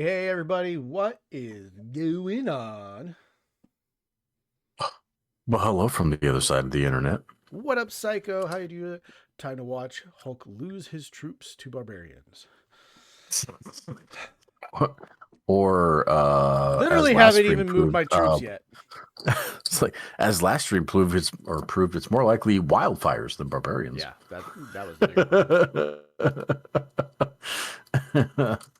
Hey, everybody, what is going on? Well, hello from the other side of the internet. What up, Psycho? How you doing? Time to watch Hulk lose his troops to barbarians. Or as Literally last haven't stream even moved proved, my troops yet. it's like as last stream proved, it's more likely wildfires than barbarians. Yeah, that was weird.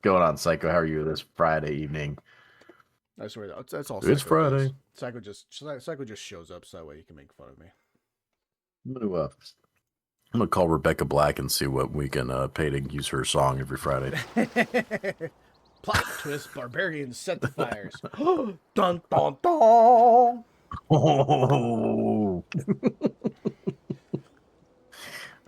Going on, Psycho? How are you this Friday evening? I swear that's all. It's Psycho Friday. does. Psycho just shows up so that way he can make fun of me. I'm gonna call Rebecca Black and see what we can pay to use her song every Friday. Plot twist: barbarians set the fires. Dun dun dun. Oh,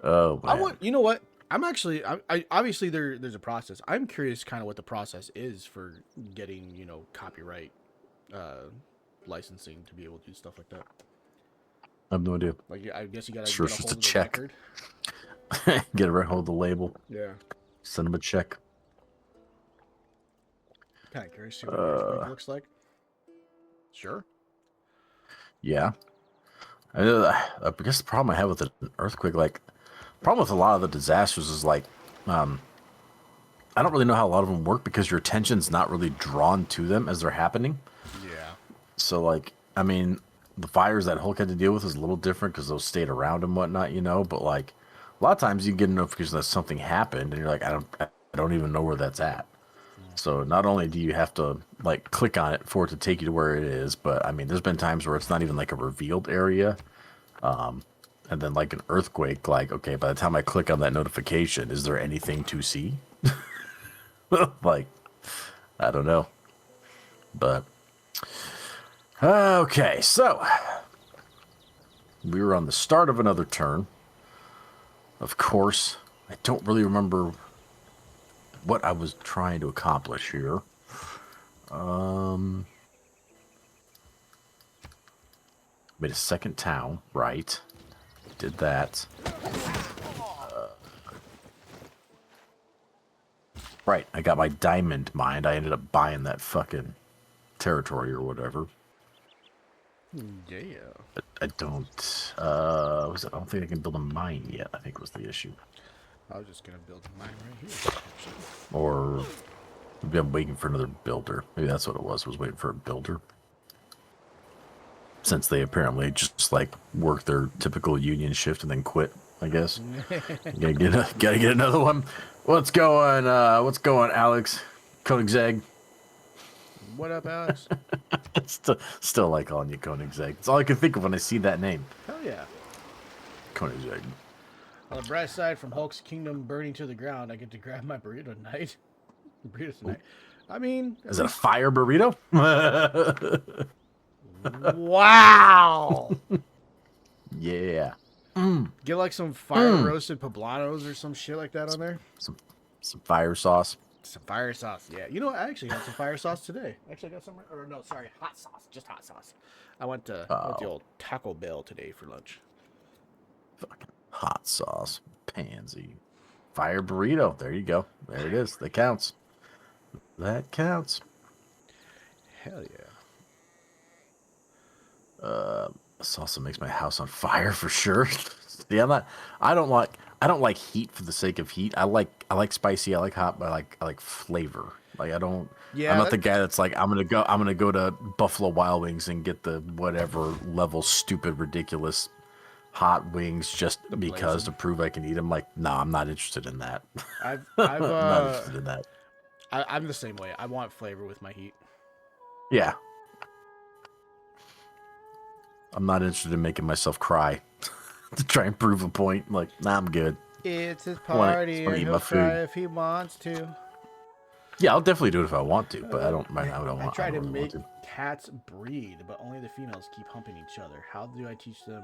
oh man. You know what? I'm actually, I obviously there's a process. I'm curious, kind of what the process is for getting, copyright licensing to be able to do stuff like that. I have no idea. Like, I guess you gotta Sure, get it's a just hold a of the check. record. Get a hold of the label. Yeah. Send them a check. Kind of curious to see what an earthquake looks like. Sure. Yeah. I guess the problem I have with an earthquake, problem with a lot of the disasters is I don't really know how a lot of them work because your attention's not really drawn to them as they're happening. Yeah. So, the fires that Hulk had to deal with is a little different because those stayed around and whatnot, but a lot of times you get a notification that something happened and you're like, I don't even know where that's at. So not only do you have to click on it for it to take you to where it is, but I mean, there's been times where it's not even a revealed area. And then an earthquake, okay, by the time I click on that notification, is there anything to see? I don't know. But okay, so we were on the start of another turn. Of course, I don't really remember what I was trying to accomplish here. Made a second town, right? Did that. Right, I got my diamond mined. I ended up buying that fucking territory or whatever. Yeah. But I don't. I don't think I can build a mine yet. I think was the issue. I was just gonna build mine right here. Or maybe I'm waiting for another builder. Maybe that's what it was. Was waiting for a builder. Since they apparently just work their typical union shift and then quit, I guess. gotta get another one. What's going, Alex? Koenigsegg. What up, Alex? Still like calling you Koenigsegg. It's all I can think of when I see that name. Hell yeah. Koenigsegg. On the bright side, from Hulk's kingdom burning to the ground, I get to grab my burrito tonight. I mean, is it a fire burrito? Wow. Yeah. Get some fire roasted poblanos or some shit like that on there. Some fire sauce. Some fire sauce. Yeah. You know what? I actually had some fire sauce today. Actually, I got some. Or no, sorry, hot sauce. Just hot sauce. I went to the old Taco Bell today for lunch. Fucking hot sauce, pansy, fire burrito. There you go. There it is. That counts. That counts. Hell yeah. This also makes my house on fire for sure. Yeah, I don't like heat for the sake of heat. I like spicy. I like hot, but I like flavor. I don't. Yeah, I'm not the guy that's I'm gonna go to Buffalo Wild Wings and get the whatever level stupid ridiculous hot wings just because to prove I can eat them. No, I'm not interested in that. I'm not interested in that. I'm the same way. I want flavor with my heat. Yeah. I'm not interested in making myself cry to try and prove a point. Nah, I'm good. It's his party, and he'll cry if he wants to. Yeah, I'll definitely do it if I want to, but I don't. I try to make cats breed, but only the females keep humping each other. How do I teach them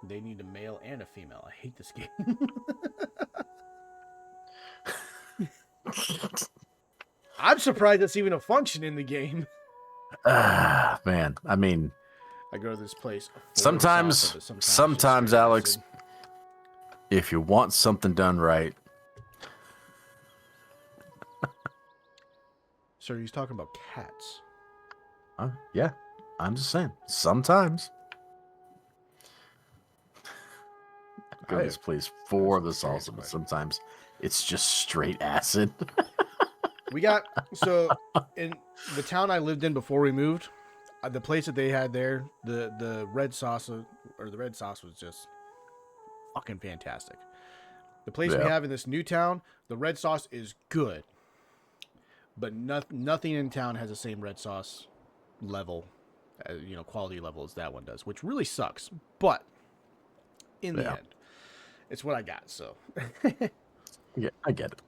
they need a male and a female? I hate this game. I'm surprised that's even a function in the game. Man, I mean, I go to this place. Sometimes, Alex, if you want something done right, Sir, he's talking about cats. Yeah, I'm just saying. Sometimes. Goodness, please, for the salsa, but sometimes it's just straight acid. We got, so in the town I lived in before we moved, the place that they had there, the red sauce, or the red sauce was just fucking fantastic. The place we have in this new town, the red sauce is good, but nothing in town has the same red sauce level, quality level as that one does, which really sucks. But in the end, it's what I got. So yeah, I get it.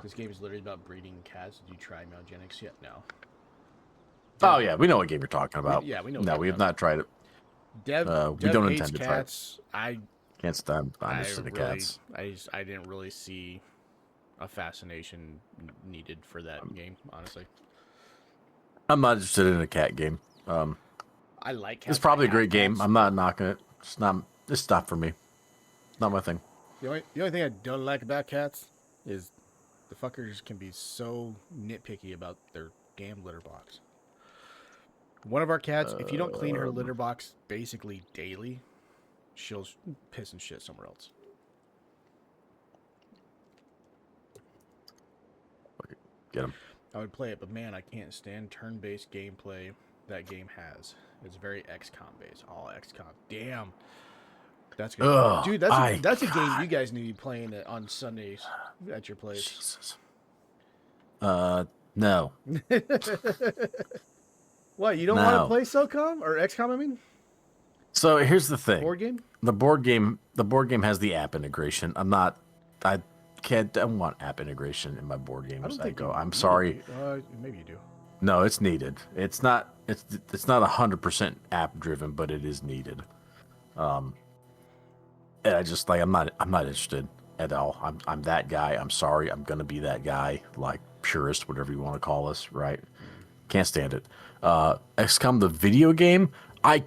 This game is literally about breeding cats. Did you try Malgenics yet? No. Oh yeah, we know what game you're talking about. We know. No, we have not tried it. Dev we don't hates intend to cats. try it. Can't stand the cats. I didn't really see a fascination needed for that game, honestly. I'm not interested in a cat game. I like cats. It's probably a great game. I'm not knocking it. It's not for me. Not my thing. The only thing I don't like about cats is the fuckers can be so nitpicky about their damn litter box. One of our cats, if you don't clean her litter box basically daily, she'll piss and shit somewhere else. Get him. I would play it, but man, I can't stand turn-based gameplay that game has. It's very XCOM based. All XCOM. Damn. That's good. Ugh, dude, that's a game you guys need to be playing on Sundays at your place. Jesus. No. What, you don't want to play SOCOM or XCOM, I mean? So here's the thing. Board game? The board game has the app integration. I don't want app integration in my board games. I'm sorry. Maybe you do. No, it's needed. It's not 100% app driven, but it is needed. And I just I'm not interested at all. I'm that guy. I'm sorry. I'm gonna be that guy, like purist, whatever you want to call us, right? Can't stand it. XCOM the video game, I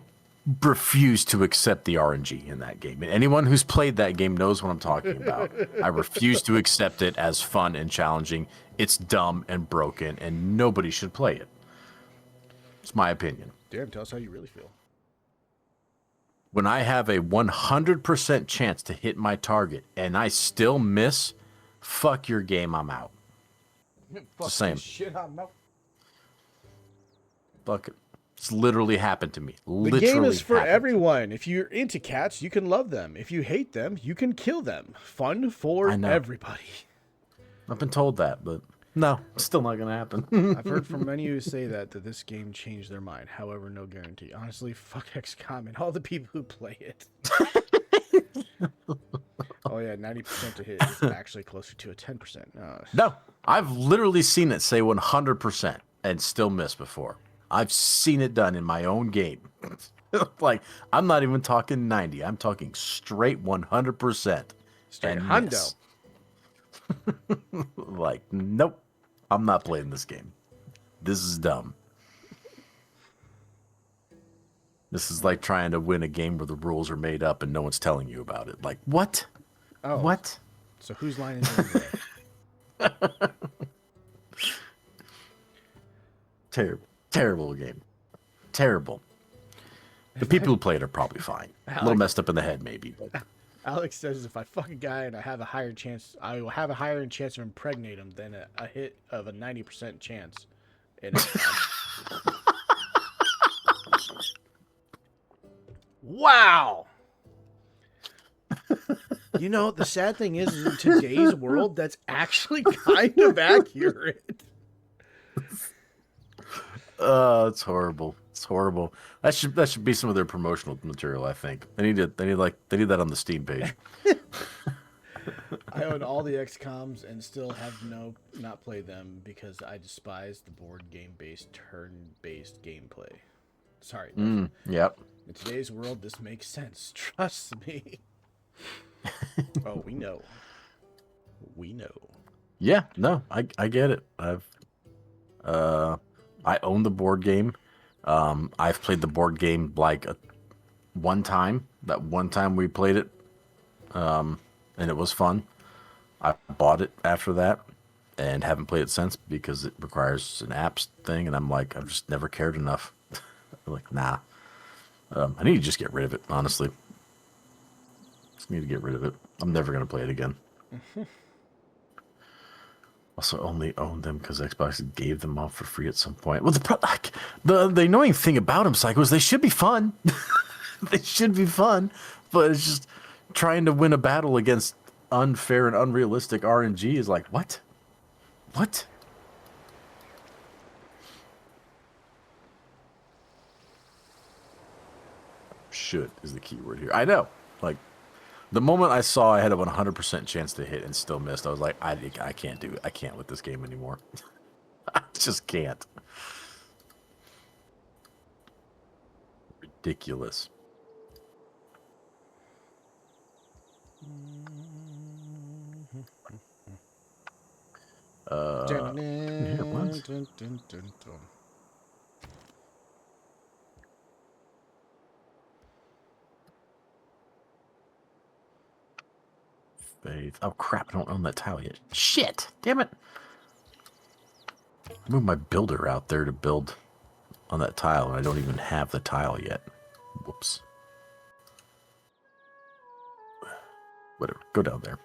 refuse to accept the RNG in that game. And anyone who's played that game knows what I'm talking about. I refuse to accept it as fun and challenging. It's dumb and broken, and nobody should play it. It's my opinion. Damn, tell us how you really feel. When I have a 100% chance to hit my target and I still miss, fuck your game, I'm out. Fuck the same. Shit, I'm out. Fuck it. It's literally happened to me. The game is for everyone. If you're into cats, you can love them. If you hate them, you can kill them. Fun for everybody. I've been told that, but no, it's still not going to happen. I've heard from many who say that this game changed their mind. However, no guarantee. Honestly, fuck XCOM and all the people who play it. Oh, yeah, 90% to hit is actually closer to a 10%. No, I've literally seen it say 100% and still miss before. I've seen it done in my own game. Like, I'm not even talking 90. I'm talking straight 100%. Straight hundo. Like, nope. I'm not playing this game. This is dumb. This is like trying to win a game where the rules are made up and no one's telling you about it. Like, what? Oh. What? So whose line is it? Terrible game. Terrible. The people who play it are probably fine. A little messed up in the head, maybe. But. Alex says if I fuck a guy and I have a higher chance, I will have a higher chance to impregnate him than a hit of a 90% chance. Wow. You know, the sad thing is in today's world, that's actually kind of accurate. It's horrible. It's horrible. That should be some of their promotional material, I think. They need that on the Steam page. I own all the XCOMs and still have not played them because I despise the board game based turn-based gameplay. Sorry. Yep. In today's world, this makes sense. Trust me. Oh, we know. We know. Yeah, no, I get it. I own the board game. I've played the board game like one time. That one time we played it, and it was fun. I bought it after that, and haven't played it since because it requires an apps thing, and I'm like, I've just never cared enough. I'm like, nah. I need to just get rid of it, honestly. Just need to get rid of it. I'm never going to play it again. Also, only owned them because Xbox gave them off for free at some point. Well, the annoying thing about them, Psycho, is they should be fun. They should be fun, but it's just trying to win a battle against unfair and unrealistic RNG is like, what? What? Should is the key word here. I know. Like, the moment I saw I had a 100% chance to hit and still missed, I was like, I can't do it. I can't with this game anymore. I just can't. Ridiculous. Here, what? Faith. Oh crap! I don't own that tile yet. Shit! Damn it! I moved my builder out there to build on that tile, and I don't even have the tile yet. Whoops. Whatever. Go down there.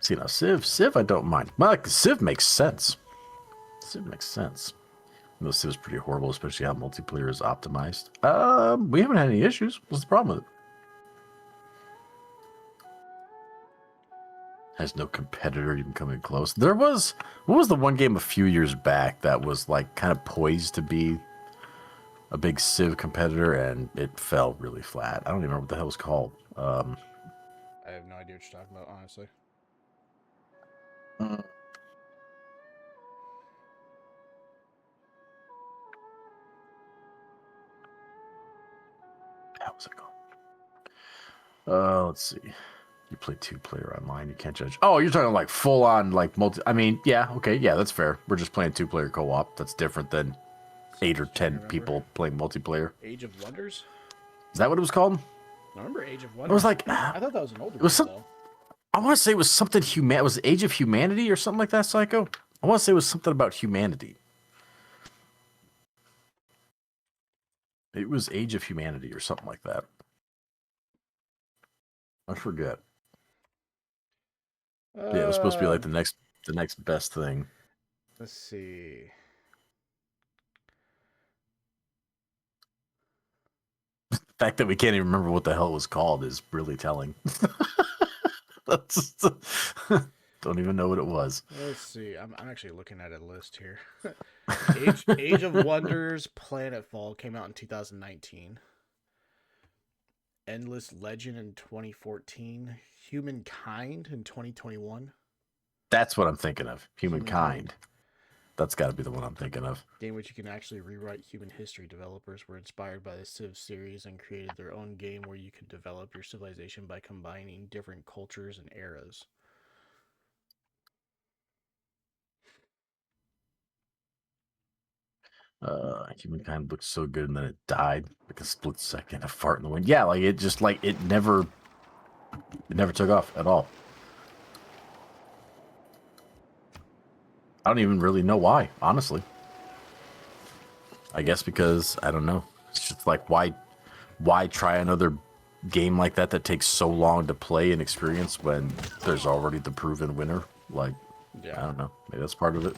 See now, Civ, I don't mind. Like Civ makes sense. Civ makes sense. No, Civ's pretty horrible, especially how multiplayer is optimized. We haven't had any issues. What's the problem with it? Has no competitor even coming close. There was, what was the one game a few years back that was like kind of poised to be a big Civ competitor, and it fell really flat. I don't even remember what the hell it was called. I have no idea what you're talking about, honestly. How was it called? Let's see. You play 2-player online. You can't judge. Oh, you're talking like full on like multi. I mean, yeah, okay, yeah, that's fair. We're just playing 2-player co-op. That's different than 8 or 10 people playing multiplayer. Age of Wonders? Is that what it was called? I remember Age of Wonders. It was like I thought that was an older it was one, though. I want to say it was something human. Was it Age of Humanity or something like that, Psycho? I want to say it was something about humanity. It was Age of Humanity or something like that. I forget. Yeah, it was supposed to be like the next best thing. Let's see. The fact that we can't even remember what the hell it was called is really telling. Don't even know what it was. Let's see. I'm actually looking at a list here. Age of Wonders Planetfall came out in 2019. Endless Legend in 2014. Humankind in 2021. That's what I'm thinking of. Humankind. That's got to be the one I'm thinking of. Game which you can actually rewrite human history. Developers were inspired by the Civ series and created their own game where you could develop your civilization by combining different cultures and eras. Humankind looked so good and then it died like a split second, a fart in the wind. Yeah, like it just like it never took off at all. I don't even really know why, honestly. I guess because I don't know. It's just like why try another game like that takes so long to play and experience when there's already the proven winner? Like, yeah. I don't know. Maybe that's part of it.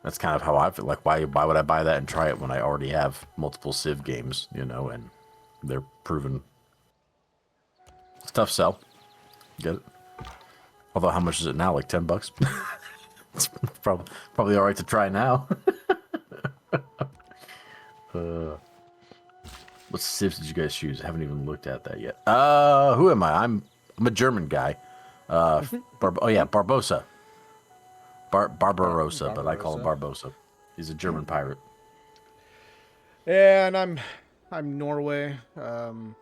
That's kind of how I feel. Like, why would I buy that and try it when I already have multiple Civ games, you know, and they're proven. It's a tough sell. Get it? Although, how much is it now? Like $10? It's probably all right to try now. What Civs did you guys choose? I haven't even looked at that yet. Who am I? I'm a German guy. Barbosa. Barbarossa, but I call him Barbosa. He's a German pirate. Yeah, and I'm Norway. The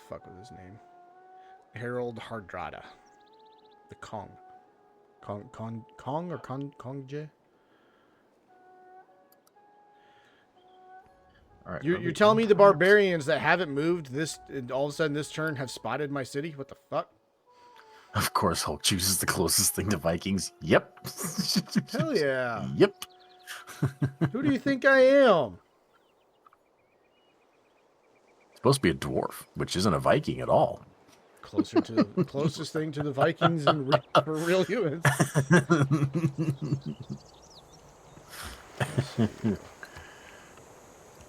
fuck was his name? Harold Hardrada. The Kong or Kongje? All right. You're telling me the barbarians that haven't moved this all of a sudden this turn have spotted my city? What the fuck? Of course, Hulk chooses the closest thing to Vikings. Yep. Hell yeah. Yep. Who do you think I am? Supposed to be a dwarf, which isn't a Viking at all. Closest thing to the Vikings for real humans.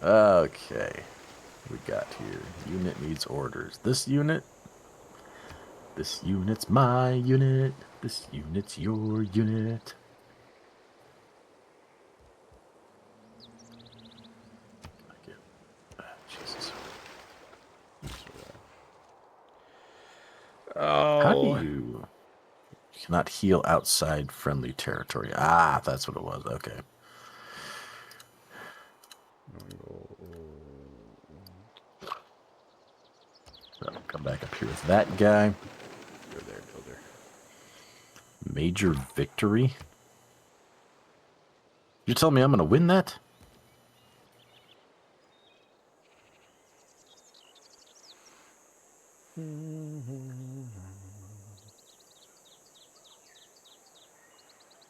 Okay. We got here. Unit needs orders. This unit's my unit. This unit's your unit. Okay. Jesus. Oh. How do you cannot heal outside friendly territory? Ah, that's what it was. Okay. So come back up here with that guy. Go there. Major victory. You tell me I'm going to win that?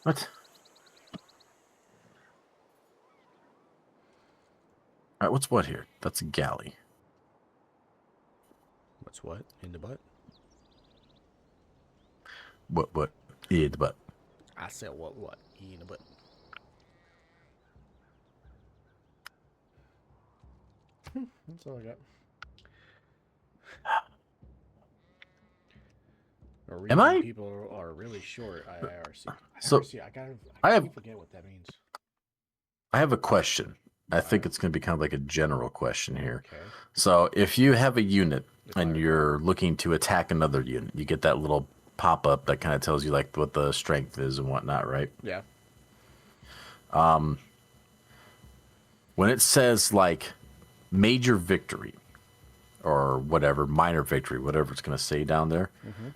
What? All right, what's what here? That's a galley. What's what? In the butt? What? In the butt. I said what? In the butt. That's all I got. Am I? People are really short. IRC. So, I forget what that means. I have a question. I think it's going to be kind of like a general question here. Okay. So if you have a unit and you're looking to attack another unit, you get that little pop-up that kind of tells you like what the strength is and whatnot, right? Yeah. When it says like major victory or whatever, minor victory, whatever it's going to say down there,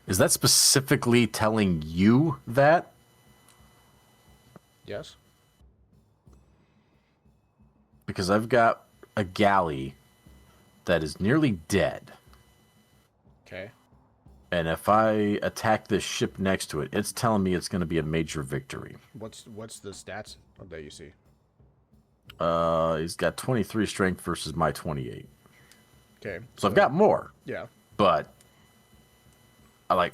is that specifically telling you that? Yes. Because I've got a galley that is nearly dead. Okay. And if I attack this ship next to it, it's telling me it's going to be a major victory. What's the stats that you see? He's got 23 strength versus my 28. Okay. So I've got more. Yeah. But I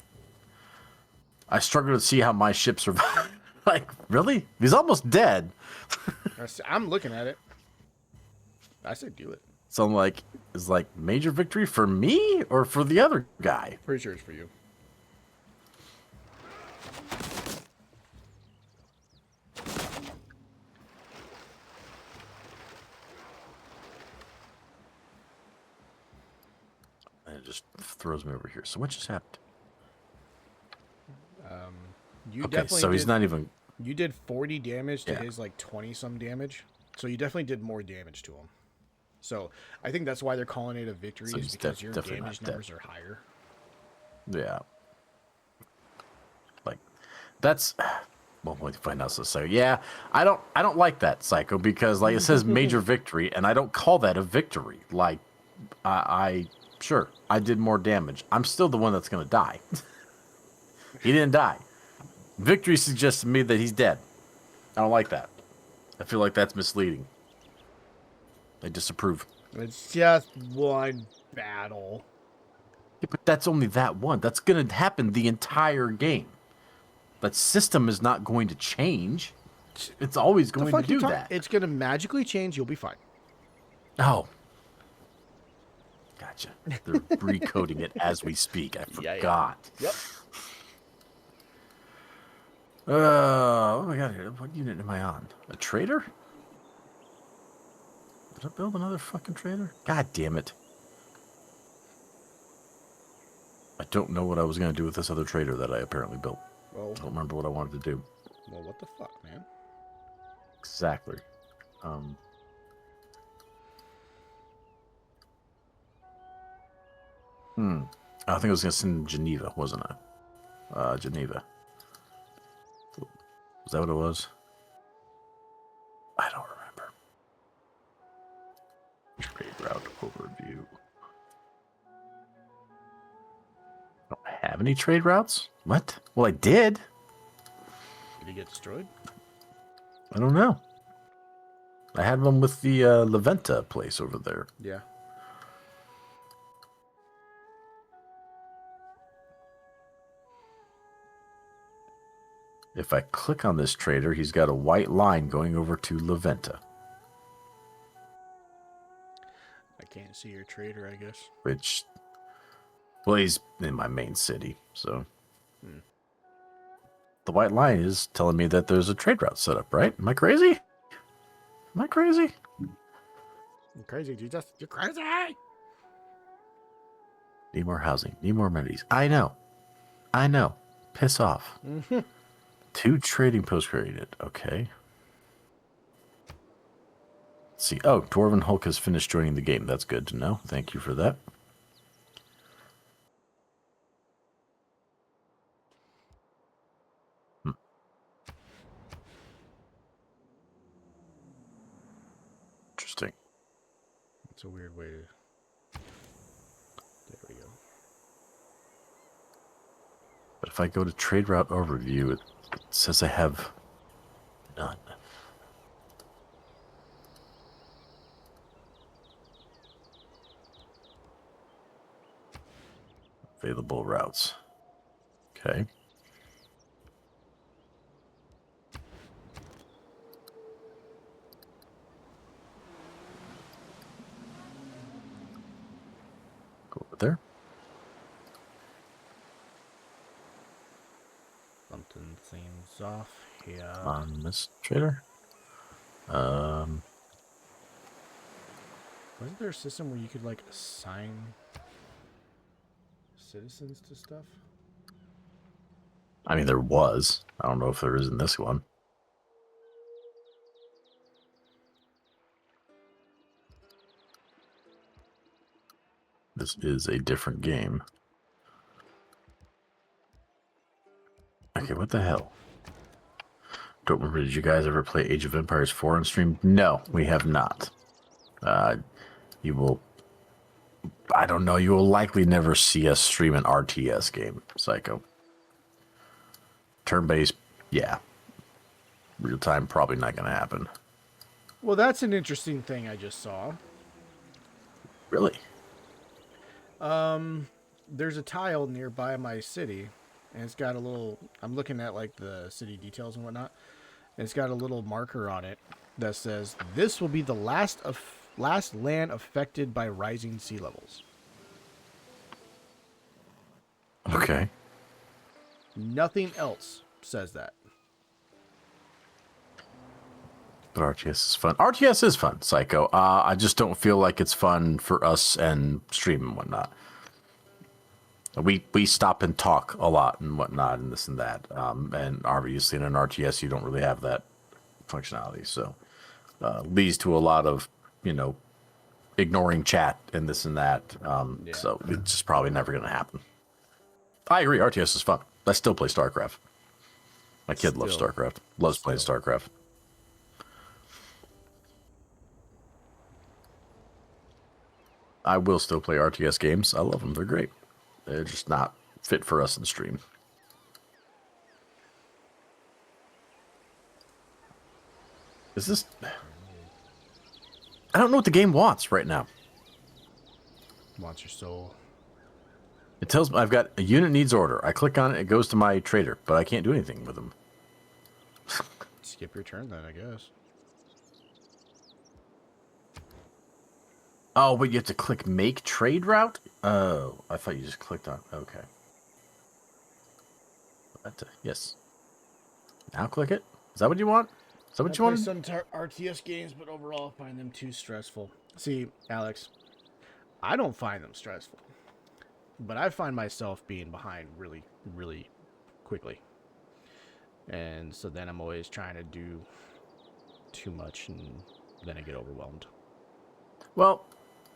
struggle to see how my ship survives. Like, really? He's almost dead. I'm looking at it. I said do it. So I'm like, is like major victory for me or for the other guy? Pretty sure it's for you. And it just throws me over here. So what just happened? You Okay, definitely so he's not even... You did 40 damage to his like 20-some damage. So you definitely did more damage to him. So I think that's why they're calling it a victory, So is he's because your definitely damage not dead. numbers are higher. Yeah. Like, that's... Well, we'll find out so. Yeah, I don't like that, Psycho, because like it says major victory, and I don't call that a victory. Like, sure, I did more damage. I'm still the one that's going to die. He didn't die. Victory suggests to me that he's dead. I don't like that. I feel like that's misleading. I disapprove. It's just one battle. Yeah, but that's only that one. That's going to happen the entire game. That system is not going to change. It's always going to do that. It's going to magically change. You'll be fine. Oh. Gotcha. They're recoding it as we speak. I forgot. Yeah. Yep. What do I got here? What unit am I on? A trader? Did I build another fucking trader? God damn it. I don't know what I was going to do with this other trader that I apparently built. Well, I don't remember what I wanted to do. Well, what the fuck, man? Exactly. I think I was going to send Geneva, wasn't I? Geneva. Was that what it was? I don't remember. Trade route overview. I don't have any trade routes? What? Well, I did. Did he get destroyed? I don't know. I had one with the Leventa place over there. Yeah. If I click on this trader, he's got a white line going over to Leventa. I can't see your trader, I guess. Which, well, he's in my main city, so. The white line is telling me that there's a trade route set up, right? Am I crazy? Am I crazy? You're crazy, Jesus. You're crazy! Need more housing. Need more amenities. I know. I know. Piss off. 2 trading posts created. Okay. Let's see. Oh, Dwarvenhulk has finished joining the game. That's good to know. Thank you for that. Interesting. It's a weird way to... There we go. But if I go to trade route overview, it says I have none. Available routes. Okay. Go over there. Something seems off here. On this trader. Wasn't there a system where you could, like, assign citizens to stuff? I mean, there was. I don't know if there is in this one. This is a different game. Okay, what the hell? Don't remember, did you guys ever play Age of Empires 4 on stream? No, we have not. You will... I don't know, you will likely never see us stream an RTS game, Psycho. Turn-based, yeah. Real-time, probably not going to happen. Well, that's an interesting thing I just saw. Really? There's a tile nearby my city, and it's got a little... I'm looking at, like, the city details and whatnot. And it's got a little marker on it that says, this will be the last land affected by rising sea levels. Okay. Nothing else says that. But RTS is fun. RTS is fun, Psycho. I just don't feel like it's fun for us and stream and whatnot. We stop and talk a lot and whatnot and this and that. And obviously in an RTS you don't really have that functionality. So leads to a lot of, ignoring chat and this and that. So it's just probably never going to happen. I agree. RTS is fun. I still play StarCraft. My kid loves StarCraft. Loves playing StarCraft. I will still play RTS games. I love them. They're great. They're just not fit for us in stream. Is this... I don't know what the game wants right now. Wants your soul. It tells me I've got a unit needs order. I click on it, it goes to my trader, but I can't do anything with them. Skip your turn then, I guess. Oh, but you have to click make trade route? Oh, I thought you just clicked on... Okay. Yes. Now click it. Is that what you want? Is that what you want? Some RTS games, but overall I find them too stressful. See, Alex, I don't find them stressful. But I find myself being behind really, really quickly. And so then I'm always trying to do too much, and then I get overwhelmed. Well,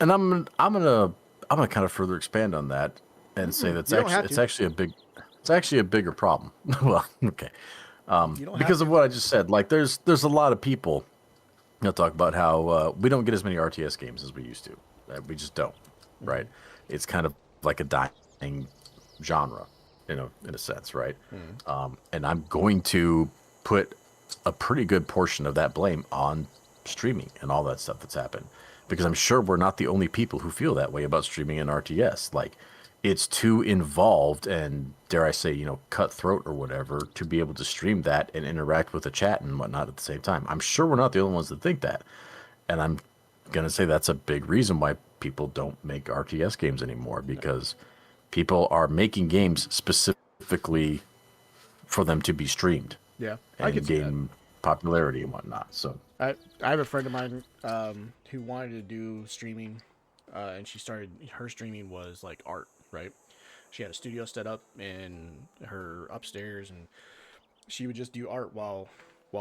and I'm gonna kind of further expand on that and say that's actually a bigger problem. Well, okay, because of what I just said. Like, there's a lot of people He'll talk about how we don't get as many RTS games as we used to. We just don't, right? It's kind of like a dying genre, in a sense, right? And I'm going to put a pretty good portion of that blame on streaming and all that stuff that's happened, because I'm sure we're not the only people who feel that way about streaming and RTS. Like, it's too involved and, dare I say, cutthroat or whatever to be able to stream that and interact with the chat and whatnot at the same time. I'm sure we're not the only ones that think that. And I'm going to say that's a big reason why people don't make RTS games anymore, because people are making games specifically for them to be streamed. Yeah, I And could see that. gain popularity and whatnot. So I have a friend of mine who wanted to do streaming, and she started her streaming was like art, right? She had a studio set up in her upstairs, and she would just do art while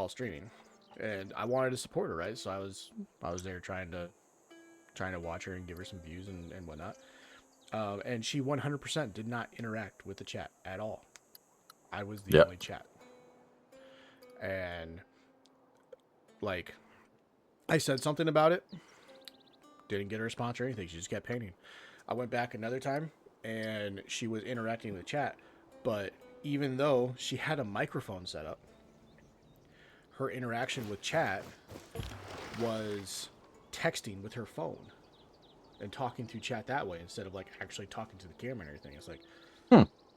streaming. And I wanted to support her, right? So I was there trying to watch her and give her some views and whatnot. And she 100% did not interact with the chat at all. I was the only chat, and like I said something about it, didn't get a response or anything. She just kept painting. I went back another time and she was interacting with the chat, but even though she had a microphone set up, her interaction with chat was texting with her phone and talking through chat that way instead of like actually talking to the camera and everything. It's like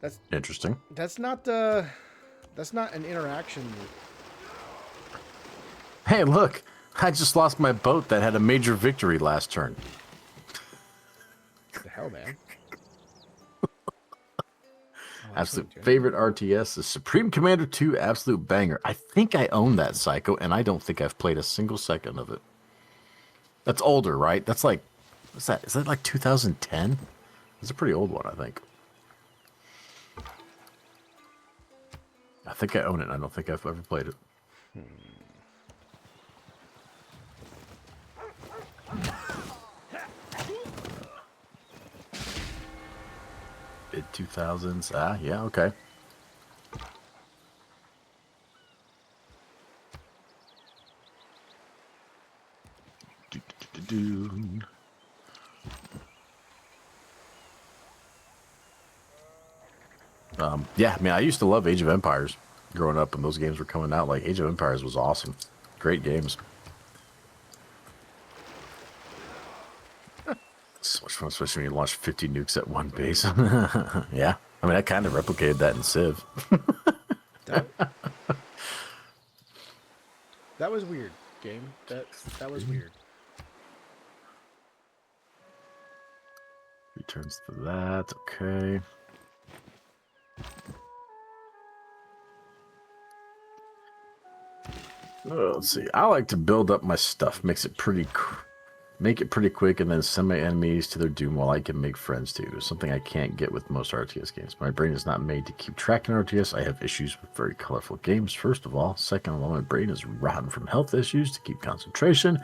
that's interesting. That's not an interaction. Hey, look, I just lost my boat that had a major victory last turn. What the hell, man? Absolute favorite RTS is Supreme Commander 2, absolute banger. I think I own that, Psycho, and I don't think I've played a single second of it. That's older, right? That's like, what's that? Is that like 2010? It's a pretty old one, I think. I think I own it. I don't think I've ever played it. Mid 2000s. Ah, yeah, okay. Yeah, I mean, I used to love Age of Empires growing up, and those games were coming out. Like, Age of Empires was awesome. Great games. So much fun, especially when you launch 50 nukes at one base. Yeah. I mean, I kind of replicated that in Civ. That was weird, game. That was weird. Returns to that. Okay. Let's see. I like to build up my stuff. Make it pretty quick, and then send my enemies to their doom while I can make friends too. Something I can't get with most RTS games. My brain is not made to keep tracking RTS. I have issues with very colorful games, first of all. Second of all, my brain is rotten from health issues. To keep concentration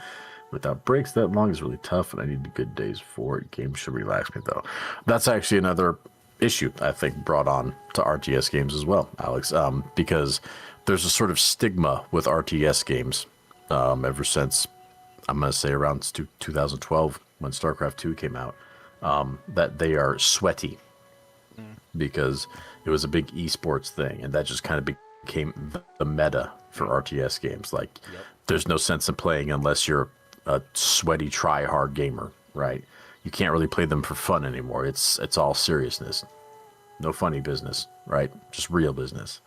without breaks that long is really tough, and I need good days for it. Games should relax me, though. That's actually another issue I think brought on to RTS games as well, Alex, because there's a sort of stigma with RTS games ever since, I'm going to say, around 2012 when StarCraft 2 came out, that they are sweaty because it was a big esports thing, and that just kind of became the meta for RTS games. Like, there's no sense in playing unless you're a sweaty try-hard gamer, right? You can't really play them for fun anymore. It's all seriousness. No funny business, right? Just real business.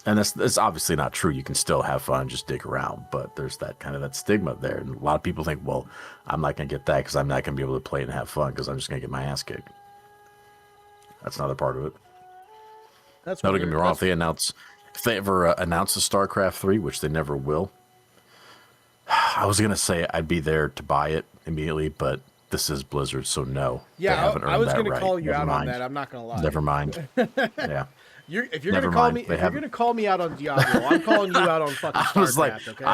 And that's obviously not true. You can still have fun, just dig around, but there's that kind of that stigma there. And a lot of people think, well, I'm not going to get that because I'm not going to be able to play and have fun because I'm just going to get my ass kicked. That's another part of it. Now, don't get me wrong. If they ever announce a StarCraft 3, which they never will, I was going to say I'd be there to buy it immediately, but this is Blizzard, so no. Yeah, I was going to call you out on that. I'm not going to lie. Never mind. Yeah. If you're gonna call me out on Diablo, I'm calling you out on fucking StarCraft. I was like, okay?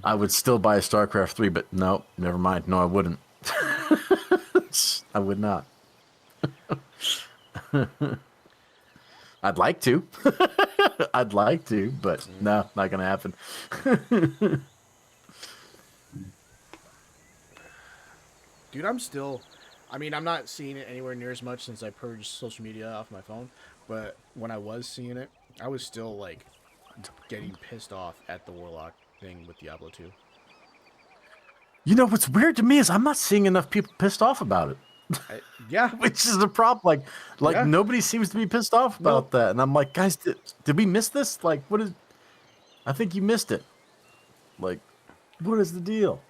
I would still buy a StarCraft 3, but no, never mind. No, I wouldn't. I would not. I'd like to. I'd like to, but no, not gonna happen. Dude, I'm still. I mean, I'm not seeing it anywhere near as much since I purged social media off my phone. But when I was seeing it, I was still like getting pissed off at the Warlock thing with Diablo 2. You know what's weird to me is I'm not seeing enough people pissed off about it. Yeah, Which is the problem. Like yeah. nobody seems to be pissed off about Nope. that. And I'm like, guys, did we miss this? Like, what is? I think you missed it. Like, what is the deal?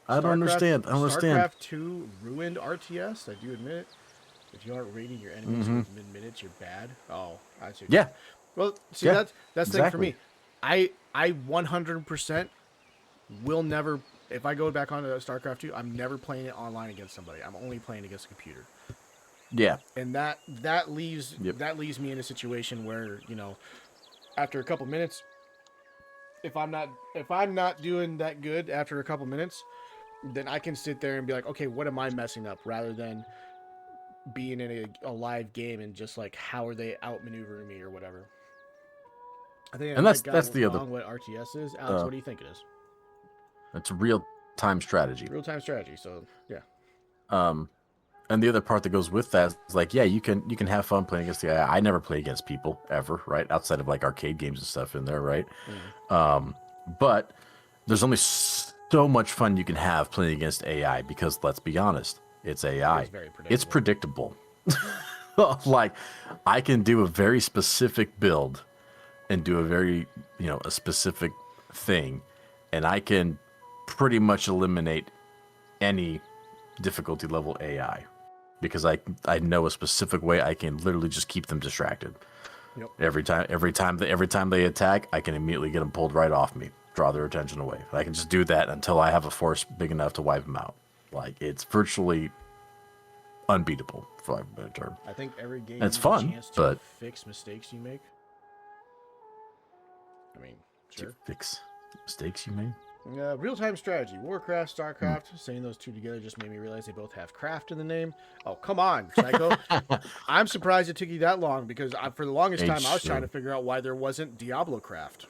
I don't understand. I don't understand. StarCraft 2 ruined RTS. I do admit. If you aren't rating your enemies within minutes, you're bad. Oh, I see. Yeah, Well, see yeah, that's the thing for exactly. me. I 100% will never. If I go back onto StarCraft 2, I'm never playing it online against somebody. I'm only playing against a computer. Yeah. And that leaves Yep. me in a situation where, after a couple minutes, if I'm not doing that good after a couple minutes, then I can sit there and be like, okay, what am I messing up, rather than being in a live game and just like, how are they outmaneuvering me or whatever. I think I And might got that's the other. wrong what RTS is. Alex, what do you think it is? It's real time strategy. Real time strategy. So yeah. And the other part that goes with that is like, yeah, you can have fun playing against the AI. I never play against people ever, right? Outside of like arcade games and stuff in there, right? But there's only so much fun you can have playing against AI because let's be honest, it's AI. It's very It's predictable. Like I can do a very specific build and do a very, a specific thing, and I can pretty much eliminate any difficulty level AI because I know a specific way I can literally just keep them distracted. Yep. Every time they attack, I can immediately get them pulled right off me, draw their attention away. I can just do that until I have a force big enough to wipe them out. Like it's virtually unbeatable, for lack of a better term. I think every game it's has fun, a chance to but fix mistakes you make. I mean, sure. Fix mistakes you made. Real-time strategy, Warcraft, StarCraft. Saying those two together just made me realize they both have craft in the name. Oh, come on, Psycho. I'm surprised it took you that long because for the longest time I was trying to figure out why there wasn't Diablo craft.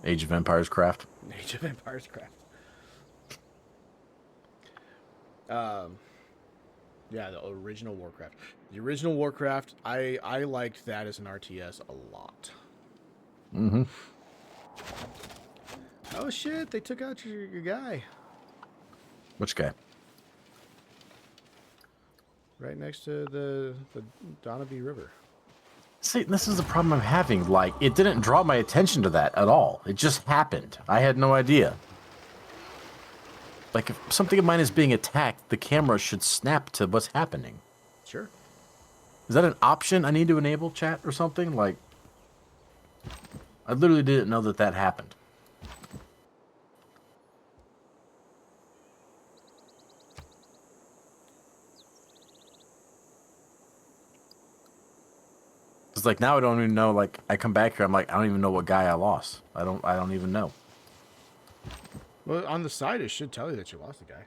Age of Empires craft. Age of Empires craft. Yeah, the original Warcraft. The original Warcraft, I liked that as an RTS a lot. Mm-hmm. Oh shit, they took out your guy. Which guy? Right next to the Donaby River. See, this is the problem I'm having. Like, it didn't draw my attention to that at all. It just happened. I had no idea. Like, if something of mine is being attacked, the camera should snap to what's happening. Sure. Is that an option I need to enable, chat, or something? Like, I literally didn't know that happened. It's like now I don't even know. Like I come back here, I'm like I don't even know what guy I lost. I don't even know. Well, on the side it should tell you that you lost a guy.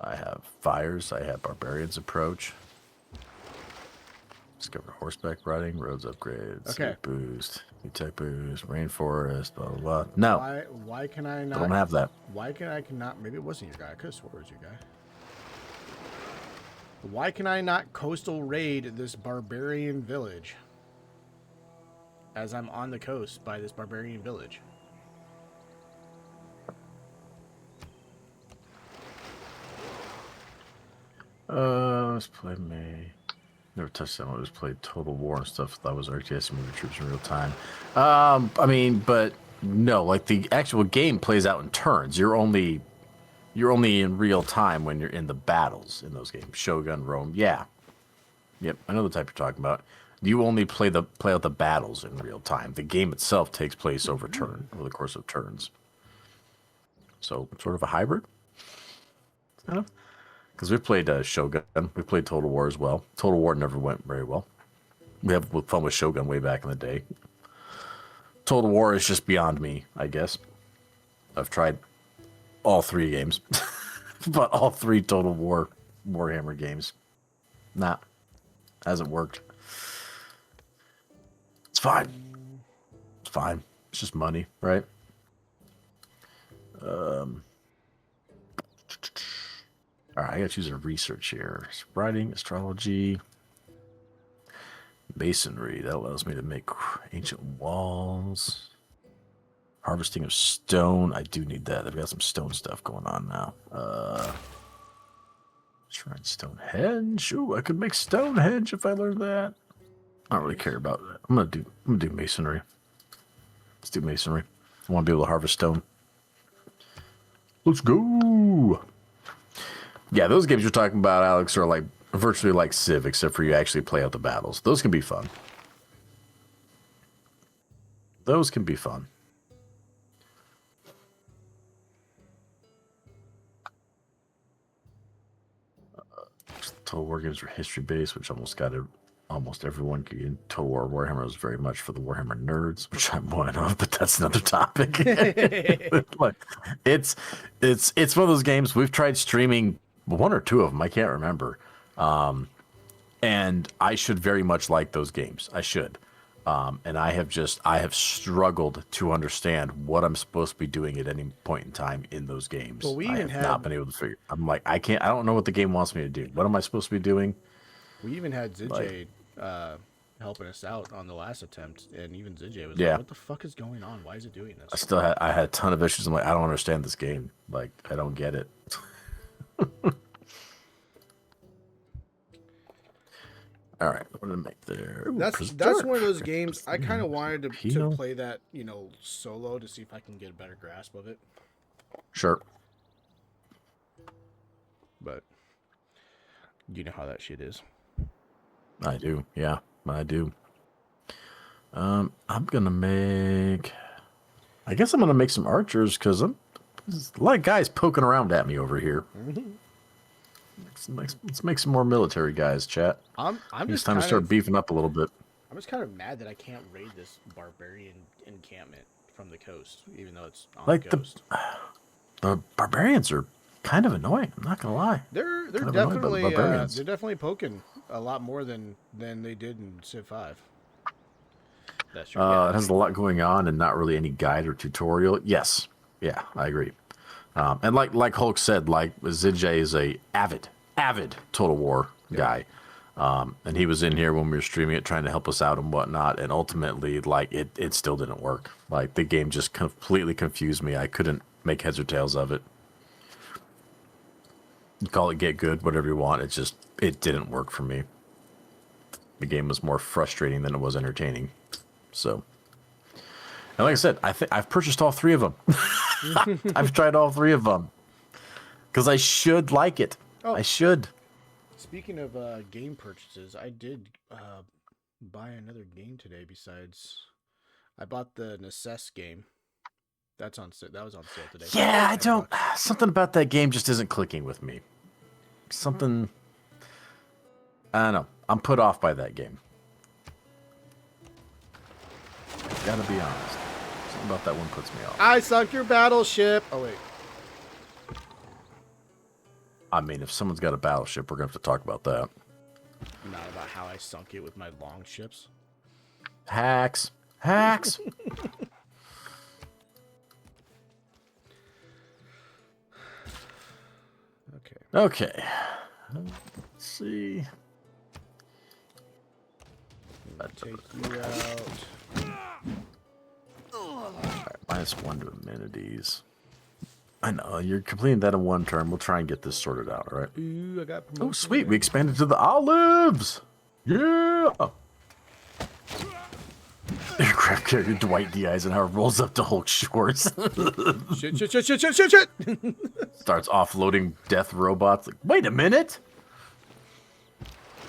I have fires. I have barbarians approach. Discover horseback riding, roads upgrades, Okay. boost, new tech boost, rainforest, blah blah blah. No. Why can I not? I don't have that. Why can I cannot? Maybe it wasn't your guy. I could have swore it was your guy. Why can I not coastal raid this barbarian village? As I'm on the coast by this barbarian village. Let's play May. Never touched that one. Just played Total War and stuff. That was RTS moving troops in real time. I mean, but no, like the actual game plays out in turns. You're only in real time when you're in the battles in those games. Shogun, Rome, yeah, yep. I know the type you're talking about. You only play out the battles in real time. The game itself takes place over the course of turns. So sort of a hybrid, kind of. Because we played Shogun, we played Total War as well. Total War never went very well. We have fun with Shogun way back in the day. Total War is just beyond me, I guess. I've tried all 3 games, but all 3 Total War Warhammer games, hasn't worked. It's fine. It's fine. It's just money, right? All right, I got to choose a research here. Writing, astrology, masonry. That allows me to make ancient walls. Harvesting of stone. I do need that. I've got some stone stuff going on now. Shrine Stonehenge. Ooh, I could make Stonehenge if I learned that. I don't really care about that. I'm gonna do masonry. Let's do masonry. I want to be able to harvest stone. Let's go. Yeah, those games you're talking about, Alex, are like virtually like Civ, except for you actually play out the battles. Those can be fun. Those can be fun. Total War games are history based, which almost everyone can get. Total War Warhammer was very much for the Warhammer nerds, which I'm one of, but that's another topic. Like, it's one of those games we've tried streaming one or two of them. I can't remember, and I should very much like those games. I should. And I have struggled to understand what I'm supposed to be doing at any point in time in those games. Well, I have not been able to figure. I'm like, I don't know what the game wants me to do. What am I supposed to be doing? We even had Zijay helping us out on the last attempt, and even Zijay was like, "What the fuck is going on? Why is it doing this?" I had a ton of issues. I'm like, I don't understand this game. Like, I don't get it. All right, what did I make there? Ooh, that's one of those games I kind of wanted to play that, solo to see if I can get a better grasp of it. Sure. But you know how that shit is. I do, yeah, I do. I'm gonna make. I guess I'm gonna make some archers because there's a lot of guys poking around at me over here. Mm-hmm. Let's make some more military guys, chat. It's time to start beefing up a little bit. I'm just kind of mad that I can't raid this barbarian encampment from the coast, even though it's on the coast. The barbarians are kind of annoying. I'm not gonna lie. They're definitely poking a lot more than they did in Civ 5. That's true. It has a lot going on and not really any guide or tutorial. Yes, yeah, I agree. And like Hulk said, like Zijay is a avid Total War guy, and he was in here when we were streaming it, trying to help us out and whatnot. And ultimately, like it still didn't work. Like the game just completely confused me. I couldn't make heads or tails of it. You call it get good, whatever you want. It didn't work for me. The game was more frustrating than it was entertaining. So, and like I said, I think I've purchased all 3 of them. I've tried all 3 of them because I should like it. Oh, I should. Speaking of game purchases, I did buy another game today. Besides, I bought the Necess game. That's on sale. That was on sale today. Yeah, I don't. Something about that game just isn't clicking with me. Something. I don't know. I'm put off by that game. Gotta be honest. Something about that one puts me off. I sunk your battleship. Oh wait. I mean, if someone's got a battleship, we're gonna have to talk about that. Not about how I sunk it with my long ships. Hacks. Okay. Let's see. Take you out. Right, -1 to amenities. I know, you're completing that in 1 turn. We'll try and get this sorted out, all right? Ooh, I got promoted. Oh, sweet. We expanded to the olives. Yeah. Aircraft carrier Dwight D. Eisenhower rolls up to Hulk shorts. Shit. Starts offloading death robots. Like, wait a minute.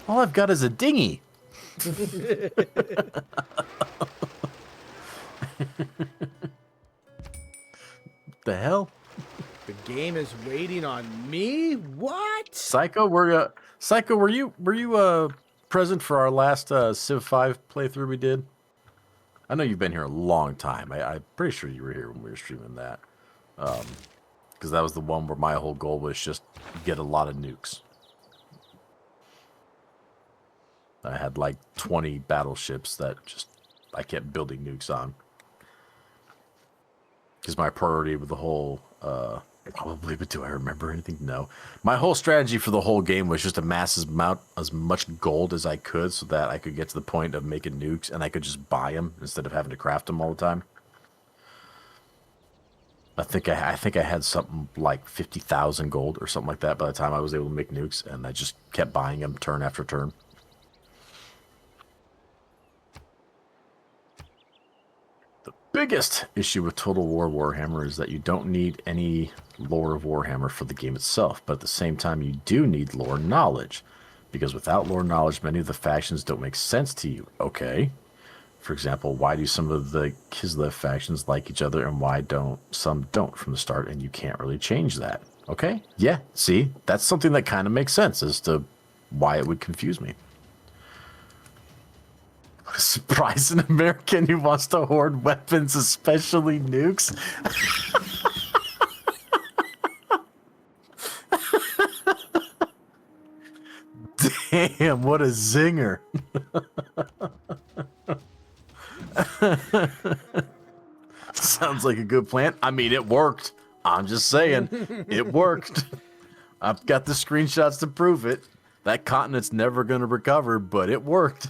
All I've got is a dinghy. The hell? The game is waiting on me? What? Psycho, were you present for our last Civ 5 playthrough we did? I know you've been here a long time. I'm pretty sure you were here when we were streaming that. Because that was the one where my whole goal was just get a lot of nukes. I had like 20 battleships that I kept building nukes on. Because my priority with the whole Probably, but do I remember anything? No. My whole strategy for the whole game was just amass as much gold as I could so that I could get to the point of making nukes and I could just buy them instead of having to craft them all the time. I think I had something like 50,000 gold or something like that by the time I was able to make nukes, and I just kept buying them turn after turn. The biggest issue with Total War Warhammer is that you don't need any lore of Warhammer for the game itself, but at the same time you do need lore knowledge, because without lore knowledge many of the factions don't make sense to you. Okay, for example, why do some of the Kislev factions like each other and why don't some don't from the start, and you can't really change that. Okay, yeah, see, that's something that kind of makes sense as to why it would confuse me. Surprise an American who wants to hoard weapons, especially nukes. Damn, what a zinger. Sounds like a good plan. I mean, it worked. I'm just saying, it worked. I've got the screenshots to prove it. That continent's never going to recover, but it worked.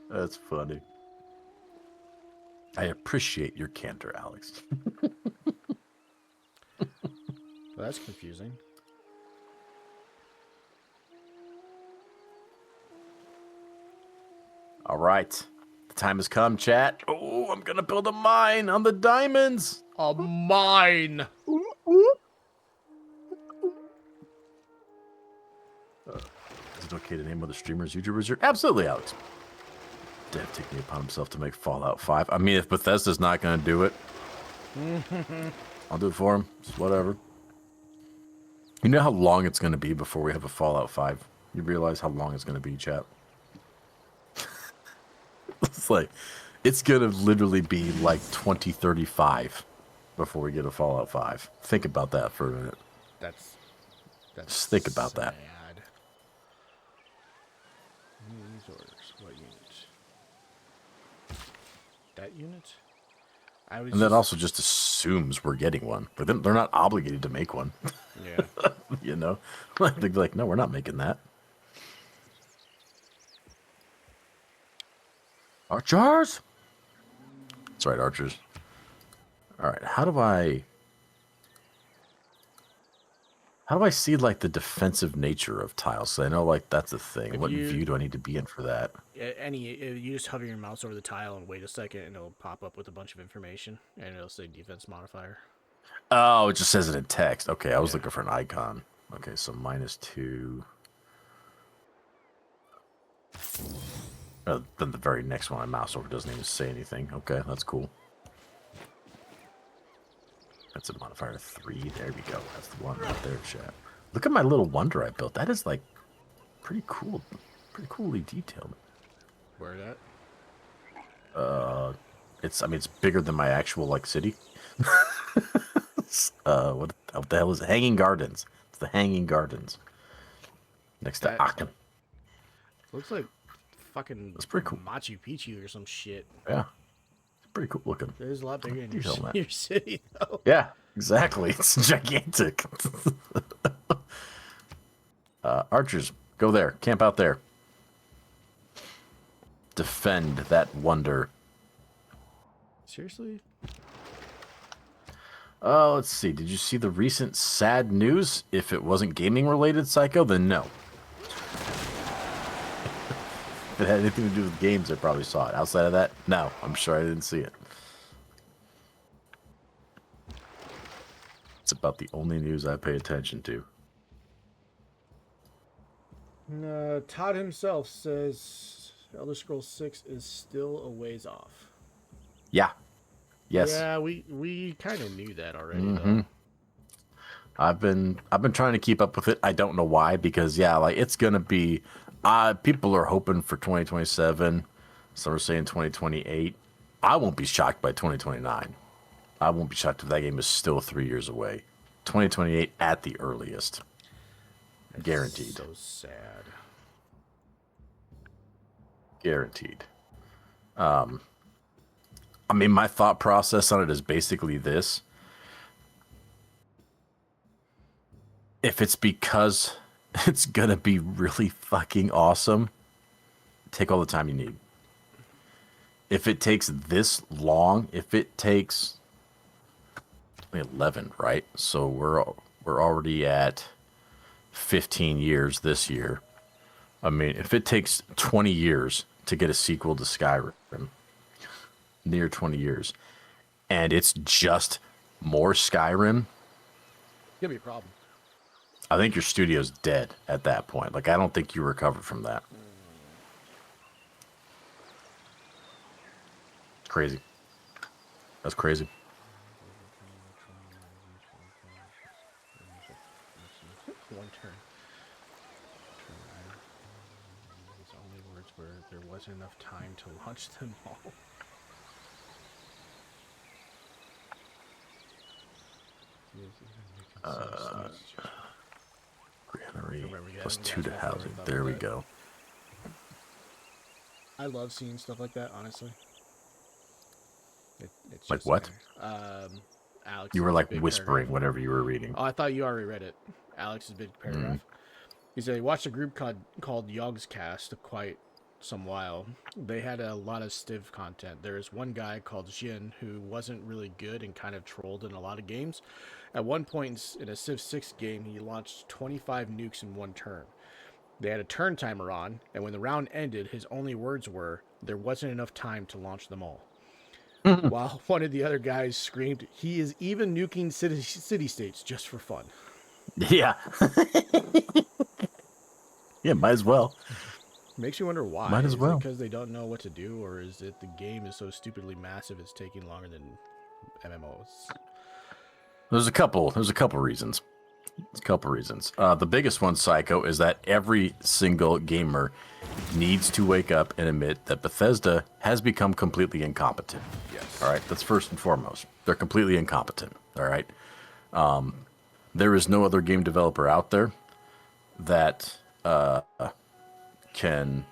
That's funny. I appreciate your candor, Alex. Well, that's confusing. All right. The time has come, chat. Oh, I'm going to build a mine on the diamonds. A mine. Is it okay to name other streamers, YouTubers? Absolutely, Alex. Dev taking it upon himself to make Fallout 5. I mean, if Bethesda's not going to do it, I'll do it for him. It's whatever. You know how long it's going to be before we have a Fallout 5? You realize how long it's going to be, chat? It's like, it's going to literally be like 2035 before we get a Fallout 5. Think about that for a minute. That's Just think about that. sad. These orders. What unit? That unit? And that also just assumes we're getting one. But then they're not obligated to make one. Yeah. You know? They're like, no, we're not making that. Archers! That's right, archers. Alright, how do I see, like, the defensive nature of tiles? So I know, like, that's a thing. What view do I need to be in for that? You just hover your mouse over the tile and wait a second, and it'll pop up with a bunch of information, and it'll say defense modifier. Oh, it just says it in text. Okay, I was looking for an icon. Okay, so -2. Then the very next one I mouse over doesn't even say anything. Okay, that's cool. That's a modifier 3. There we go. That's the one right there, chat. Look at my little wonder I built. That is, like, pretty cool. Pretty coolly detailed. Where that? I mean, it's bigger than my actual, like, city. What the hell is it? Hanging Gardens. It's the Hanging Gardens. Next to Aachen. Looks like fucking That's pretty cool. Machu Picchu or some shit. Yeah. It's pretty cool looking. It is a lot bigger than Detail your city, though. Yeah, exactly. It's gigantic. Archers, go there. Camp out there. Defend that wonder. Seriously? Let's see. Did you see the recent sad news? If it wasn't gaming related, Psycho, then no. If it had anything to do with games, I probably saw it. Outside of that, no. I'm sure I didn't see it. It's about the only news I pay attention to. Todd himself says Elder Scrolls 6 is still a ways off. Yeah. Yes. Yeah, we kind of knew that already, though. I've been trying to keep up with it. I don't know why, because yeah, like it's gonna be. People are hoping for 2027. Some are saying 2028. I won't be shocked by 2029. I won't be shocked if that game is still 3 years away. 2028 at the earliest. That's Guaranteed. So sad. Guaranteed. I mean, my thought process on it is basically this. If it's because it's gonna be really fucking awesome, take all the time you need. If it takes this long, if it takes 11, right? So we're already at 15 years this year. I mean, if it takes 20 years to get a sequel to Skyrim, near 20 years, and it's just more Skyrim, Gonna be a problem. I think your studio's dead at that point. Like, I don't think you recover from that. Crazy. That's crazy. One turn. His only words were, "There wasn't enough time to launch them all." Granary plus 2 to housing. There we go. I love seeing stuff like that, honestly. It's Like just what? Alex. You were like whispering whatever you were reading. Oh, I thought you already read it. Alex's big paragraph. He said he watched a group called Yogscast quite some while. They had a lot of Stiv content. There's one guy called Jin who wasn't really good and kind of trolled in a lot of games. At one point in a Civ 6 game, he launched 25 nukes in one turn. They had a turn timer on, and when the round ended, his only words were, "There wasn't enough time to launch them all." While one of the other guys screamed, "He is even nuking city-states just for fun." Yeah. Yeah, might as well. Makes you wonder why. Might as well. Is it because they don't know what to do, or is it the game is so stupidly massive it's taking longer than MMOs? There's a couple reasons. The biggest one, Psycho, is that every single gamer needs to wake up and admit that Bethesda has become completely incompetent. Yes. All right, that's first and foremost. They're completely incompetent. All right. There is no other game developer out there that can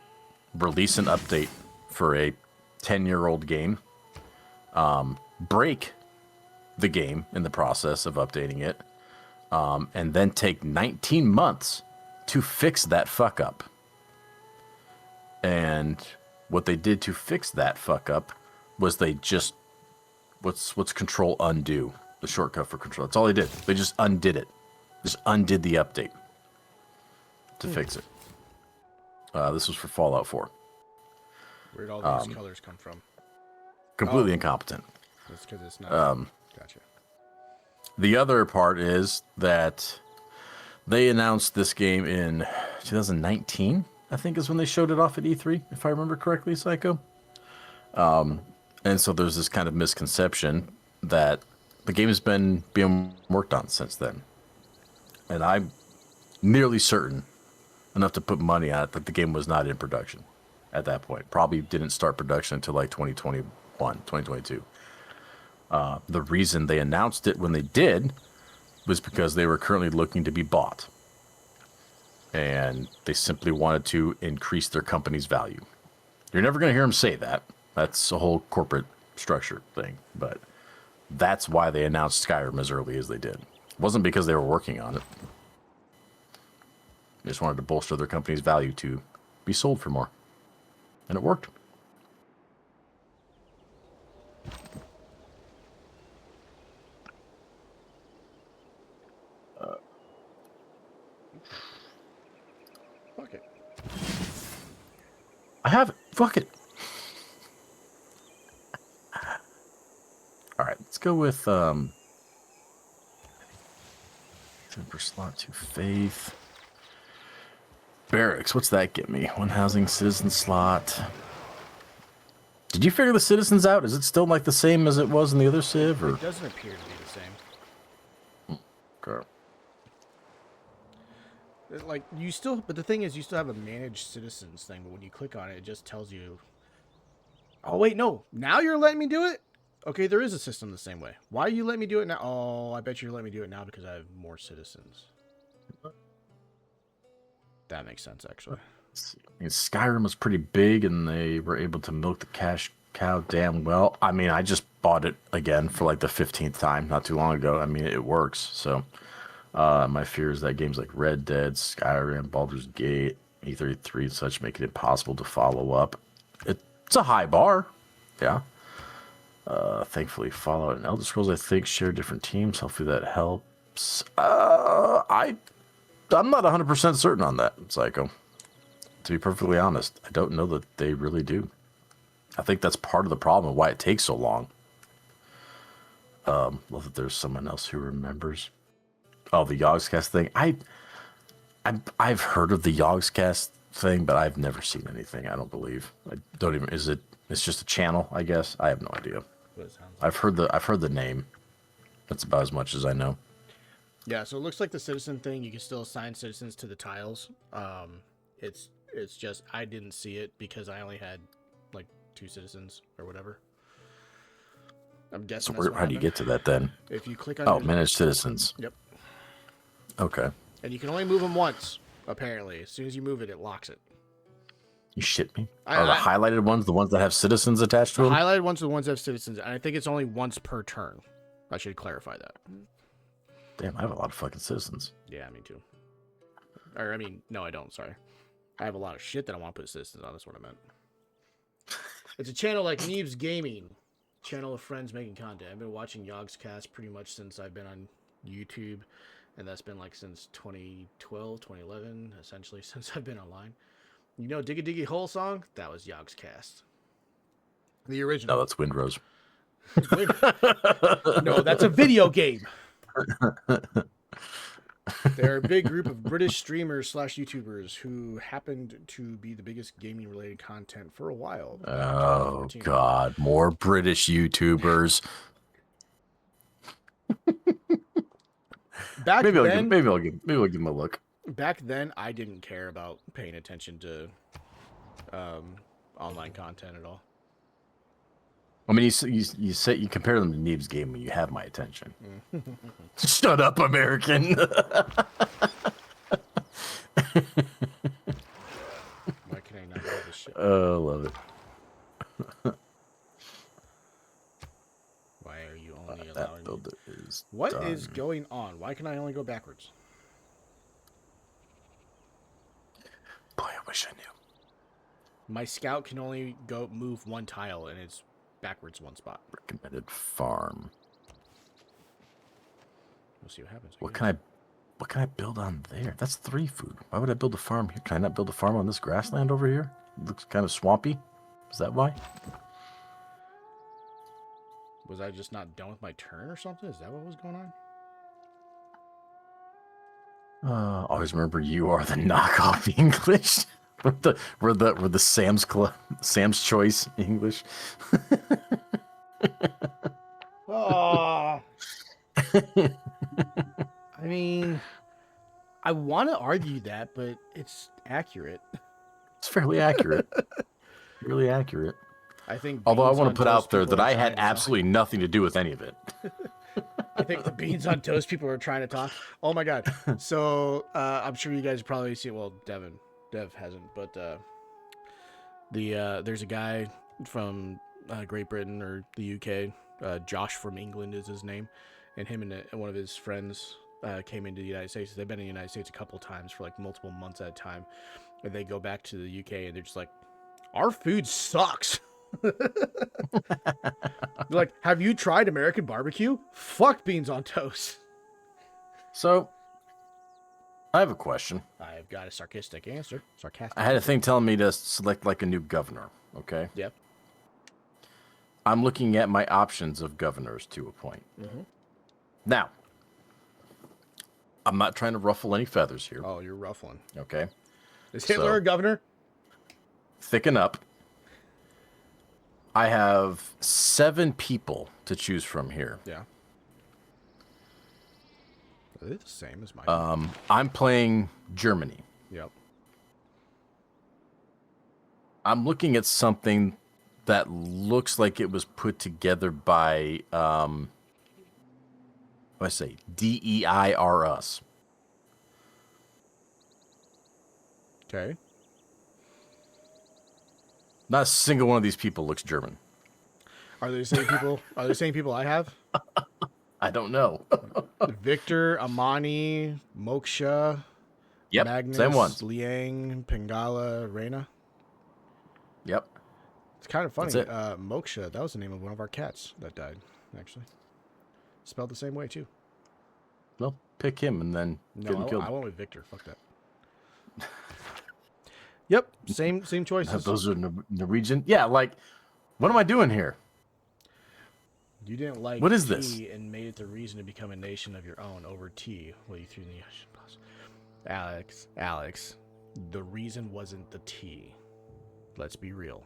release an update for a 10-year-old game, break the game in the process of updating it, and then take 19 months to fix that fuck up. And what they did to fix that fuck up was they just what's control undo, the shortcut for control. That's all they did. They just undid it. Just undid the update to fix it. This was for Fallout 4. Where'd all these colors come from? Completely incompetent. That's because it's not. Gotcha. The other part is that they announced this game in 2019, I think is when they showed it off at E3, if I remember correctly, Psycho. And so there's this kind of misconception that the game has been being worked on since then. And I'm nearly certain, enough to put money on it, that the game was not in production at that point. Probably didn't start production until like 2021, 2022. The reason they announced it when they did was because they were currently looking to be bought. And they simply wanted to increase their company's value. You're never going to hear them say that. That's a whole corporate structure thing. But that's why they announced Skyrim as early as they did. It wasn't because they were working on it. They just wanted to bolster their company's value to be sold for more. And it worked. Fuck it. I have it. Fuck it. All right, let's go with for slot 2 faith. Barracks, what's that get me? One housing citizen slot. Did you figure the citizens out? Is it still like the same as it was in the other Civ? Or? It doesn't appear to be the same. Okay. Like you still, but the thing is, you still have a managed citizens thing. But when you click on it, it just tells you. Oh wait, no! Now you're letting me do it. Okay, there is a system the same way. Why are you letting me do it now? Oh, I bet you're letting me do it now because I have more citizens. That makes sense, actually. I mean, Skyrim was pretty big, and they were able to milk the cash cow damn well. I mean, I just bought it again for like the 15th time not too long ago. I mean, it works. So my fear is that games like Red Dead, Skyrim, Baldur's Gate, E33 and such make it impossible to follow up. It's a high bar. Yeah. Thankfully, Fallout and Elder Scrolls, I think, share different teams. Hopefully that helps. I'm not 100% certain on that, Psycho. To be perfectly honest, I don't know that they really do. I think that's part of the problem of why it takes so long. Love that there's someone else who remembers. Oh, the Yogscast thing. I've heard of the Yogscast thing, but I've never seen anything. I don't believe. I don't even. Is it? It's just a channel, I guess. I have no idea. I've heard the name. That's about as much as I know. Yeah, so it looks like the citizen thing. You can still assign citizens to the tiles. It's just I didn't see it because I only had like 2 citizens or whatever. I'm guessing. So how do you get to that then? If you click on manage citizens. Yep. Okay. And you can only move them once. Apparently, as soon as you move it, it locks it. You shit me? Are the highlighted ones the ones that have citizens attached to them? The highlighted ones are the ones that have citizens, and I think it's only once per turn. I should clarify that. Damn, I have a lot of fucking citizens. Yeah, me too. Or, I mean, no, I don't. Sorry. I have a lot of shit that I want to put citizens on. That's what I meant. It's a channel like Neves Gaming. Channel of friends making content. I've been watching Yogscast pretty much since I've been on YouTube. And that's been like since 2012, 2011, essentially, since I've been online. You know Diggy Diggy Hole song? That was Yogscast. The original. No, that's Windrose. No, that's a video game. They're a big group of British streamers / YouTubers who happened to be the biggest gaming related content for a while. Oh God, more British YouTubers. Maybe I'll give him a look. Back then, I didn't care about paying attention to online content at all. I mean, you compare them to Neves Game when you have my attention. Shut up, American. Why can I not do this shit? Oh, I love it. Why are you only allowing that builder me? Is What done. is going on? Why can I only go backwards? Boy, I wish I knew. My scout can only move 1 tile, and it's backwards 1 spot. Recommended farm. We'll see what happens. What can I build on there? That's 3 food. Why would I build a farm here? Can I not build a farm on this grassland over here? It looks kind of swampy. Is that why? Was I just not done with my turn or something? Is that what was going on? Always remember you are the knockoff English. we're the Sam's Choice English. Oh. I mean, I want to argue that, but it's accurate. It's fairly accurate. Really accurate. I think. Although I want to put out there that I had absolutely nothing to do with any of it. I think the beans on toast people are trying to talk. Oh my god! So I'm sure you guys probably see. Well, Dev hasn't, but there's a guy from Great Britain or the UK. Josh from England is his name, and him and one of his friends came into the United States. They've been in the United States a couple times for like multiple months at a time, and they go back to the UK and they're just like, "Our food sucks." Like, have you tried American barbecue? Fuck beans on toast. So, I have a question. I've got a sarcastic answer. I had a thing telling me to select like a new governor. Okay. Yep. I'm looking at my options of governors to appoint. Mm-hmm. Now, I'm not trying to ruffle any feathers here. Oh, you're ruffling. Okay. Is Hitler a governor? Thicken up. I have 7 people to choose from here. Yeah. Are they the same as mine? I'm playing Germany. Yep. I'm looking at something that looks like it was put together by, what do I say? DEIRUS. Okay. Not a single one of these people looks German. Are they the same people? Are they the same people I have? I don't know. Victor, Amani, Moksha, Yep, same Magnus, ones. Liang, Pingala, Reina. Yep, It's kind of that's funny. it. Moksha, that was the name of one of our cats that died, actually. Spelled the same way, too. Well, pick him and then get him No, killed. I went with Victor. Fuck that. Yep, same choices. Those are Norwegian. Yeah, like, what am I doing here? You didn't like What is tea this? and made it the reason to become a nation of your own over tea. Well, you threw in the ocean. Alex, the reason wasn't the tea. Let's be real.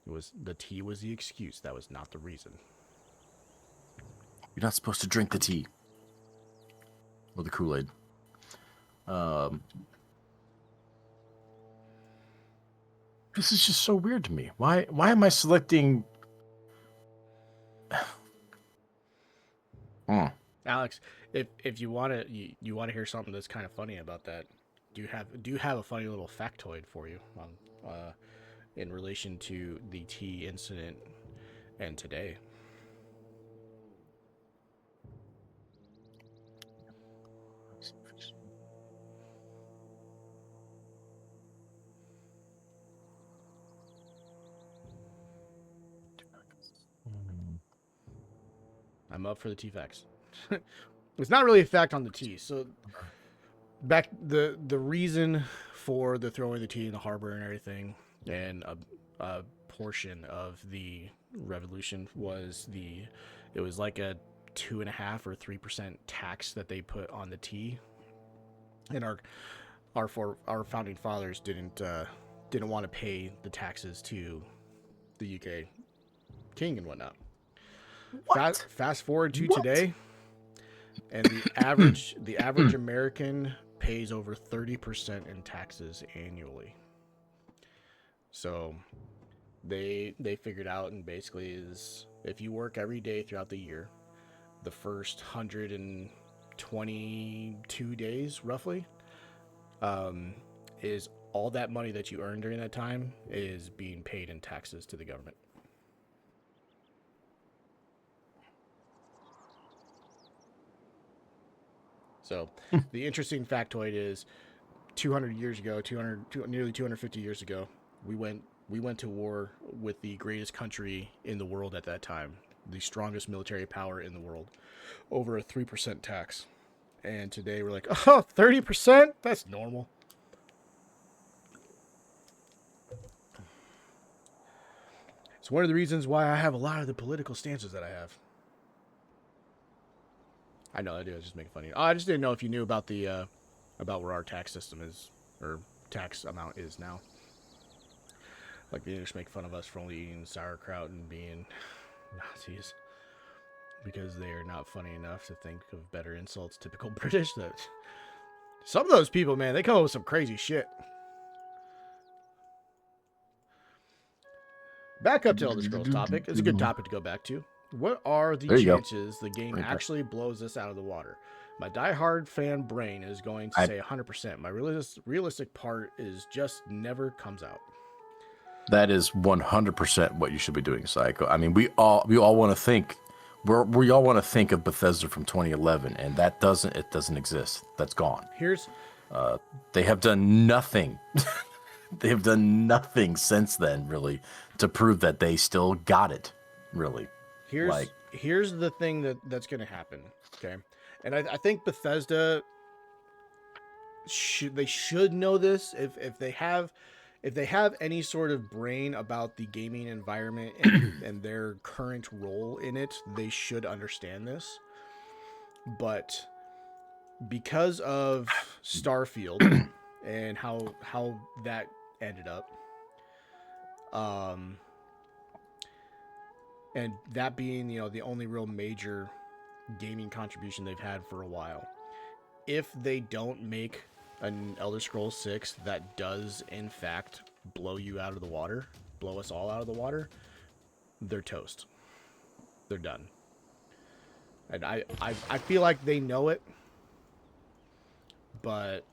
It was the tea was the excuse. That was not the reason. You're not supposed to drink the tea or the Kool-Aid. This is just so weird to me. Why am I selecting? Alex, if you want to you want to hear something that's kind of funny about that, do you have a funny little factoid for you in relation to the tea incident and today? I'm up for the tea facts. It's not really a fact on the tea. So back the reason for the throwing the tea in the harbor and everything, and a portion of the revolution was it was like a 2.5 or 3% tax that they put on the tea, and our founding fathers didn't want to pay the taxes to the UK king and whatnot. What? Fast forward to What? today, and the average American pays over 30% in taxes annually. So they figured out, and basically is if you work every day throughout the year, the first 122 days roughly, is all that money that you earn during that time is being paid in taxes to the government. So the interesting factoid is 200 years ago, nearly 250 years ago, we went to war with the greatest country in the world at that time, the strongest military power in the world, over a 3% tax. And today we're like, oh, 30%? That's normal. It's one of the reasons why I have a lot of the political stances that I have. I know I do. I was just making fun of you. Oh, I just didn't know if you knew about the about where our tax system is or tax amount is now. Like they just make fun of us for only eating sauerkraut and being Nazis because they are not funny enough to think of better insults. Typical British. That some of those people, man, they come up with some crazy shit. Back up to Elder Scrolls topic. It's a good topic to go back to. What are the chances the game actually blows this out of the water? My diehard fan brain is going to say 100%. My realistic part is just never comes out. That is 100% what you should be doing, Psycho. I mean, we all want to think we all want to think of Bethesda from 2011, and that doesn't exist. That's gone. They have done nothing. They have done nothing since then, really, to prove that they still got it. Really. Here's the thing that's going to happen. Okay, and I think Bethesda should know this if they have any sort of brain about the gaming environment and their current role in it, they should understand this. But because of Starfield and how that ended up, and that being the only real major gaming contribution they've had for a while, if they don't make an Elder Scrolls 6 that does in fact blow us all out of the water, they're toast. They're done. And I feel like they know it, but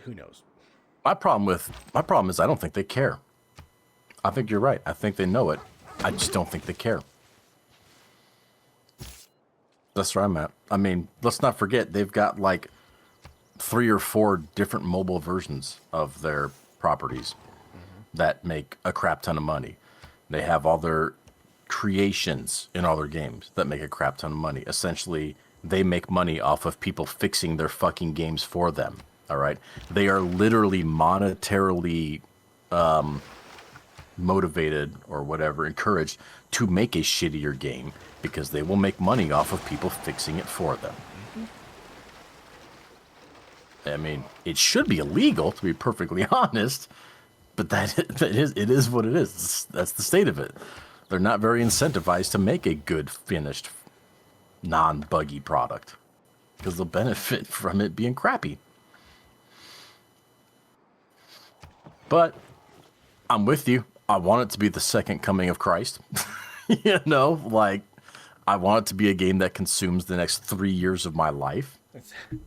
who knows? My problem is I don't think they care. I think you're right. I think they know it. I just don't think they care. That's where I'm at. I mean, let's not forget, they've got like 3 or 4 different mobile versions of their properties that make a crap ton of money. They have all their creations in all their games that make a crap ton of money. Essentially, they make money off of people fixing their fucking games for them. All right? They are literally monetarily motivated or whatever, encouraged to make a shittier game because they will make money off of people fixing it for them. I mean, it should be illegal, to be perfectly honest, but it is what it is. That's the state of it. They're not very incentivized to make a good, finished, non-buggy product because they'll benefit from it being crappy. But I'm with you. I want it to be the second coming of Christ. You know, like, I want it to be a game that consumes the next 3 years of my life.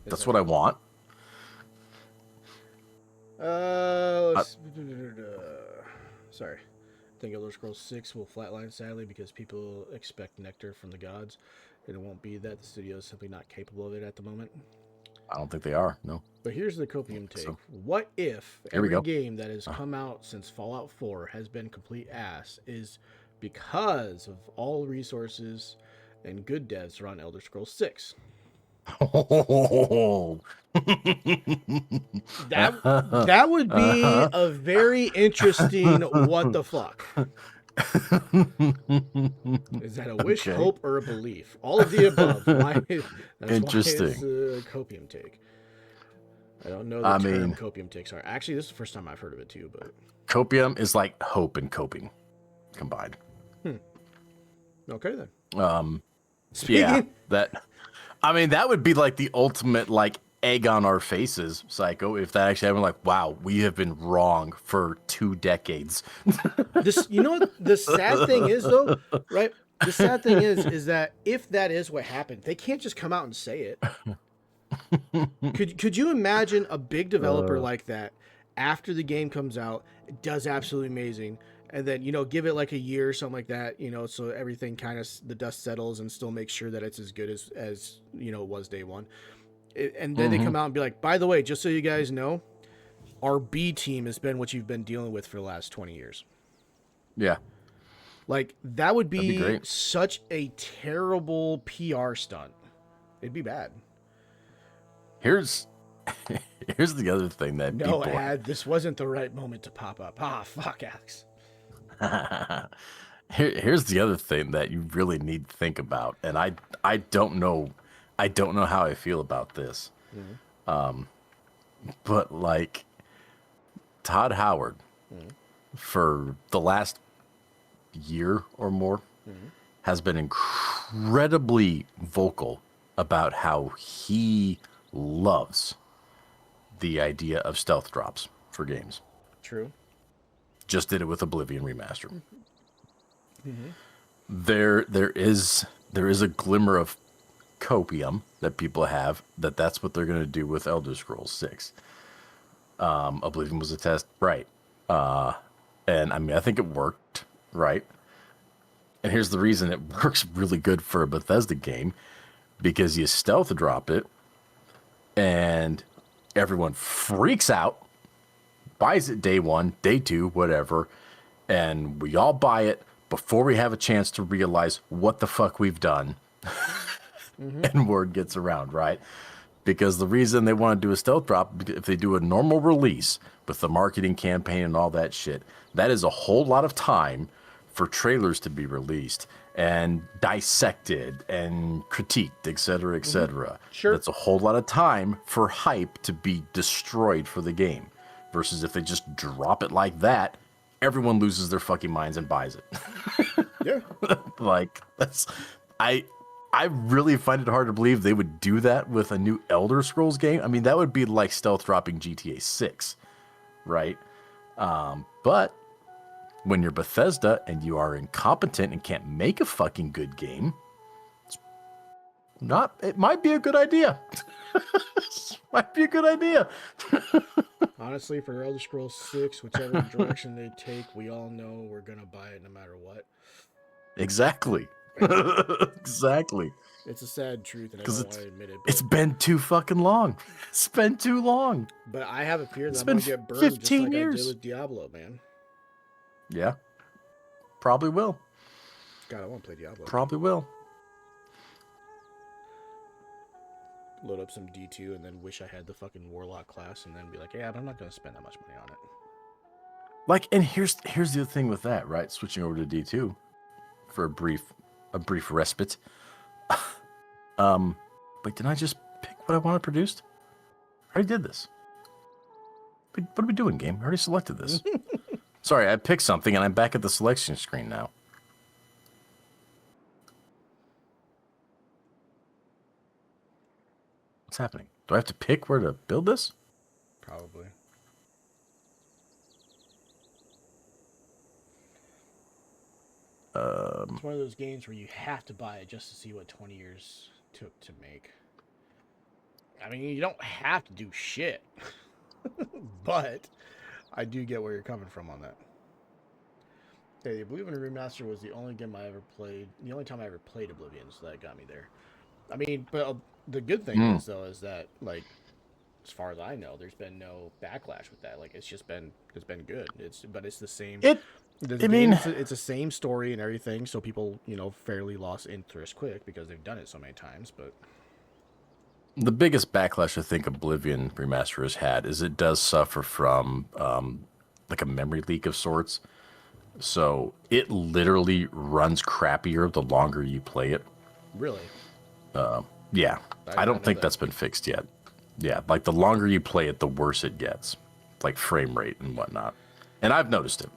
That's what I want. Sorry. I think Elder Scrolls 6 will flatline, sadly, because people expect nectar from the gods. And it won't be that. The studio is simply not capable of it at the moment. I don't think they are, no. But here's the copium take. So, what if every game that has come out since Fallout 4 has been complete ass is because of all resources and good devs around Elder Scrolls 6? That would be a very interesting what the fuck. Is that a wish, hope, or a belief? All of the above. That's interesting. Why it's a copium take. I don't know the term copium takes are. Actually, this is the first time I've heard of it too. But copium is like hope and coping combined. Okay then. Yeah, that would be like the ultimate like egg on our faces, Psycho, if that actually happened. Like, wow, we have been wrong for 2 decades. You know what the sad thing is, though, right? The sad thing is that if that is what happened, they can't just come out and say it. Could you imagine a big developer like that after the game comes out, it does absolutely amazing, and then, give it like a year or something like that, so everything kind of, the dust settles and still make sure that it's as good as it was day one. And then they come out and be like, by the way, just so you guys know, our B team has been what you've been dealing with for the last 20 years. Yeah. Like, that would be such a terrible PR stunt. It'd be bad. Here's the other thing that this wasn't the right moment to pop up. Ah, fuck, Alex. Here's the other thing that you really need to think about, and I don't know how I feel about this. But like Todd Howard for the last year or more has been incredibly vocal about how he loves the idea of stealth drops for games. True. Just did it with Oblivion Remaster. There is a glimmer of copium that people have that's what they're going to do with Elder Scrolls 6. Oblivion was a test, right? And I mean, I think it worked, right? And here's the reason it works really good for a Bethesda game, because you stealth drop it and everyone freaks out, buys it day 1, day 2, whatever, and we all buy it before we have a chance to realize what the fuck we've done. And word gets around, right? Because the reason they want to do a stealth drop, if they do a normal release with the marketing campaign and all that shit, that is a whole lot of time for trailers to be released and dissected and critiqued, etc., etc. Sure. That's a whole lot of time for hype to be destroyed for the game. Versus if they just drop it like that, everyone loses their fucking minds and buys it. Yeah. Like, I really find it hard to believe they would do that with a new Elder Scrolls game. I mean, that would be like stealth dropping GTA 6, right? But when you're Bethesda and you are incompetent and can't make a fucking good game, it's It might be a good idea. Might be a good idea. Honestly, for Elder Scrolls 6, whichever direction they take, we all know we're gonna buy it no matter what. Exactly. Exactly. It's a sad truth, and I don't want to admit it. But, it's been too fucking long. It's been too long. But I have a fear that It's I'm been gonna get burned 15 just like years. I did with Diablo, man. Yeah. Probably will. God, I want to play Diablo. Probably will. Load up some D2 and then wish I had the fucking Warlock class and then be like, yeah, I'm not gonna spend that much money on it. Like, and here's the other thing with that, right? Switching over to D2 for a brief respite. Wait, didn't I just pick what I want to produce? I already did this. What are we doing, game? I already selected this. Sorry, I picked something and I'm back at the selection screen now. What's happening? Do I have to pick where to build this? Probably. It's one of those games where you have to buy it just to see what 20 years took to make. I mean, you don't have to do shit. But I do get where you're coming from on that. Hey, Oblivion Remaster was the only game I ever played. The only time I ever played Oblivion, so that got me there. I mean, but the good thing is, though, is that, like, as far as I know, there's been no backlash with that. Like, it's been good. But it's the same. It's the same story and everything. So people, fairly lost interest quick because they've done it so many times. But the biggest backlash I think Oblivion Remaster has had is it does suffer from like a memory leak of sorts. So it literally runs crappier the longer you play it. Really? Yeah. I don't think that's been fixed yet. Yeah, like the longer you play it, the worse it gets, like frame rate and whatnot. And I've noticed it.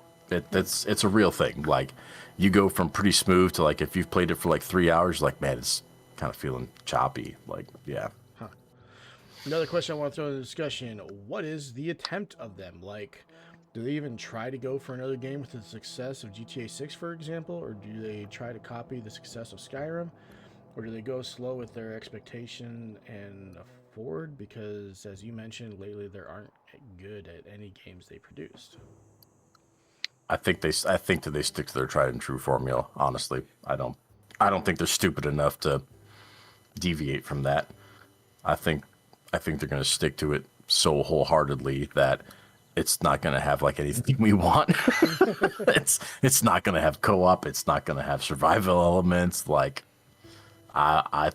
It's a real thing. Like you go from pretty smooth to like if you've played it for like 3 hours, like man, it's kind of feeling choppy. Like yeah. Huh. Another question I want to throw in the discussion: what is the attempt of them? Like, do they even try to go for another game with the success of GTA 6, for example, or do they try to copy the success of Skyrim, or do they go slow with their expectation and afford? Because, as you mentioned, lately they aren't good at any games they produced. I think that they stick to their tried and true formula. Honestly, I don't think they're stupid enough to deviate from that. I think they're going to stick to it so wholeheartedly that it's not going to have like anything we want. it's not going to have co-op. It's not going to have survival elements. Like I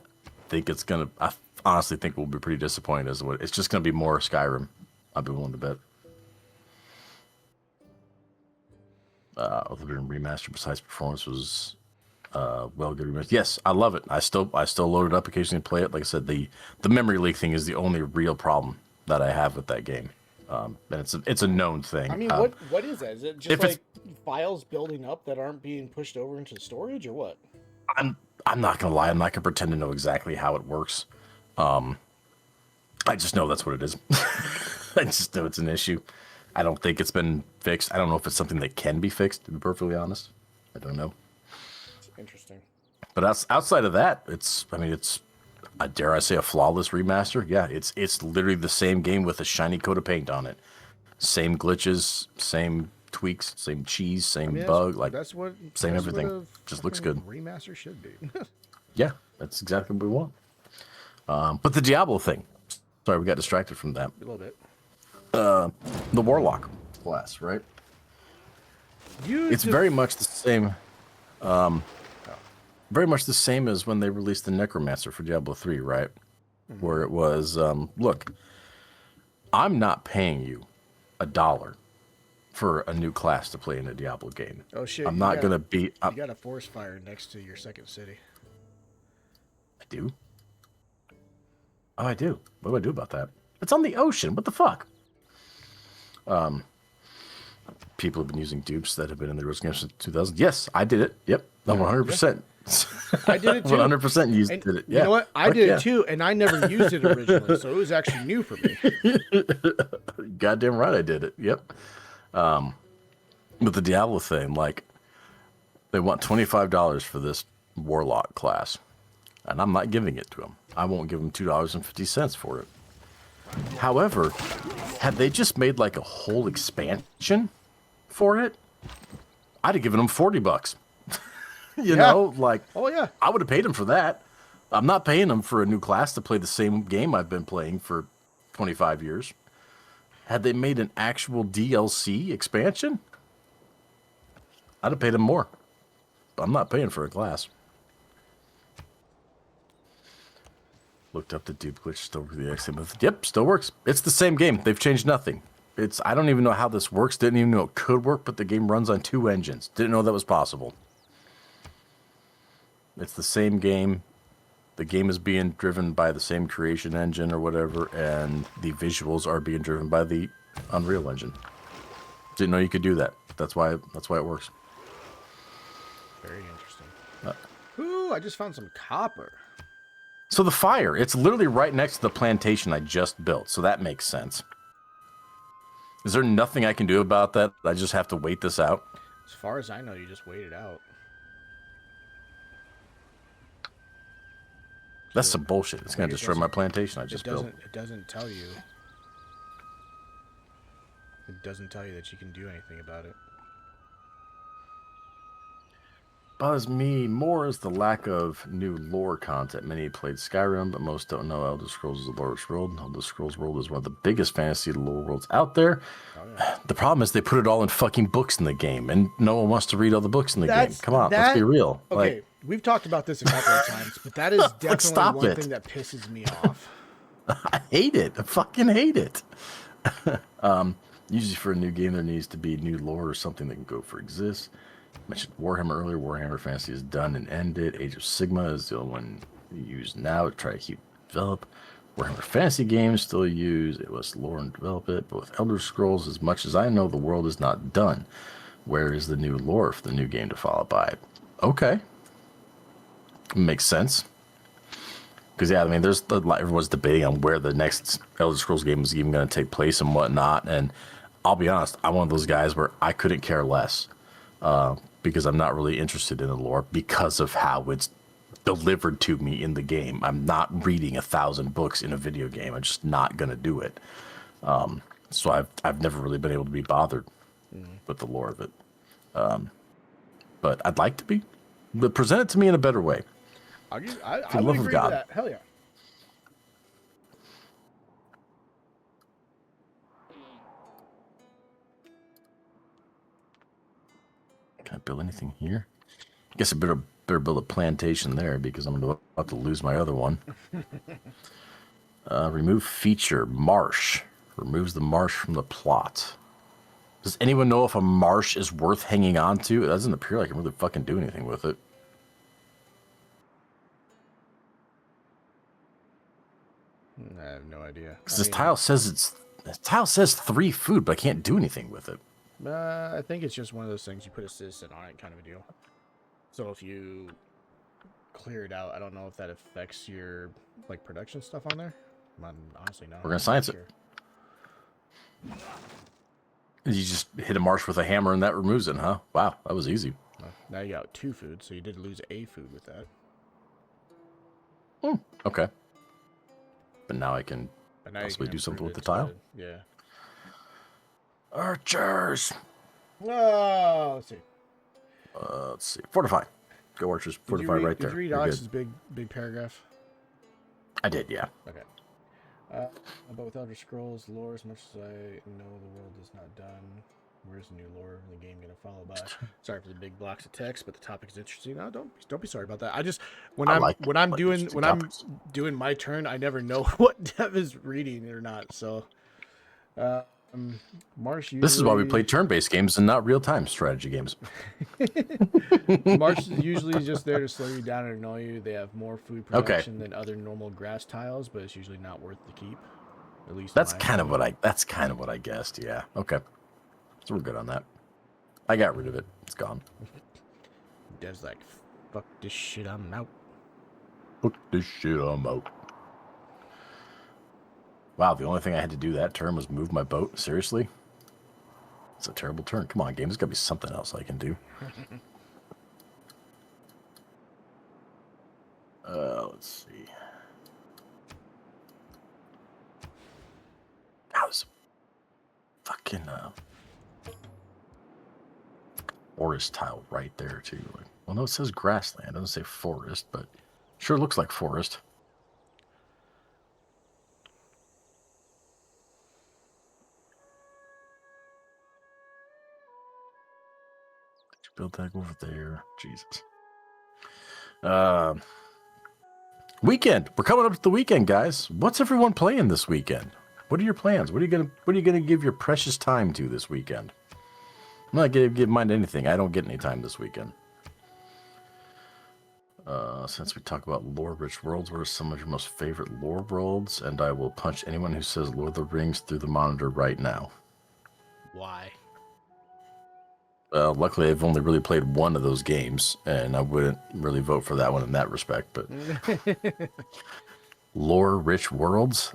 think it's going to. I honestly think we'll be pretty disappointed as what it's just going to be more Skyrim. I'd be willing to bet. Other than remaster, besides performance was well good remaster. Yes, I love it. I still load it up occasionally and play it. Like I said, the memory leak thing is the only real problem that I have with that game. And it's a known thing. I mean, what is that? Is it just like files building up that aren't being pushed over into storage, or what? I'm not gonna lie. I'm not gonna pretend to know exactly how it works. I just know that's what it is. I just know it's an issue. I don't think it's been fixed. I don't know if it's something that can be fixed, to be perfectly honest. I don't know. It's interesting. But outside of that, it's dare I say a flawless remaster? Yeah, it's literally the same game with a shiny coat of paint on it. Same glitches, same tweaks, same cheese, same bug, same everything. Just looks good. Remaster should be. Yeah, that's exactly what we want. But the Diablo thing. Sorry, we got distracted from that. A little bit. The Warlock class, right? It's very much the same. Very much the same as when they released the Necromancer for Diablo 3, right? Mm-hmm. Where it was, look, I'm not paying you $1 for a new class to play in a Diablo game. Oh shit! I'm not gonna be. You got a forest fire next to your second city. I do. Oh, I do. What do I do about that? It's on the ocean. What the fuck? People have been using dupes that have been in the Rose games since 2000. Yes, I did it. Yep, 100%. I did it too. 100% did it. Yeah. You know what? I did it too, and I never used it originally, so it was actually new for me. Goddamn right, I did it. Yep. With the Diablo thing, like, they want $25 for this Warlock class. And I'm not giving it to them. I won't give them $2.50 for it. However, had they just made like a whole expansion for it, I'd have given them $40. you know, like, oh yeah, I would have paid them for that. I'm not paying them for a new class to play the same game I've been playing for 25 years. Had they made an actual DLC expansion, I'd have paid them more. But I'm not paying for a class. Looked up the dupe glitch, still works the exact same method. Yep, still works. It's the same game. They've changed nothing. I don't even know how this works. Didn't even know it could work, but the game runs on 2 engines. Didn't know that was possible. It's the same game. The game is being driven by the same creation engine or whatever, and the visuals are being driven by the Unreal Engine. Didn't know you could do that. That's why it works. Very interesting. Ooh, I just found some copper. So the fire, it's literally right next to the plantation I just built, so that makes sense. Is there nothing I can do about that? I just have to wait this out? As far as I know, you just wait it out. That's some bullshit. It's going to destroy my plantation I just built. It doesn't tell you. It doesn't tell you that you can do anything about it. Bothers me more is the lack of new lore content. Many played Skyrim, but most don't know Elder Scrolls is a lore world. Elder Scrolls world is one of the biggest fantasy lore worlds out there. Oh, yeah. The problem is they put it all in fucking books in the game, and no one wants to read all the books in the game. Come on, let's be real. Okay, like, we've talked about this a couple of times, but that is definitely one thing that pisses me off. I hate it. I fucking hate it. Usually for a new game, there needs to be new lore or something that can go for exists. I mentioned Warhammer earlier. Warhammer Fantasy is done and ended. Age of Sigma is the only one you use now to try to keep develop. Warhammer Fantasy games still use it was lore and develop it, but with Elder Scrolls, as much as I know, the world is not done. Where is the new lore for the new game to follow by? Okay, makes sense. Because yeah, I mean, everyone's debating on where the next Elder Scrolls game is even going to take place and whatnot. And I'll be honest, I'm one of those guys where I couldn't care less. Because I'm not really interested in the lore because of how it's delivered to me in the game. I'm not reading 1,000 books in a video game. I'm just not going to do it. So I've never really been able to be bothered with the lore of it. But I'd like to be. But present it to me in a better way. I would agree with that. Hell yeah. Can I build anything here? I guess I better build a plantation there because I'm about to lose my other one. Remove feature, marsh. Removes the marsh from the plot. Does anyone know if a marsh is worth hanging on to? It doesn't appear like I can really fucking do anything with it. I have no idea. Because tile says 3 food, but I can't do anything with it. I think it's just one of those things you put a citizen on it kind of a deal. So if you clear it out, I don't know if that affects your like production stuff on there. I'm honestly not. We're gonna science it. You just hit a marsh with a hammer and that removes it, huh? Wow, that was easy. Well, now you got 2 food, so you did lose a food with that. Okay. But now I can possibly do something with the tile. Yeah. Archers. Oh, let's see. Let's see. Fortify. Go archers. Fortify right there. Did you read Alex's big paragraph? I did, yeah. Okay. But with Elder Scrolls lore, as much as I know the world is not done, where's the new lore in the game going to follow by? Sorry for the big blocks of text, but the topic is interesting. No, don't be sorry about that. I just when I'm doing my turn, I never know what Dev is reading or not. So, Marsh. This is why we play turn-based games and not real-time strategy games. Marsh is usually just there to slow you down and annoy you. They have more food production than other normal grass tiles, but it's usually not worth the keep. At least that's kind of what I guessed. Yeah. Okay. So we're good on that. I got rid of it. It's gone. Dev's like, fuck this shit, I'm out. Fuck this shit, I'm out. Wow, the only thing I had to do that turn was move my boat? Seriously? It's a terrible turn. Come on, game. There's got to be something else I can do. Let's see. How's fucking forest tile right there too? Like, well, no, it says grassland. It doesn't say forest, but sure looks like forest. Build that over there. Jesus. Weekend. We're coming up to the weekend, guys. What's everyone playing this weekend? What are your plans? What are you gonna give your precious time to this weekend? I'm not gonna give mine anything. I don't get any time this weekend. Since we talk about lore-rich worlds, what are some of your most favorite lore worlds? And I will punch anyone who says Lord of the Rings through the monitor right now. Why? Luckily, I've only really played one of those games, and I wouldn't really vote for that one in that respect. But lore-rich worlds,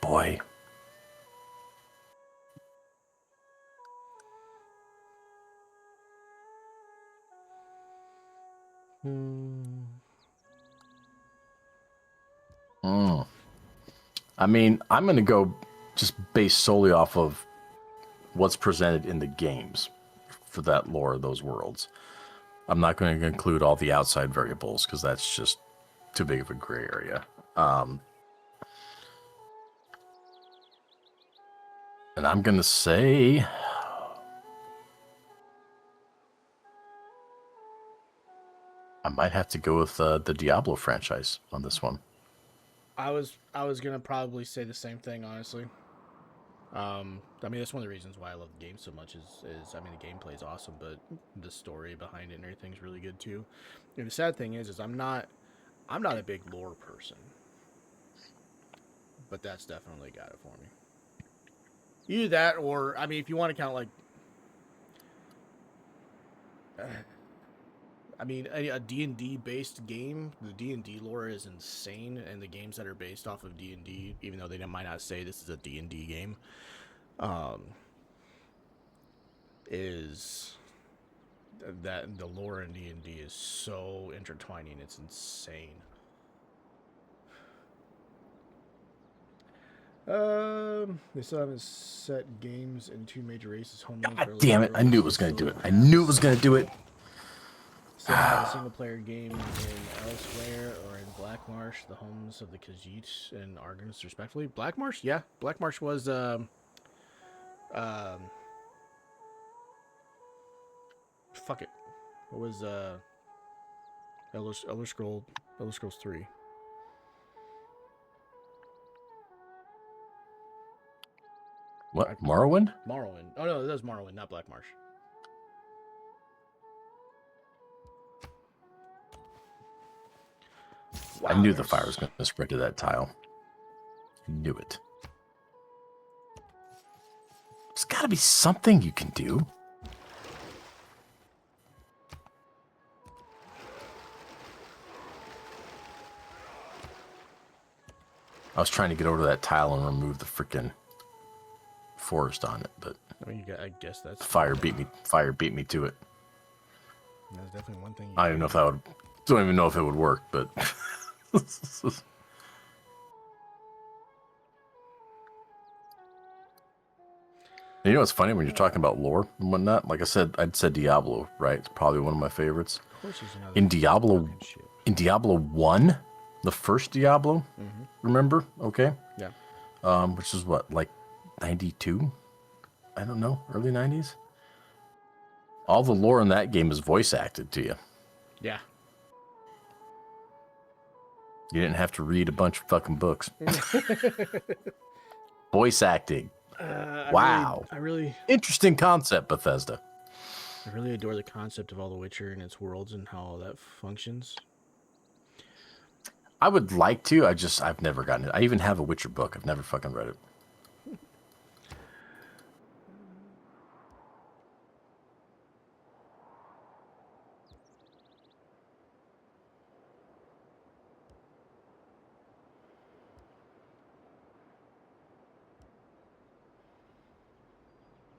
boy. I mean, I'm going to go just based solely off of what's presented in the games for that lore of those worlds. I'm not going to include all the outside variables because that's just too big of a gray area. And I'm going to say I might have to go with the Diablo franchise on this one. I was gonna probably say the same thing, honestly. I mean, that's one of the reasons why I love the game so much is I mean, the gameplay is awesome, but the story behind it and everything's really good too. And the sad thing is I'm not a big lore person, but that's definitely got it for me. Either that, or I mean, if you want to count like, I mean, a D&D based game, the D&D lore is insane, and the games that are based off of D&D, even though they might not say this is a D&D game, is that the lore in D&D is so intertwining, it's insane. They still haven't set games in two major races. God damn it! I knew it was going to do it. I knew it was going to do it. Still have a single-player game in Elsewhere or in Black Marsh, the homes of the Khajiit and Argons, respectively. Black Marsh, yeah, Black Marsh was fuck it. What was Elder Scrolls 3? What? Morrowind? Morrowind. Oh no, that was Morrowind, not Black Marsh. Wow, I knew the fire was going to spread to that tile. I knew it. There's got to be something you can do. I was trying to get over to that tile and remove the freaking forest on it, but I mean, I guess that's fire beat me. Fire beat me to it. That's definitely one thing. I don't even know if that would. Don't even know if it would work, but. You know what's funny when you're talking about lore and whatnot? Like I said, I'd said Diablo, right? It's probably one of my favorites. Of course, there's another In Diablo 1, the first Diablo, remember? Okay. Yeah. Which is what, like 92? I don't know, early 90s? All the lore in that game is voice acted to you. Yeah. You didn't have to read a bunch of fucking books. Voice acting. Wow. I really interesting concept, Bethesda. I really adore the concept of all the Witcher and its worlds and how all that functions. I would like to. I've never gotten it. I even have a Witcher book. I've never fucking read it.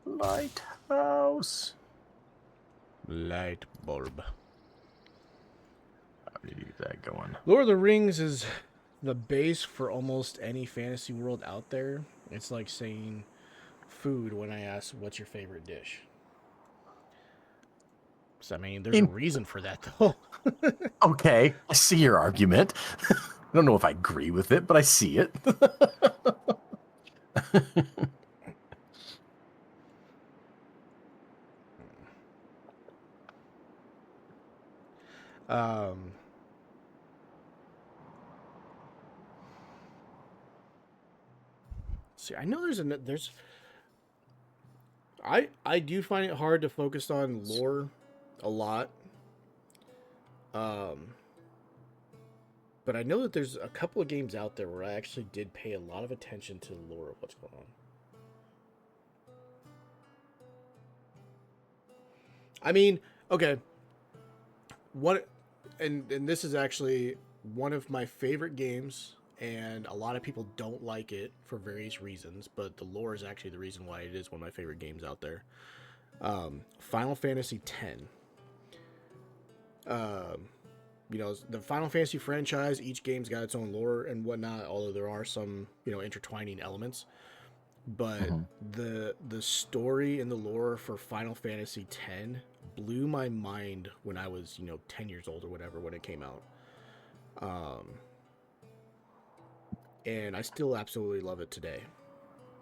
Lighthouse. Light bulb. that going. Lord of the Rings is the base for almost any fantasy world out there. It's like saying food when I ask, what's your favorite dish? So, I mean, there's a reason for that, though. Okay, I see your argument. I don't know if I agree with it, but I see it. um, see, I know there's. I do find it hard to focus on lore a lot. But I know that there's a couple of games out there where I actually did pay a lot of attention to the lore of what's going on. I mean, okay, what, and this is actually one of my favorite games, and a lot of people don't like it for various reasons, but the lore is actually the reason why it is one of my favorite games out there. Final Fantasy X. You know, the Final Fantasy franchise, each game's got its own lore and whatnot, although there are some, you know, intertwining elements. But the story and the lore for Final Fantasy X blew my mind when I was, you know, 10 years old or whatever when it came out. And I still absolutely love it today.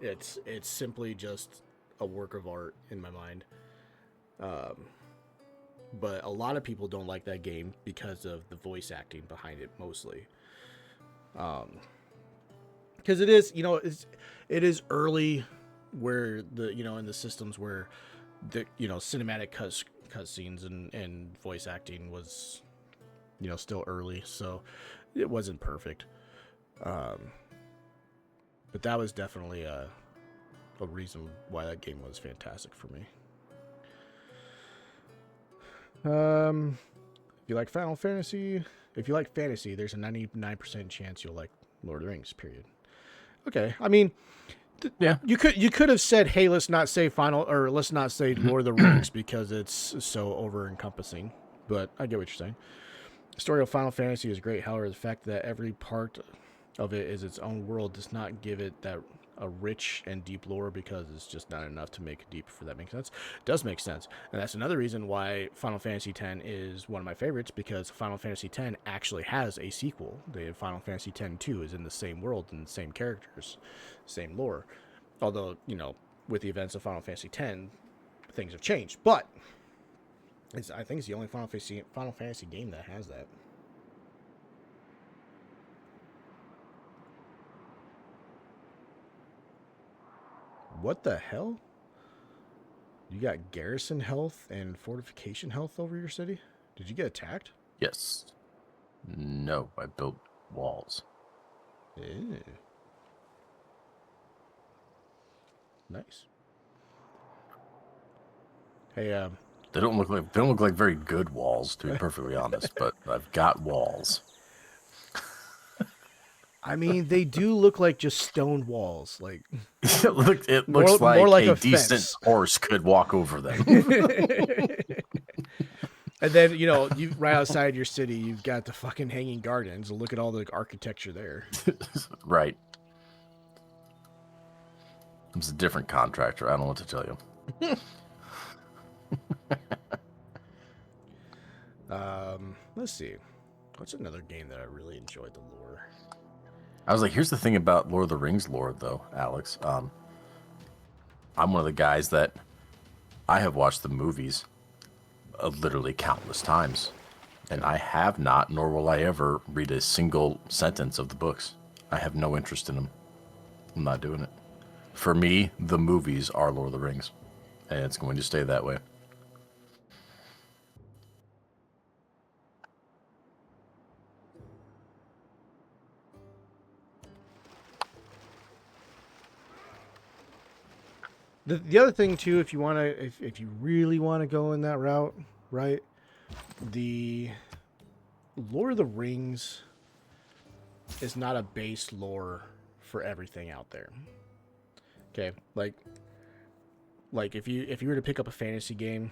It's simply just a work of art in my mind. But a lot of people don't like that game because of the voice acting behind it mostly. Because it is, you know, it is early where the, you know, in the systems where the, you know, cinematic cutscenes and voice acting was, you know, still early, so it wasn't perfect. But that was definitely a reason why that game was fantastic for me. If you like Final Fantasy, if you like fantasy, there's a 99% chance you'll like Lord of the Rings, period. Okay, I mean, yeah, you could have said, hey, let's not say let's not say Lord of the Rings because it's so over encompassing. But I get what you're saying. The story of Final Fantasy is great. However, the fact that every part of it is its own world does not give it that a rich and deep lore, because it's just not enough to make it deep, if that makes sense. It does make sense. And that's another reason why Final Fantasy X is one of my favorites, because Final Fantasy X actually has a sequel. The Final Fantasy X-2 is in the same world and the same characters, same lore. Although, you know, with the events of Final Fantasy X, things have changed. But I think it's the only Final Fantasy game that has that. What the hell? You got garrison health and fortification health over your city? Did you get attacked? Yes. No, I built walls. Ew. Nice. Hey, They don't look like very good walls, to be perfectly honest, but I've got walls. I mean, they do look like just stone walls. Like it looks like, more like a a decent fence. horse could walk over them. And then, you know, you right outside your city, you've got the fucking hanging gardens. Look at all the architecture there. Right. It's a different contractor. I don't know what to tell you. Let's see. What's another game that I really enjoyed the lore? I was like, here's the thing about Lord of the Rings lore, though, Alex. I'm one of the guys that I have watched the movies literally countless times, and I have not, nor will I ever, read a single sentence of the books. I have no interest in them. I'm not doing it. For me, the movies are Lord of the Rings, and it's going to stay that way. The other thing too, if you want to, if you really want to go in that route, right? The Lord of the Rings is not a base lore for everything out there. Okay, like if you were to pick up a fantasy game,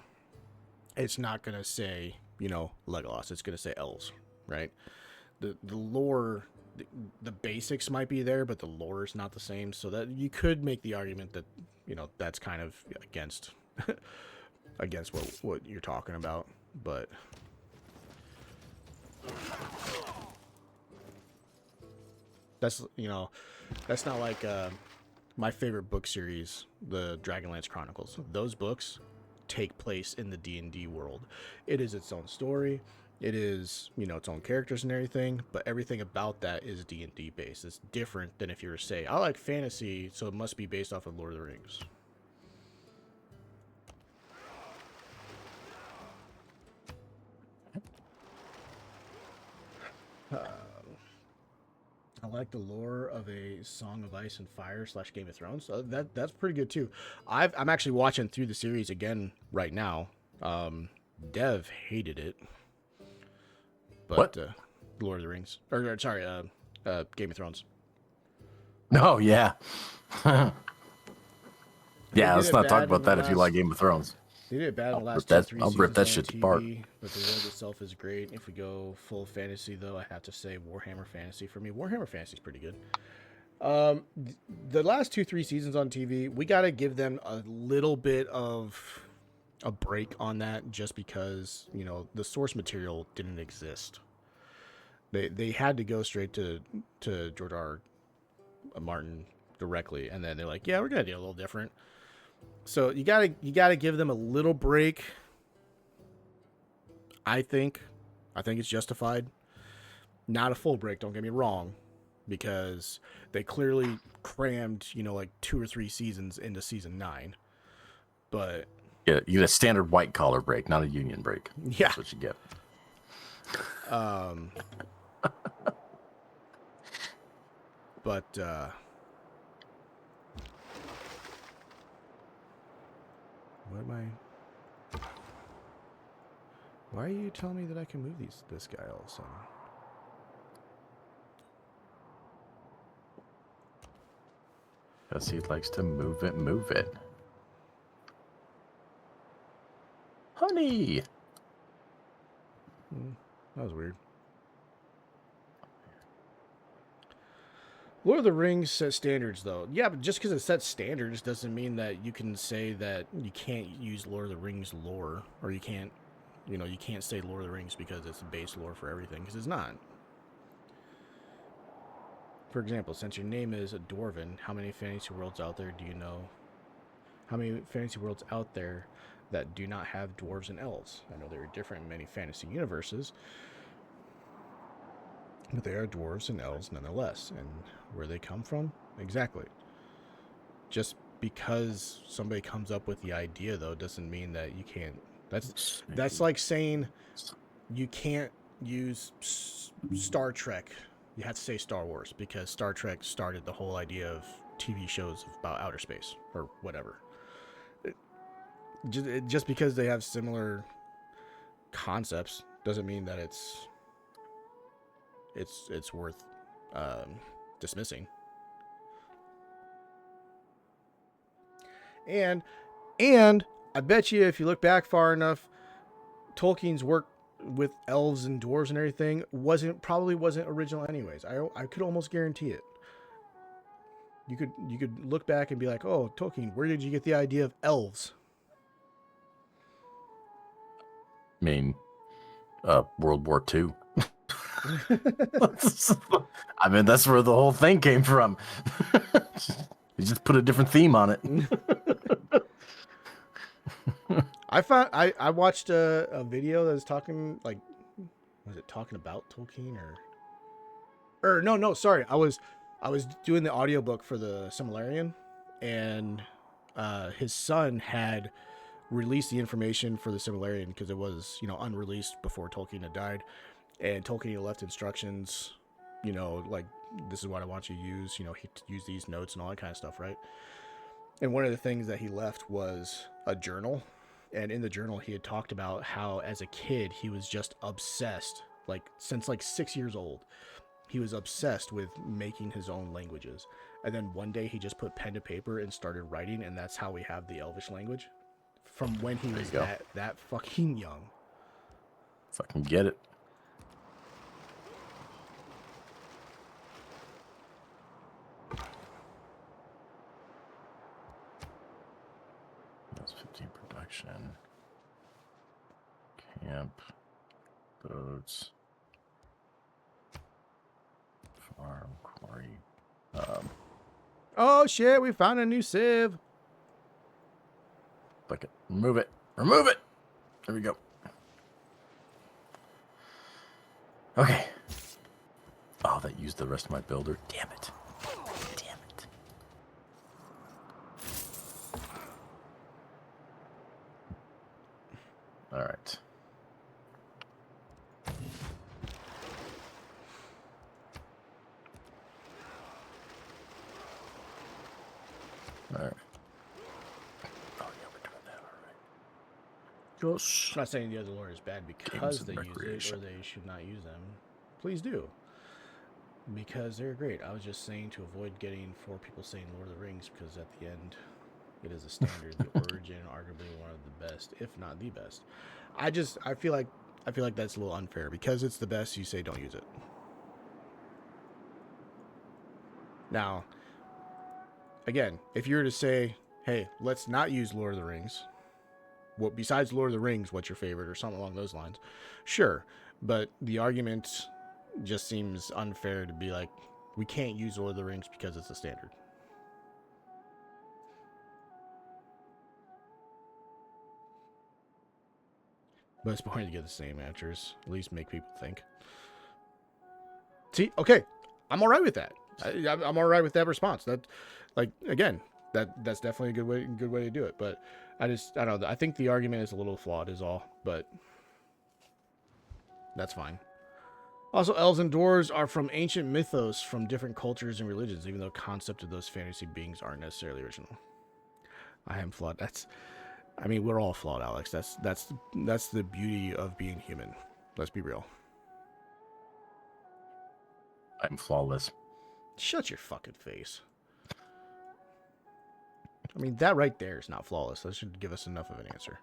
it's not gonna say, you know, Legolas. It's gonna say elves, right? The lore, the basics might be there, but the lore is not the same. So that you could make the argument that that's kind of against against what you're talking about, but that's that's not like my favorite book series, the Dragonlance Chronicles. Those books take place in the D&D world. It is its own story. It is, its own characters and everything, but everything about that is D&D based. It's different than if you were to say, I like fantasy, so it must be based off of Lord of the Rings. I like the lore of a Song of Ice and Fire / Game of Thrones. That's pretty good too. I'm actually watching through the series again right now. Dev hated it. But Lord of the Rings, or sorry, Game of Thrones. No, yeah, yeah. Let's not talk about that if you like Game of Thrones. They did it bad in the last 2-3 seasons. I'll rip that shit apart. But the world itself is great. If we go full fantasy, though, I have to say Warhammer Fantasy for me. Warhammer Fantasy is pretty good. The last 2-3 seasons on TV, we got to give them a little bit of a break on that, just because the source material didn't exist. They had to go straight to George R. Martin directly, and then they're like, yeah, we're gonna do a little different. So you gotta give them a little break. I think it's justified. Not a full break, don't get me wrong, because they clearly crammed like 2 or 3 seasons into season 9. But yeah, you get a standard white collar break, not a union break. Yeah, that's what you get. But what am I? Why are you telling me that I can move this guy all of a sudden? Because he likes to move it. Honey! That was weird. Lord of the Rings sets standards, though. Yeah, but just because it sets standards doesn't mean that you can say that you can't use Lord of the Rings lore, or you can't say Lord of the Rings because it's the base lore for everything, because it's not. For example, since your name is a Dwarven, how many fantasy worlds out there do you know? How many fantasy worlds out there that do not have dwarves and elves? I know they are different in many fantasy universes, but they are dwarves and elves nonetheless. And where they come from? Exactly. Just because somebody comes up with the idea, though, doesn't mean that you can't. That's like saying you can't use Star Trek. You have to say Star Wars, because Star Trek started the whole idea of TV shows about outer space or whatever. Just because they have similar concepts doesn't mean that it's worth dismissing. And I bet you if you look back far enough, Tolkien's work with elves and dwarves and everything probably wasn't original anyways. I could almost guarantee it. You could look back and be like, oh, Tolkien, where did you get the idea of elves? I mean, World War II. I mean, that's where the whole thing came from. You just put a different theme on it. I watched a video that was talking, like, was it talking about Tolkien or no, sorry. I was doing the audiobook for the Silmarillion, and his son had released the information for the Silmarillion because it was, unreleased before Tolkien had died, and Tolkien had left instructions, like, this is what I want you to use, he use these notes and all that kind of stuff, right? And one of the things that he left was a journal. And in the journal, he had talked about how as a kid, he was just obsessed, like since like 6 years old, he was obsessed with making his own languages. And then one day he just put pen to paper and started writing. And that's how we have the Elvish language from when he was that fucking young. Fucking get it. Farm quarry. Oh shit! We found a new sieve. Bucket. Remove it. Remove it. There we go. Okay. Oh, that used the rest of my builder. Damn it. Damn it. All right. All right. Oh, yeah, we're doing that. All right. Gosh. I'm not saying the other lore is bad because they use it or they should not use them. Please do. Because they're great. I was just saying to avoid getting 4 people saying Lord of the Rings because at the end it is a standard, the origin, arguably one of the best, if not the best. I feel like that's a little unfair because it's the best. You say don't use it. Now, again, if you were to say, hey, let's not use Lord of the Rings. What besides Lord of the Rings, what's your favorite or something along those lines? Sure, but the argument just seems unfair to be like, we can't use Lord of the Rings because it's a standard. But it's boring to get the same answers. At least make people think. See, okay, I'm all right with that. I'm all right with that response. That, like, again, that's definitely a good way to do it. But I don't know. I think the argument is a little flawed, is all. But that's fine. Also, elves and dwarves are from ancient mythos from different cultures and religions, even though the concept of those fantasy beings aren't necessarily original. I am flawed. I mean, we're all flawed, Alex. That's the beauty of being human. Let's be real. I'm flawless. Shut your fucking face. I mean, that right there is not flawless. That should give us enough of an answer.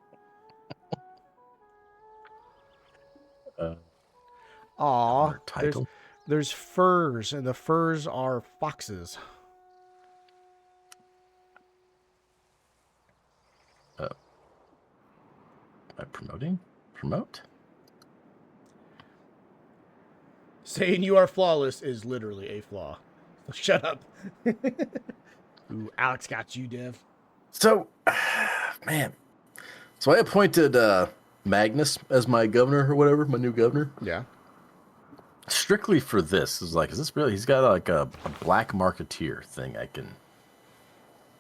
Aw, there's furs, and the furs are foxes. Am I promoting? Promote? Saying you are flawless is literally a flaw. Shut up. Ooh, Alex got you, Dev. So, man. So I appointed Magnus as my governor or whatever, my new governor. Yeah. Strictly for this. Is this really? He's got like a black marketeer thing I can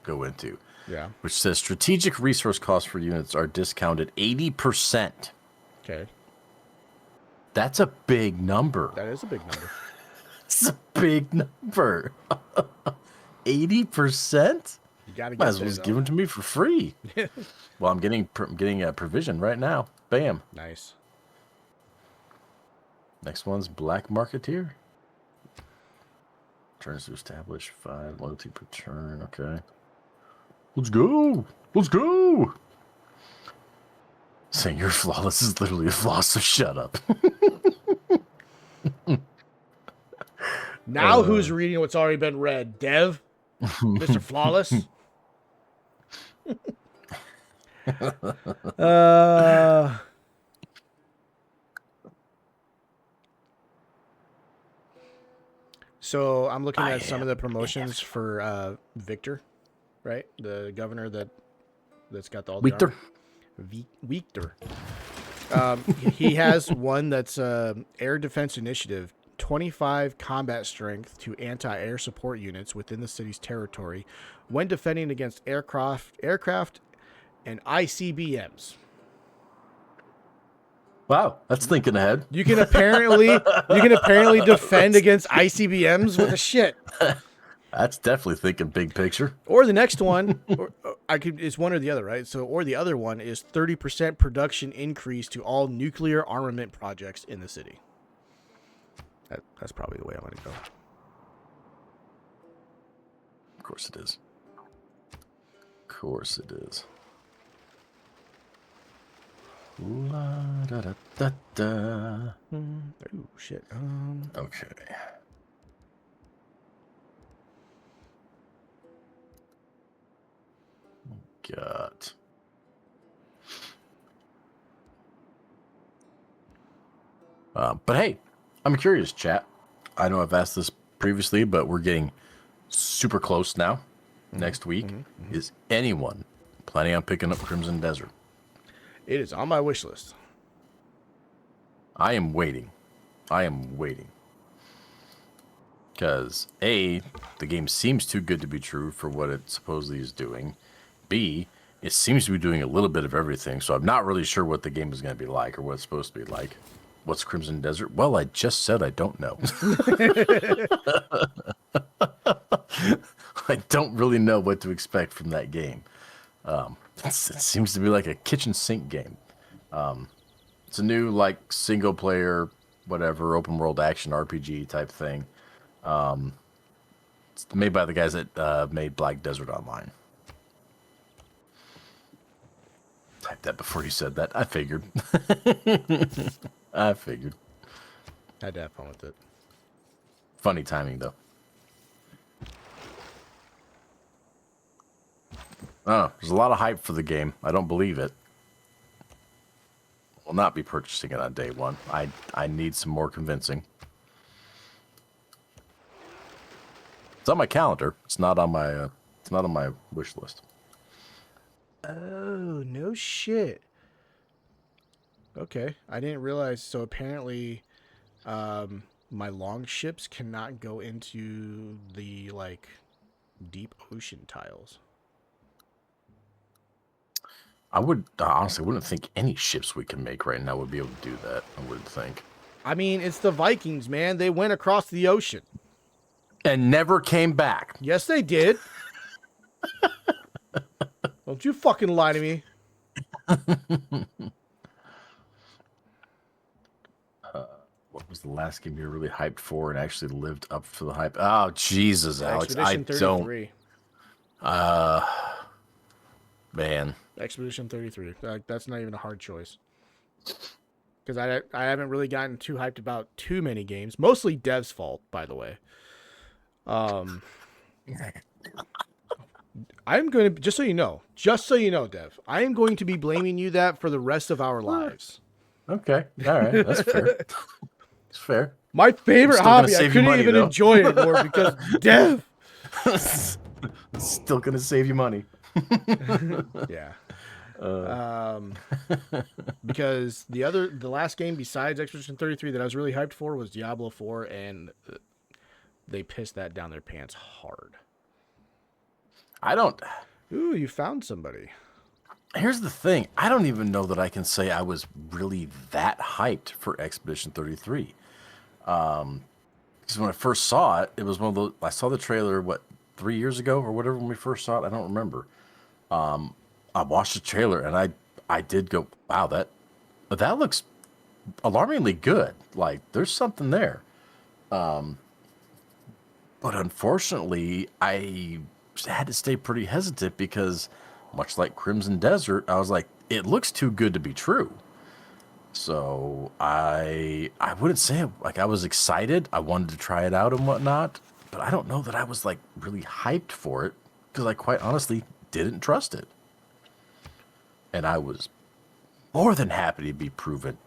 go into. Yeah. Which says strategic resource costs for units are discounted 80%. Okay. That's a big number. That is a big number. It's a big number. 80%? You gotta get might as well just give them to me for free. Well, I'm getting a provision right now. Bam. Nice. Next one's Black Marketeer. Turns to establish 5 loyalty per turn. Okay. Let's go. Let's go. Saying you're flawless is literally a flaw, so shut up. Now who's reading what's already been read? Dev? Mr. Flawless? So I'm looking at some of the promotions for Victor, right? The governor that's got all the Victor. Victor. He has one that's Air Defense Initiative, 25 combat strength to anti-air support units within the city's territory when defending against aircraft, and ICBMs. Wow, that's thinking ahead. You can apparently defend against ICBMs with a shit. That's definitely thinking big picture. Or the next one, it's one or the other, right? So, or the other one is 30% production increase to all nuclear armament projects in the city. That's probably the way I want to go. Of course it is. Of course it is. La, da, da, da, da. Oh shit. Okay. Got. But hey, I'm curious, chat. I know I've asked this previously, but we're getting super close now. Next week. Is anyone planning on picking up Crimson Desert? It is on my wish list. I am waiting. Because A, the game seems too good to be true for what it supposedly is doing. B, it seems to be doing a little bit of everything, so I'm not really sure what the game is going to be like or what it's supposed to be like. What's Crimson Desert? Well, I just said I don't know. I don't really know what to expect from that game. It seems to be like a kitchen sink game. It's a new, like, single player, whatever, open world action RPG type thing. It's made by the guys that made Black Desert Online. Typed that before you said that. I figured. Had to have fun with it. Funny timing, though. Oh, there's a lot of hype for the game. I don't believe it. Will not be purchasing it on day one. I need some more convincing. It's on my calendar. It's not on my wish list. Oh, no shit. Okay, I didn't realize. So apparently, my long ships cannot go into the, like, deep ocean tiles. I would honestly wouldn't think any ships we can make right now would be able to do that. I wouldn't think. I mean, it's the Vikings, man. They went across the ocean And never came back. Yes, they did. Don't you fucking lie to me. What was the last game you were really hyped for and actually lived up to the hype? Oh, Jesus, Alex. Expedition 33. Man. Expedition 33. That's not even a hard choice. Because I haven't really gotten too hyped about too many games. Mostly Dev's fault, by the way. I'm going to, just so you know, Dev, I am going to be blaming you that for the rest of our lives. Okay. All right. That's fair. It's fair. My favorite hobby, I couldn't even enjoy it more because Dev. Still going to save you money. Yeah. Because the last game besides Expedition 33 that I was really hyped for was Diablo 4, and they pissed that down their pants hard. Ooh, you found somebody. Here's the thing. I don't even know that I can say I was really that hyped for Expedition 33. Because when I first saw it, it was one of those, I saw the trailer, 3 years ago or whatever when we first saw it? I don't remember. I watched the trailer and I did go, wow, that looks alarmingly good. Like, there's something there. But unfortunately, I had to stay pretty hesitant because, much like Crimson Desert, I was like, it looks too good to be true. So I wouldn't say it, like I was excited. I wanted to try it out and whatnot, but I don't know that I was like really hyped for it because I quite honestly didn't trust it. And I was more than happy to be proven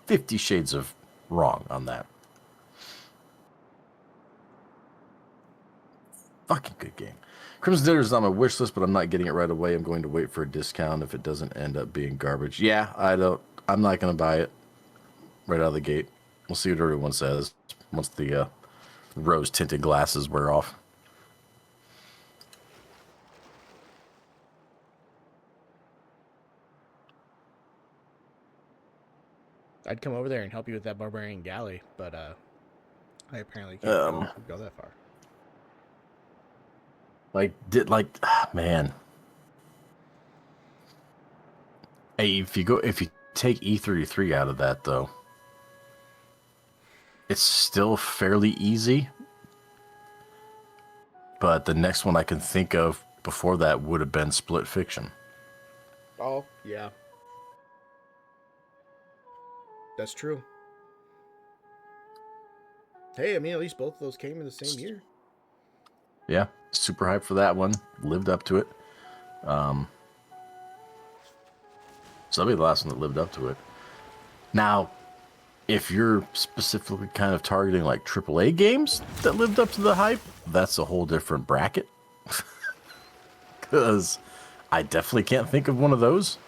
50 shades of wrong on that. Fucking good game. Crimson Desert is on my wish list, but I'm not getting it right away. I'm going to wait for a discount if it doesn't end up being garbage. Yeah, I'm not going to buy it right out of the gate. We'll see what everyone says once the rose-tinted glasses wear off. I'd come over there and help you with that barbarian galley, but I apparently can't go that far. Man. Hey, if you take E33 out of that though, it's still fairly easy. But the next one I can think of before that would have been Split Fiction. Oh, yeah. That's true. Hey, I mean, at least both of those came in the same year. Yeah, super hyped for that one. Lived up to it. So that'll be the last one that lived up to it. Now, if you're specifically kind of targeting like AAA games that lived up to the hype, that's a whole different bracket. Because I definitely can't think of one of those.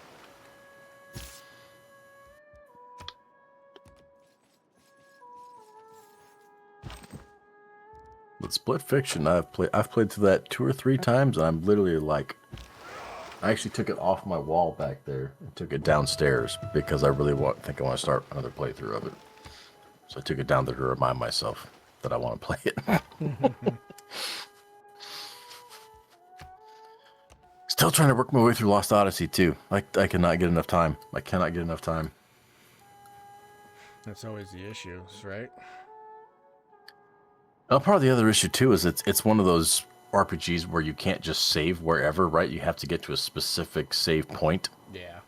But Split Fiction, I've played through that 2 or 3 times, and I'm literally like, I actually took it off my wall back there and took it downstairs because I really think I want to start another playthrough of it. So I took it down there to remind myself that I want to play it. Still trying to work my way through Lost Odyssey too. I cannot get enough time. I cannot get enough time. That's always the issue, right? Well, part of the other issue too is it's one of those RPGs where you can't just save wherever, right? You have to get to a specific save point. Yeah.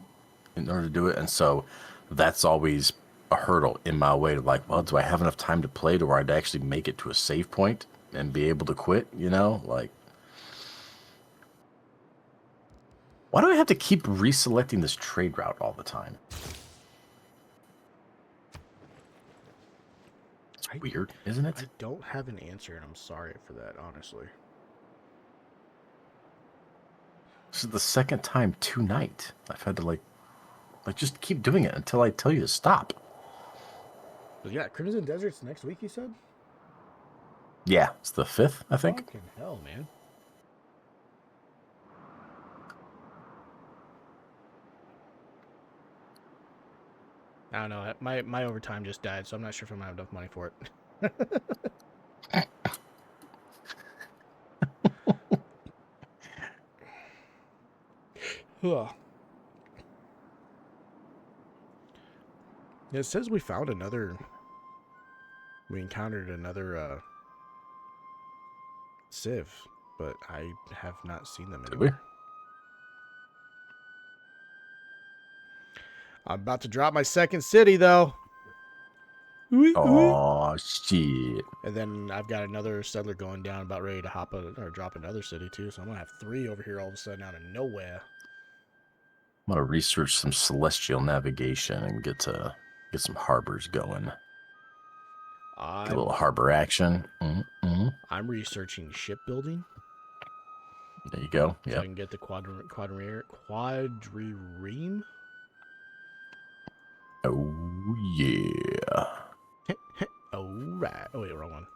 In order to do it, and so that's always a hurdle in my way to like, well, do I have enough time to play to where I'd actually make it to a save point and be able to quit? You know, like, why do I have to keep reselecting this trade route all the time? It's weird, isn't it? I don't have an answer, and I'm sorry for that, honestly. This is the second time tonight I've had to like just keep doing it until I tell you to stop. But yeah, Crimson Desert's next week, you said? Yeah, it's the 5th, I think. Fucking hell, man. I don't know. My overtime just died, so I'm not sure if I'm gonna have enough money for it. It says we found another. We encountered another Civ, but I have not seen them anywhere. I'm about to drop my second city, though. Oh shit! And then I've got another settler going down, about ready to drop another city too. So I'm gonna have 3 over here all of a sudden out of nowhere. I'm gonna research some celestial navigation and get some harbors going. Get a little harbor action. I'm researching shipbuilding. There you go. Yeah. So I can get the quadrireme. Oh yeah. Oh right. Oh wait, wrong one.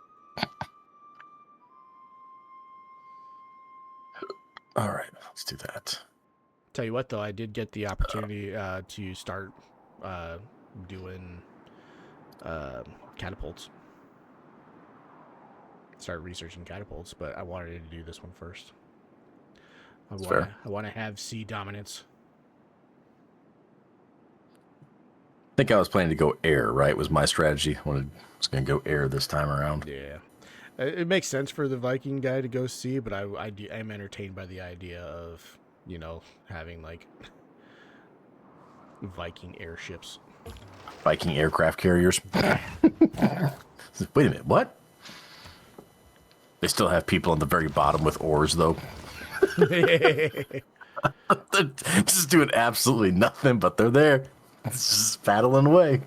All right, let's do that. Tell you what, though, I did get the opportunity to start doing catapults. Start researching catapults, but I wanted to do this one first. I want to have sea dominance. I think I was planning to go air, right? Was my strategy. I was going to go air this time around. Yeah. It makes sense for the Viking guy to go sea, but I'm entertained by the idea of, you know, having, like, Viking airships. Viking aircraft carriers. Wait a minute, what? They still have people on the very bottom with oars, though. They're just doing absolutely nothing, but they're there. It's just paddling away.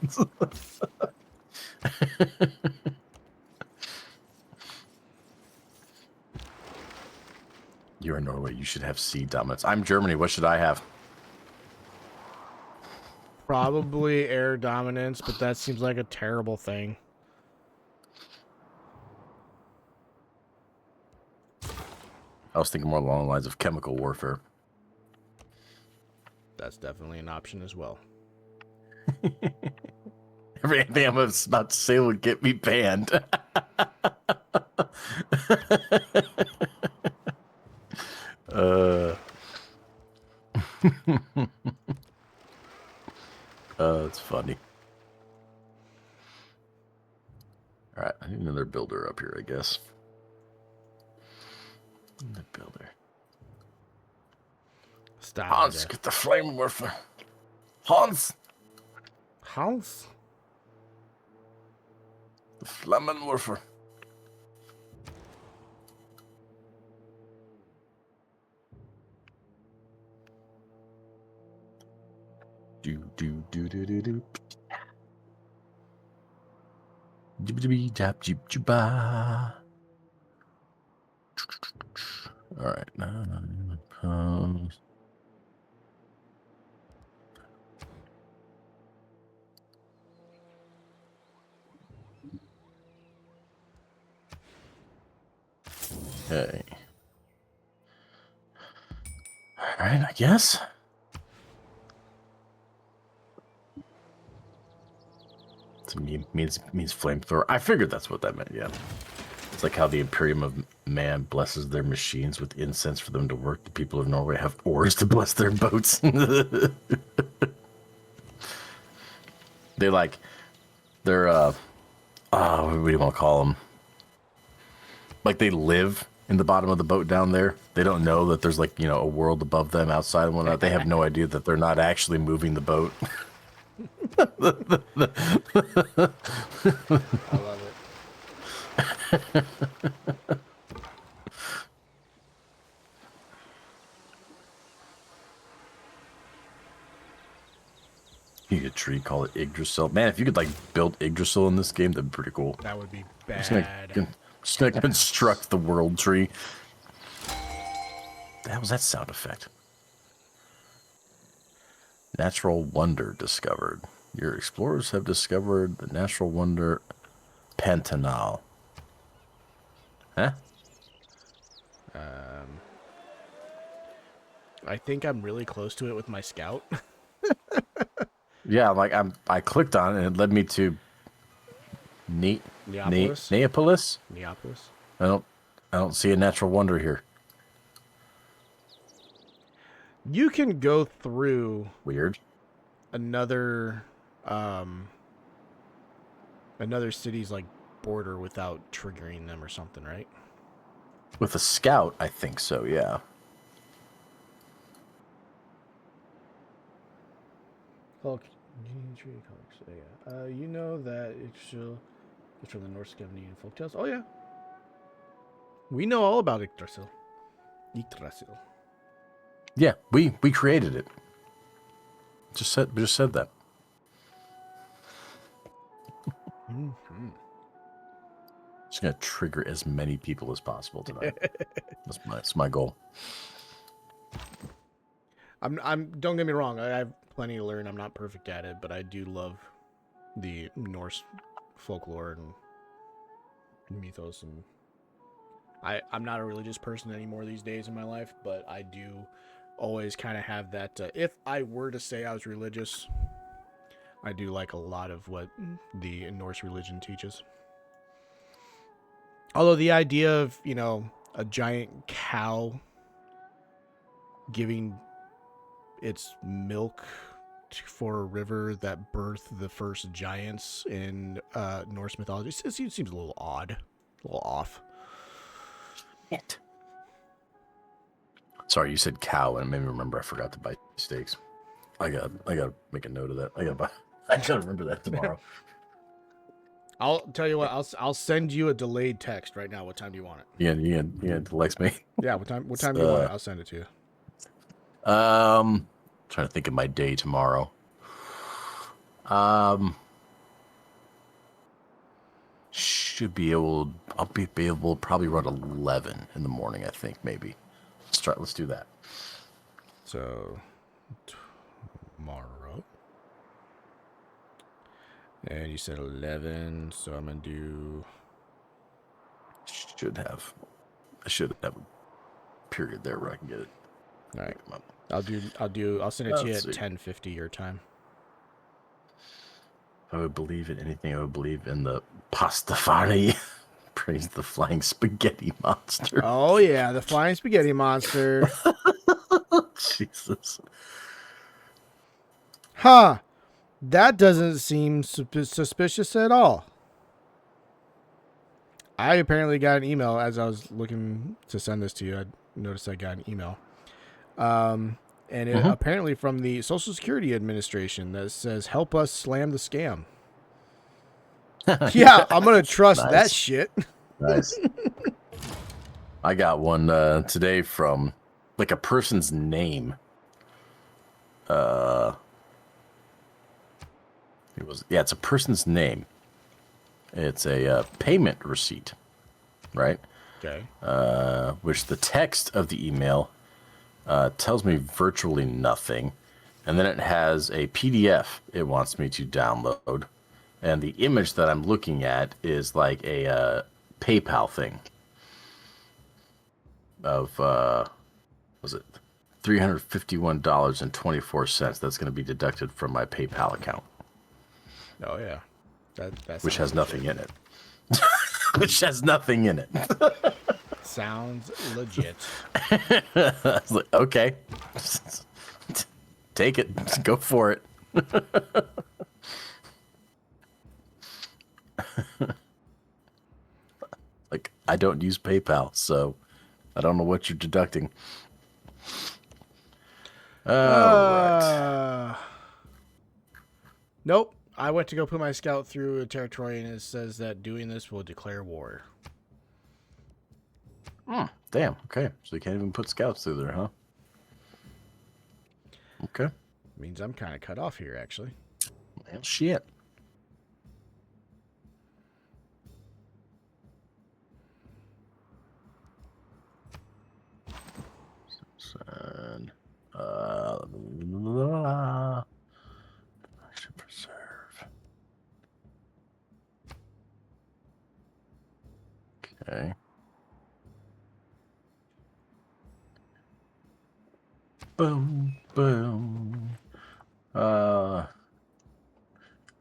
You're in Norway. You should have sea dominance. I'm Germany. What should I have? Probably air dominance, but that seems like a terrible thing. I was thinking more along the lines of chemical warfare. That's definitely an option as well. Everything I'm about to say would get me banned. It's funny. All right, I need another builder up here, I guess. The builder. Stop. Hans, get the flame warfare. Hans. Hans. The flamen warfare. Do. All right. Okay. All right, I guess. It means flamethrower. I figured that's what that meant, yeah. It's like how the Imperium of Man blesses their machines with incense for them to work. The people of Norway have oars to bless their boats. They're what do you want to call them? Like they live in the bottom of the boat down there. They don't know that there's like, a world above them outside and whatnot. They have no idea that they're not actually moving the boat. I love it. You get a tree, call it Yggdrasil. Man, if you could like build Yggdrasil in this game, that'd be pretty cool. That would be bad. Just gonna construct the world tree. The hell was that sound effect? Natural wonder discovered. Your explorers have discovered the natural wonder Pantanal. Huh? I think I'm really close to it with my scout. Yeah, like I clicked on it and it led me to Neapolis. Neapolis? Neapolis. I don't see a natural wonder here. You can go through Weird. another city's like border without triggering them or something, right? With a scout, I think so, yeah. Hulk, you know that it's from the Norse Scandinavian folktales. Oh yeah, we know all about Yggdrasil. Yggdrasil. Yeah, we created it. Just said that. Mm-hmm. Just gonna trigger as many people as possible tonight. That's my goal. I'm. Don't get me wrong. I have plenty to learn. I'm not perfect at it, but I do love the Norse folklore and mythos. And I'm not a religious person anymore these days in my life, but I do always kind of have that. If I were to say I was religious, I do like a lot of what the Norse religion teaches. Although the idea of, a giant cow giving its milk for a river that birthed the first giants in Norse mythology, it seems a little odd, a little off. It. Sorry, you said cow, and it made me remember I forgot to buy steaks. I gotta make a note of that. I gotta remember that tomorrow. I'll tell you what. I'll send you a delayed text right now. What time do you want it? You gonna text me? Yeah. What time do you want it? I'll send it to you. Trying to think of my day tomorrow. Should be able. I'll be able probably around 11 in the morning. I think maybe. Let's do that. So tomorrow, and you said 11. So I'm gonna do. I should have a period there where I can get it. All right. I'll send it to you at 10:50 your time. If I would believe in anything, I would believe in the Pastafari. Praise the flying spaghetti monster. Oh yeah, the flying spaghetti monster. Jesus. Huh. That doesn't seem suspicious at all. I apparently got an email as I was looking to send this to you. I noticed I got an email. And it apparently from the Social Security Administration that says, help us slam the scam. Yeah, I'm going to trust that shit. Nice. I got one today from like a person's name. It's a person's name. It's a payment receipt, right? Okay. Which the text of the email tells me virtually nothing. And then it has a PDF it wants me to download. And the image that I'm looking at is like a PayPal thing of, was it $351.24? That's going to be deducted from my PayPal account. Oh, yeah. That which has nothing in it. Which has nothing in it. Sounds legit. I was like, okay. Take it. Go for it. Like, I don't use PayPal, so I don't know what you're deducting. Right. Nope. I went to go put my scout through a territory, and it says that doing this will declare war. Damn. Okay. So you can't even put scouts through there, huh? Okay. Means I'm kind of cut off here, actually. Well, shit. Son. I should preserve. Okay. Boom, boom.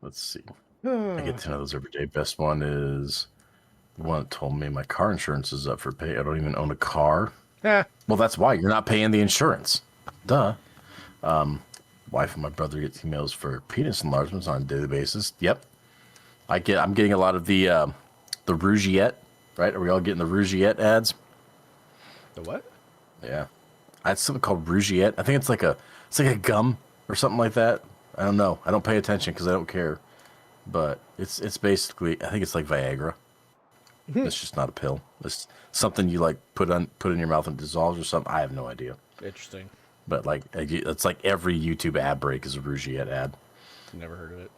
Let's see. I get to know those every day. Best one is the one that told me my car insurance is up for pay. I don't even own a car. Well, that's why you're not paying the insurance. Duh. Wife and my brother get emails for penis enlargements on a daily basis. Yep. I'm getting a lot of the Rougiette, right? Are we all getting the Rougiette ads? The what? Yeah. It's something called Rougiette. I think it's like a gum or something like that. I don't know. I don't pay attention because I don't care. But it's basically, I think it's like Viagra. It's just not a pill. It's something you like put in your mouth and dissolves or something. I have no idea. Interesting. But like it's like every YouTube ad break is a Rougiette ad. Never heard of it.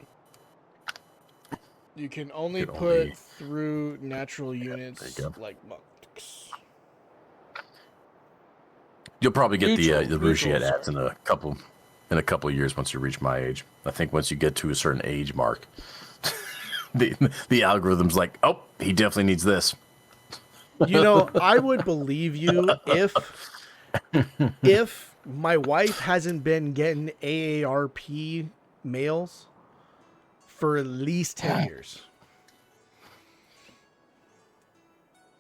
You can only put through natural units like monks. You'll probably get the Rougiette ads in a couple of years once you reach my age. I think once you get to a certain age mark, the algorithm's like, oh, he definitely needs this. You know, I would believe you if my wife hasn't been getting AARP mails for at least 10 years.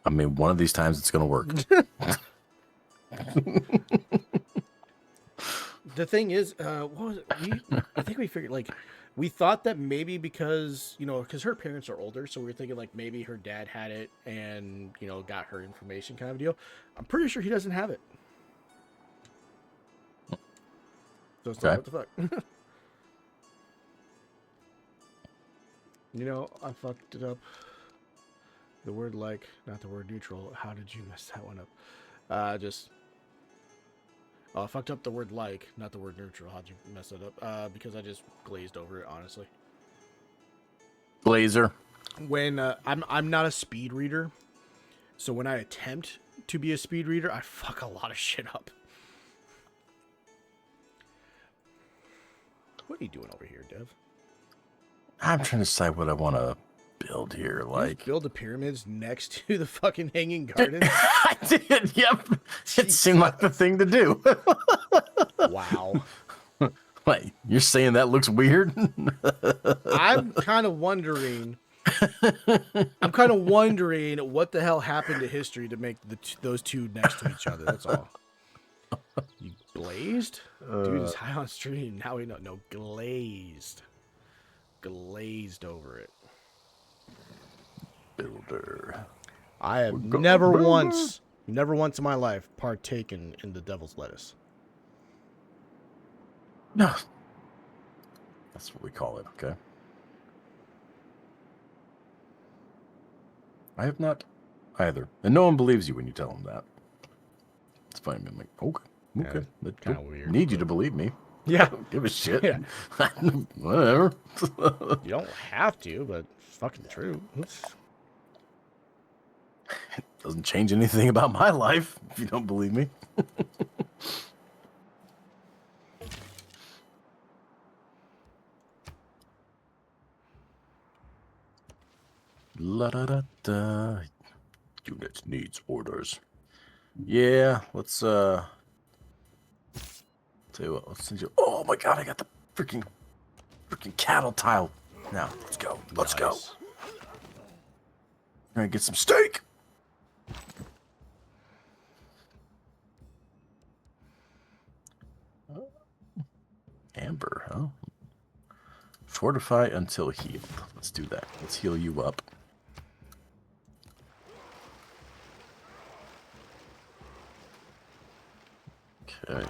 I mean, one of these times it's going to work. The thing is, what was it? I think we figured, like, we thought that maybe because, you know, because her parents are older, so we were thinking, like, maybe her dad had it and, you know, got her information kind of deal. I'm pretty sure he doesn't have it. So it's like, what the fuck? You know, I fucked it up. The word like, not the word neutral. How did you mess that one up? I fucked up the word like, not the word neutral. How'd you mess it up? Because I just glazed over it, honestly. Blazer. When I'm not a speed reader, so when I attempt to be a speed reader, I fuck a lot of shit up. What are you doing over here, Dev? I'm trying to decide what I want to build here. Like, build the pyramids next to the fucking hanging garden. I did. Yep. It seemed like the thing to do. Wow. Like, you're saying that looks weird? I'm kind of wondering what the hell happened to history to make those two next to each other. That's all. You glazed? Dude is high on stream. Now we know. No, glazed. Glazed over it. Builder. I have never once in my life partaken in the devil's lettuce. No. That's what we call it, okay? I have not either. And no one believes you when you tell them that. It's funny. I'm like, okay. Yeah, kind of weird. Need you to believe me. Yeah. don't give a shit. Yeah. Whatever. You don't have to, but it's fucking true. Doesn't change anything about my life, if you don't believe me. La da da da. Unit needs orders. Yeah, let's tell you what, let's send you. Oh my god, I got the freaking cattle tile. Now, let's go. Let's go. Nice. We're gonna get some steak. Amber, huh? Fortify until healed. Let's do that. Let's heal you up. Okay.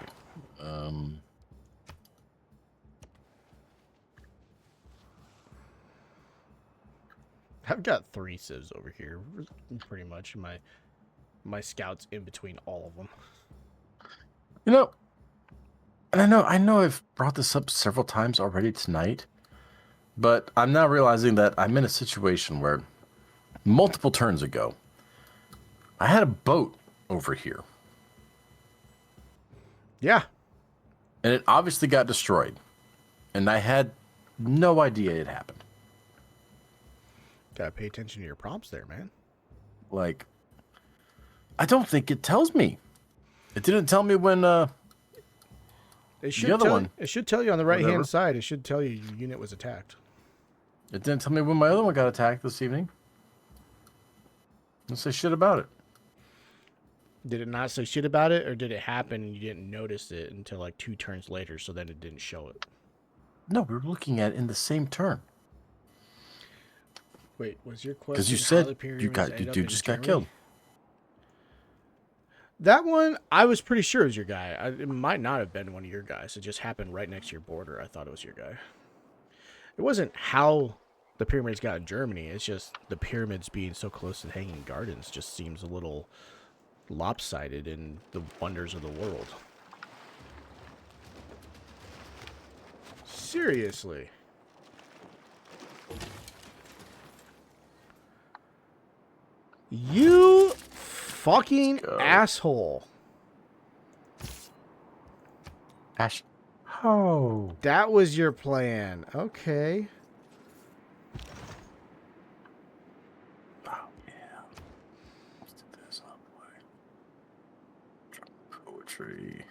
I've got 3 civs over here, pretty much. My scouts in between all of them. You know, and I know I've brought this up several times already tonight, but I'm now realizing that I'm in a situation where multiple turns ago, I had a boat over here. Yeah. And it obviously got destroyed. And I had no idea it happened. Gotta pay attention to your prompts there, man. Like, I don't think it tells me. It didn't tell me when It should the other tell, one. It should tell you on the right Whatever. hand side. It should tell you your unit was attacked. It didn't tell me when my other one got attacked this evening. Don't say shit about it. Did it not say shit about it, or did it happen and you didn't notice it until like 2 turns later, so then it didn't show it? No, we were looking at it in the same turn. Wait, was your question? Because you said you just got killed. That one, I was pretty sure it was your guy. It might not have been one of your guys. It just happened right next to your border. I thought it was your guy. It wasn't how the pyramids got in Germany. It's just the pyramids being so close to Hanging Gardens just seems a little lopsided in the wonders of the world. Seriously. You fucking asshole. Ash. Oh. That was your plan. Okay. Oh, yeah. Let's do this all the way. Drop poetry.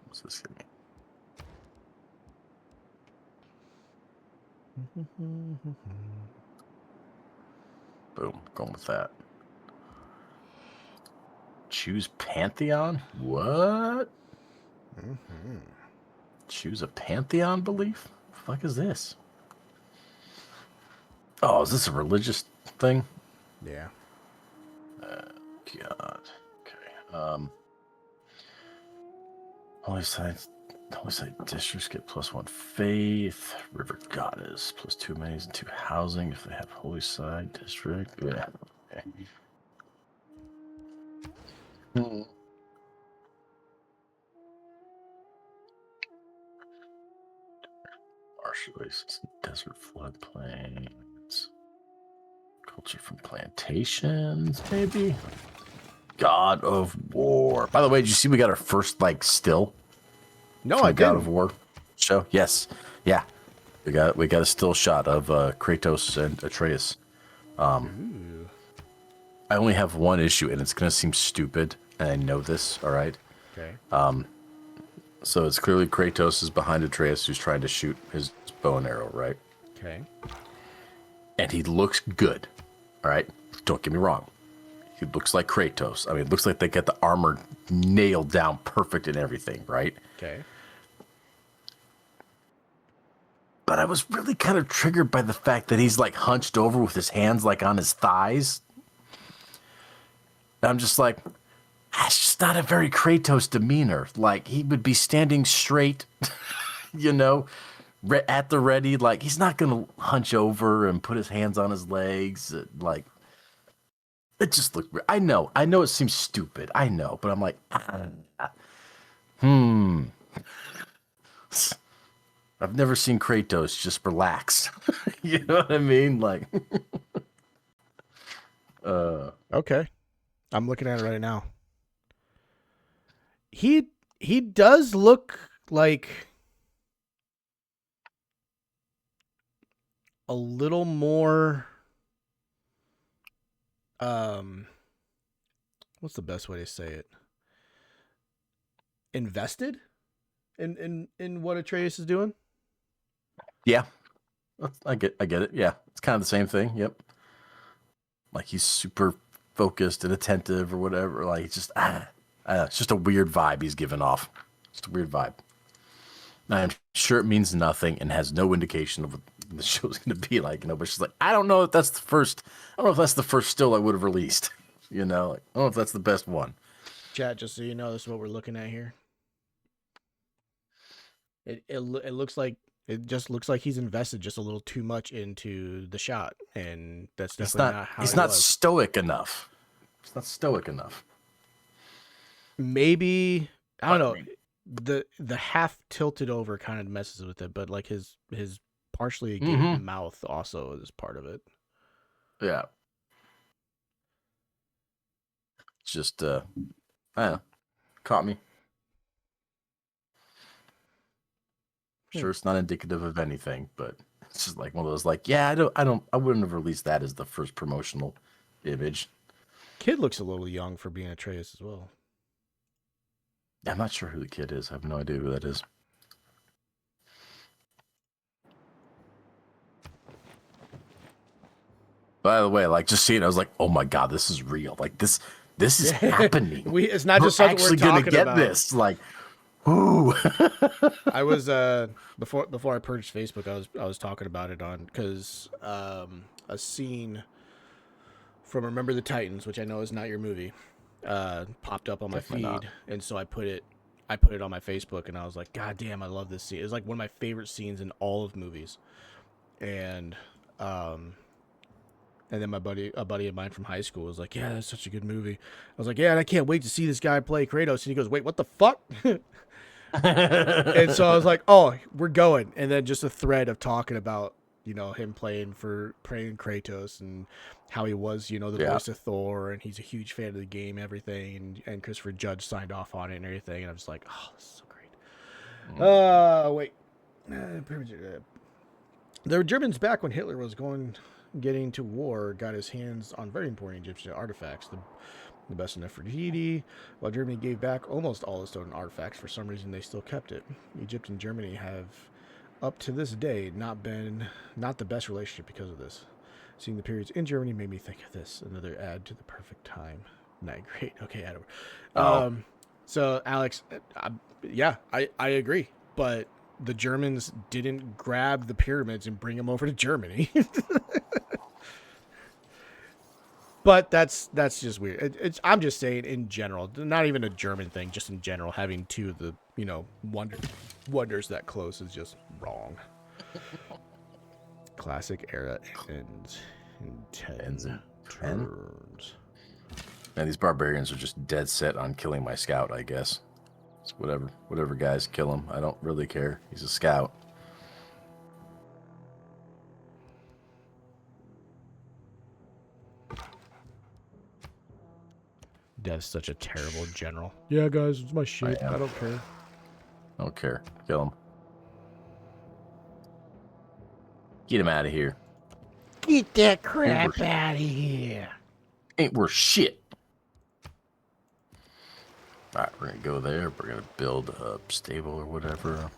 What's this give me? Boom. Going with that. Choose Pantheon? What? Choose a Pantheon belief? What the fuck is this? Oh, is this a religious thing? Yeah. God. Okay. Holy Site districts get +1 faith. River Goddess +2 amenities and 2 housing if they have Holy Side district. Yeah. Okay. Marsh oasis, desert floodplains. Culture from plantations, maybe. God of War. By the way, did you see we got our first still? No, from I God didn't. of War show? Yes. Yeah. We got a still shot of Kratos and Atreus. I only have one issue, and it's gonna seem stupid, and I know this, alright? Okay. So it's clearly Kratos is behind Atreus who's trying to shoot his bow and arrow, right? Okay. And he looks good. Alright? Don't get me wrong. He looks like Kratos. I mean, it looks like they got the armor nailed down perfect and everything, right? Okay. But I was really kind of triggered by the fact that he's hunched over with his hands on his thighs. And I'm just like, that's just not a very Kratos demeanor. He would be standing straight, at the ready. He's not going to hunch over and put his hands on his legs. It just looked. I know it seems stupid. I know, but I'm like, I've never seen Kratos just relax. You know what I mean? Like, Okay. I'm looking at it right now. He does look like a little more what's the best way to say it? Invested in what Atreus is doing? yeah, I get it. Yeah, it's kind of the same thing. Yep. Like he's super focused and attentive or whatever. Like it's just it's just a weird vibe he's giving off. Just a weird vibe. I'm sure it means nothing and has no indication of what the show's going to be like. But she's like, I don't know if that's the first. I don't know if that's the first still I would have released. Like, I don't know if that's the best one. Chat, just so you know, this is what we're looking at here. It looks like just looks like he's invested just a little too much into the shot, and that's definitely not how he's he not was. stoic enough. It's not stoic enough. Maybe I don't know. The half tilted over kind of messes with it, but like his partially agape mouth also is part of it. Yeah. It's just I don't know. Caught me. Sure, it's not indicative of anything, but it's just like one of those like, yeah, I wouldn't have released that as the first promotional image. Kid looks a little young for being Atreus as well. I'm not sure who the kid is. I have no idea who that is. By the way, like just seeing it, I was like, oh my god, this is real. Like this is happening. It's not just something we're talking about. This. Like, ooh. I was before I purged Facebook, I was talking about it on because a scene from Remember the Titans, which I know is not your movie, popped up on my feed, and so I put it on my Facebook, and I was like, God damn, I love this scene. It's like one of my favorite scenes in all of movies, and then a buddy of mine from high school was like, yeah, that's such a good movie. I was like, yeah, and I can't wait to see this guy play Kratos. And he goes, wait, what the fuck? And so I was like, oh, we're going. And then just a thread of talking about, him playing Kratos and how he was, the voice of Thor, and he's a huge fan of the game, everything. And Christopher Judge signed off on it and everything. And I'm just like, oh, this is so great. Wait. The Germans, back when Hitler was getting to war, got his hands on very important Egyptian artifacts. The best in Nefertiti, while Germany gave back almost all its own artifacts, for some reason they still kept it. Egypt and Germany have, up to this day, not the best relationship because of this. Seeing the periods in Germany made me think of this. Another add to the perfect time. Not great. Okay, add. So Alex, I agree, but the Germans didn't grab the pyramids and bring them over to Germany. But that's just weird. I'm just saying in general, not even a German thing, just in general, having two of the wonders that close is just wrong. Classic era ends in 10 turns. And these barbarians are just dead set on killing my scout, I guess. It's whatever guys, kill him. I don't really care. He's a scout. That's such a terrible general. Yeah, guys, it's my shit. I don't care. I don't care. Kill him. Get him out of here. Get that crap out of here. Ain't worth shit. Alright, we're going to go there. We're going to build a stable or whatever.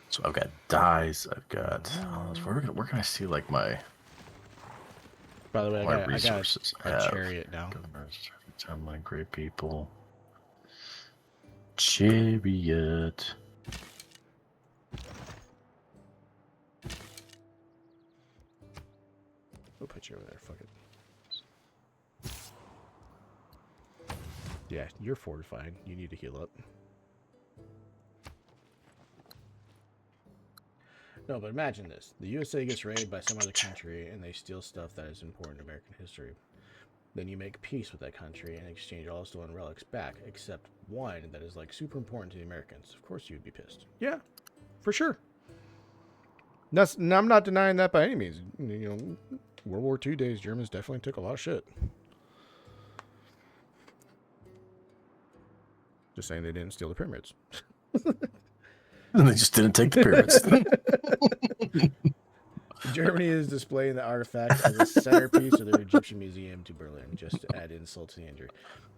So I've got dyes. I've got... where can I see, like, my... By the way, my resources. I got a chariot now. My great people. Chariot. We'll put you over there. Fuck it. Yeah, you're fortified. You need to heal up. No, but imagine this. The USA gets raided by some other country, and they steal stuff that is important in American history. then you make peace with that country and exchange all stolen relics back, except one that is like super important to the Americans. Of course, you'd be pissed. Yeah, for sure. I'm not denying that by any means. You know, World War II days, Germans definitely took a lot of shit. Just saying they didn't steal the pyramids. And they just didn't take the pyramids. Germany is displaying the artifacts as a centerpiece of their Egyptian museum to Berlin, just to add insult to the injury.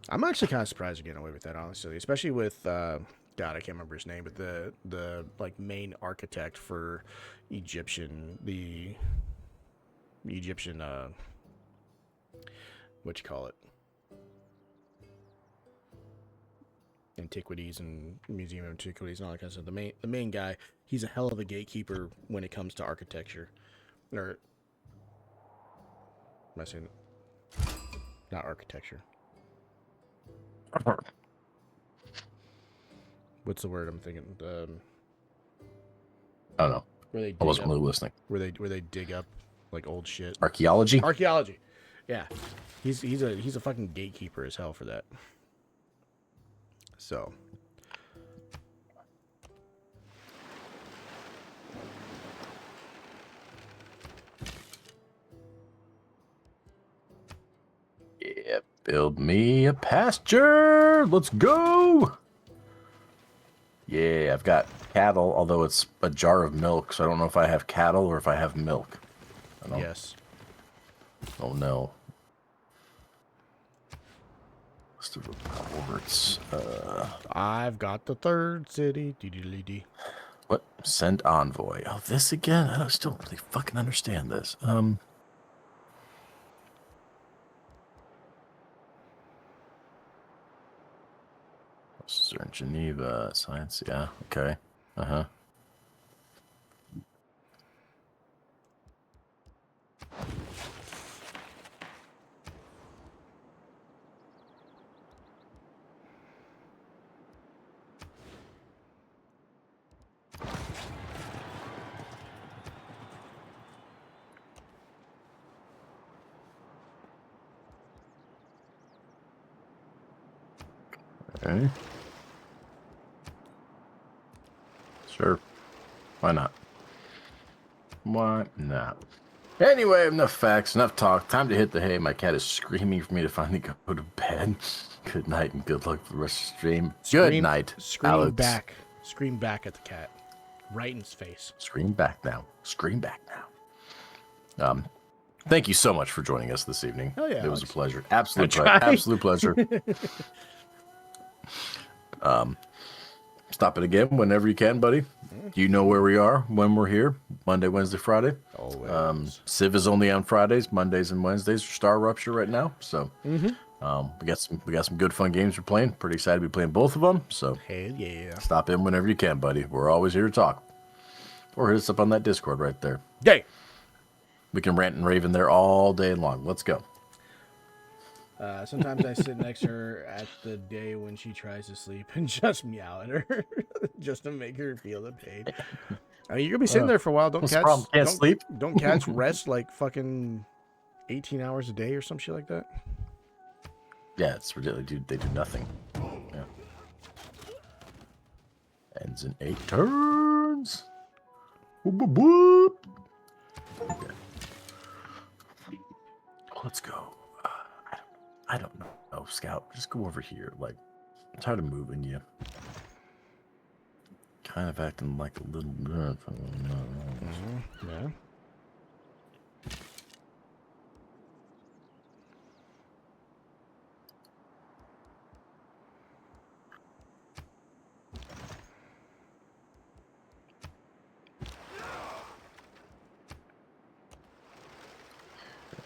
I'm actually kind of surprised they're getting away with that, honestly, especially with God, I can't remember his name, but the like main architect for the Egyptian what you call it, antiquities and museum of antiquities and all that kind of stuff. The main guy, he's a hell of a gatekeeper when it comes to architecture. Or am I saying not architecture? What's the word I'm thinking? I don't know. I wasn't really listening. Where they dig up like old shit. Archaeology. Yeah, he's a fucking gatekeeper as hell for that. So. Yeah, build me a pasture. Let's go. Yeah, I've got cattle, although it's a jar of milk, so I don't know if I have cattle or if I have milk. Yes. Oh no. List of reports. I've got the third city. D. What? Send envoy. Oh, this again? I still don't really fucking understand this. In Geneva, science, yeah, okay. Uh-huh. Okay. Sure. Why not? Why not? Anyway, enough facts, enough talk. Time to hit the hay. My cat is screaming for me to finally go to bed. Good night and good luck for the rest of the stream. Good night, Alex. Back. Scream back at the cat. Right in his face. Scream back now. Scream back now. Thank you so much for joining us this evening. Oh, yeah, it was a pleasure. Absolute pleasure. Stop it again whenever you can, buddy. You know where we are when we're here. Monday, Wednesday, Friday. Always. Civ is only on Fridays. Mondays and Wednesdays are Star Rupture right now. So we got some good fun games we're playing. Pretty excited to be playing both of them. So hell yeah. Stop in whenever you can, buddy. We're always here to talk. Or hit us up on that Discord right there. Yay. We can rant and rave in there all day long. Let's go. Sometimes I sit next to her at the day when she tries to sleep and just meow at her just to make her feel the pain. I mean, you're gonna be sitting there for a while. Don't sleep. Don't cats rest like fucking 18 hours a day or some shit like that? Yeah, it's ridiculous. They do nothing. Yeah. Ends in 8 turns. Whoop, whoop, whoop. Okay. Let's go. I don't know. Oh, Scout, just go over here. Like, I'm tired of moving you. Kind of acting like a little... Yeah.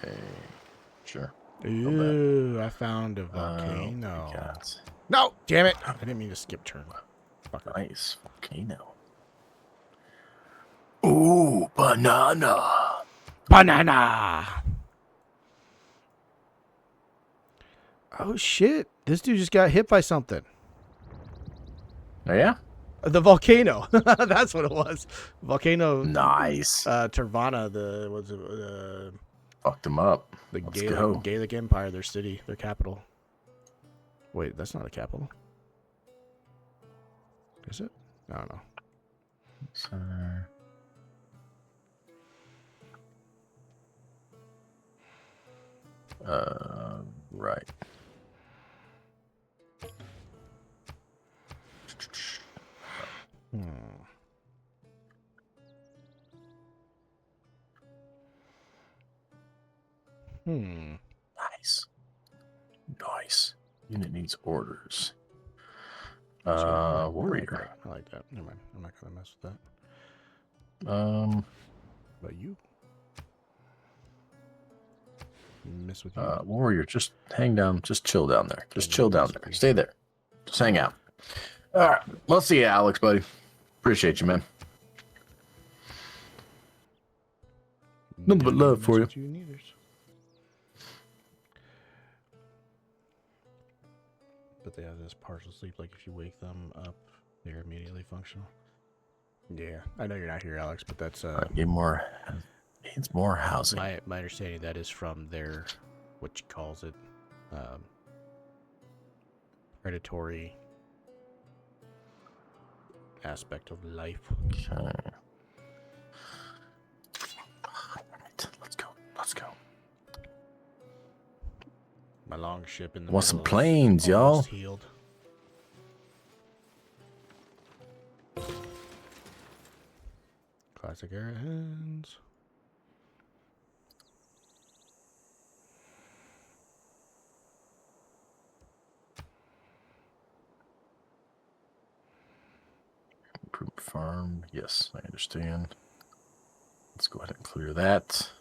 Hey, sure. Ooh, I found a volcano. No, damn it! I didn't mean to skip turn. Fucker. Nice volcano. Ooh, banana. Oh shit! This dude just got hit by something. Oh yeah? The volcano. That's what it was. Volcano. Nice. Tervana. Fucked them up. The Let's go. Gaelic Empire, their city, their capital. Wait, that's not a capital. Is it? I don't know. Right. Nice. Nice. Unit needs orders. Warrior. I like that. Never mind. I'm not gonna mess with that. But you mess with you. Warrior, just hang down. Just chill down there. Just chill down there. Stay there. Just hang out. All right. We'll see you, Alex, buddy. Appreciate you, man. Nothing but love for you. But they have this partial sleep, like if you wake them up, they're immediately functional. Yeah, I know you're not here, Alex, but that's Need more. Needs more housing. my understanding. That is from their, what you calls it, predatory aspect of life. Okay. All right, let's go. Let's go. My long ship in the Want some middle is planes, y'all? almost healed. Classic era hands. Improved farm. Yes, I understand. Let's go ahead and clear that.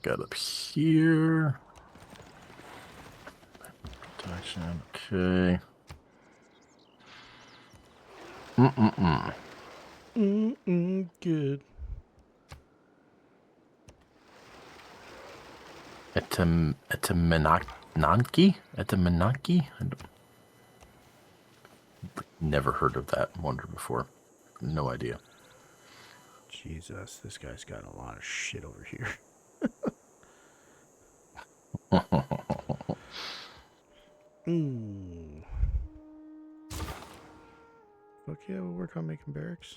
Got up here. Protection. Okay. Good. Etamanaki? Never heard of that wonder before. No idea. Jesus, this guy's got a lot of shit over here. Fuck yeah, we'll work on making barracks.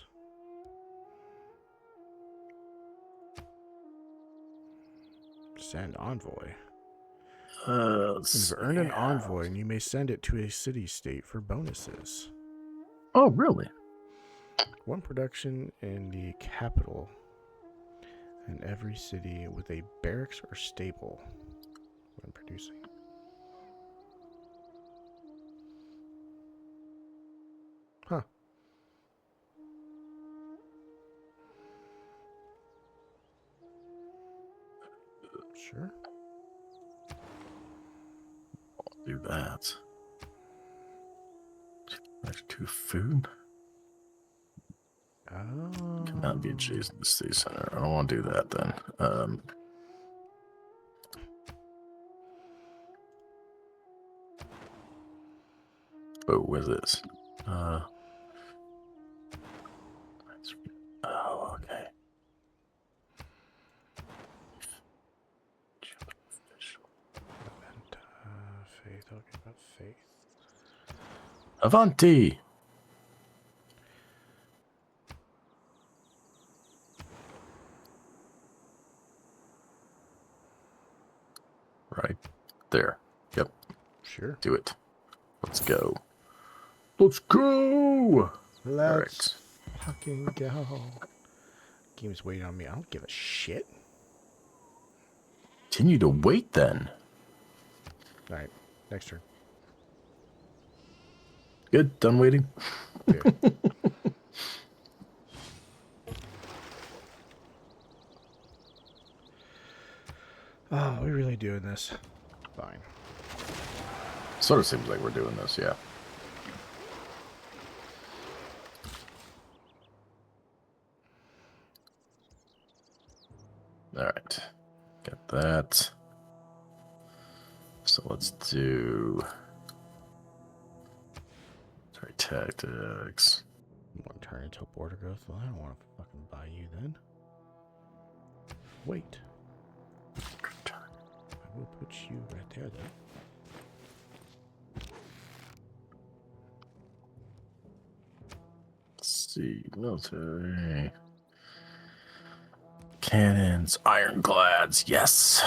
Send envoy. You've earned an envoy, and you may send it to a city-state for bonuses. Oh, really? One production in the capital, and every city with a barracks or stable when producing. Huh. Sure. I'll do that. There's 2 food. Oh. Cannot be adjacent to the city center. I don't want to do that then. Oh, what is this? Oh, okay. Faith, talking about faith. Avanti! Right there. Yep. Sure. Do it. Let's go. Let's go! Let's fucking go. Game's waiting on me. I don't give a shit. Continue to wait then. Alright, next turn. Good. Done waiting. Yeah. Oh, we're really doing this. Fine. Sort of seems like we're doing this, yeah. All right. Got that. So let's do. Sorry, tactics. You want to turn into a border growth? Well, I don't want to fucking buy you then. Wait. I will put you right there then. Let's see, military. Cannons, ironclads, yes.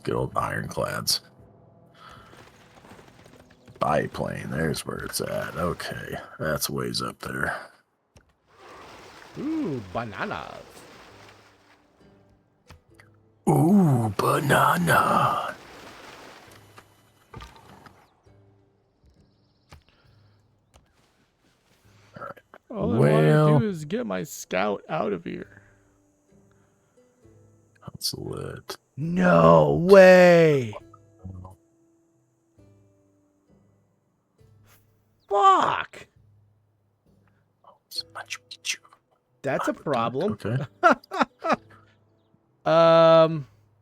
Good old ironclads. Biplane, there's where it's at. Okay, that's ways up there. Ooh, bananas. Ooh, banana. All right. All I want to do is get my scout out of here. That's lit. No way. Fuck. That's a problem. Okay.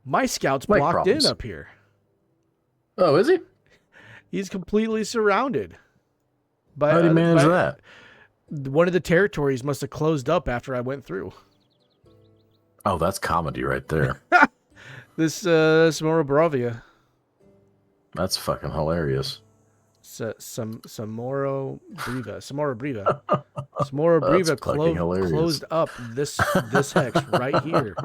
My scout's Like blocked problems. in up here. Oh, is he? He's completely surrounded. By, How did he manage that? One of the territories must have closed up after I went through. Oh, that's comedy right there. This Samora That's fucking hilarious. Samora Briva closed up this hex right here.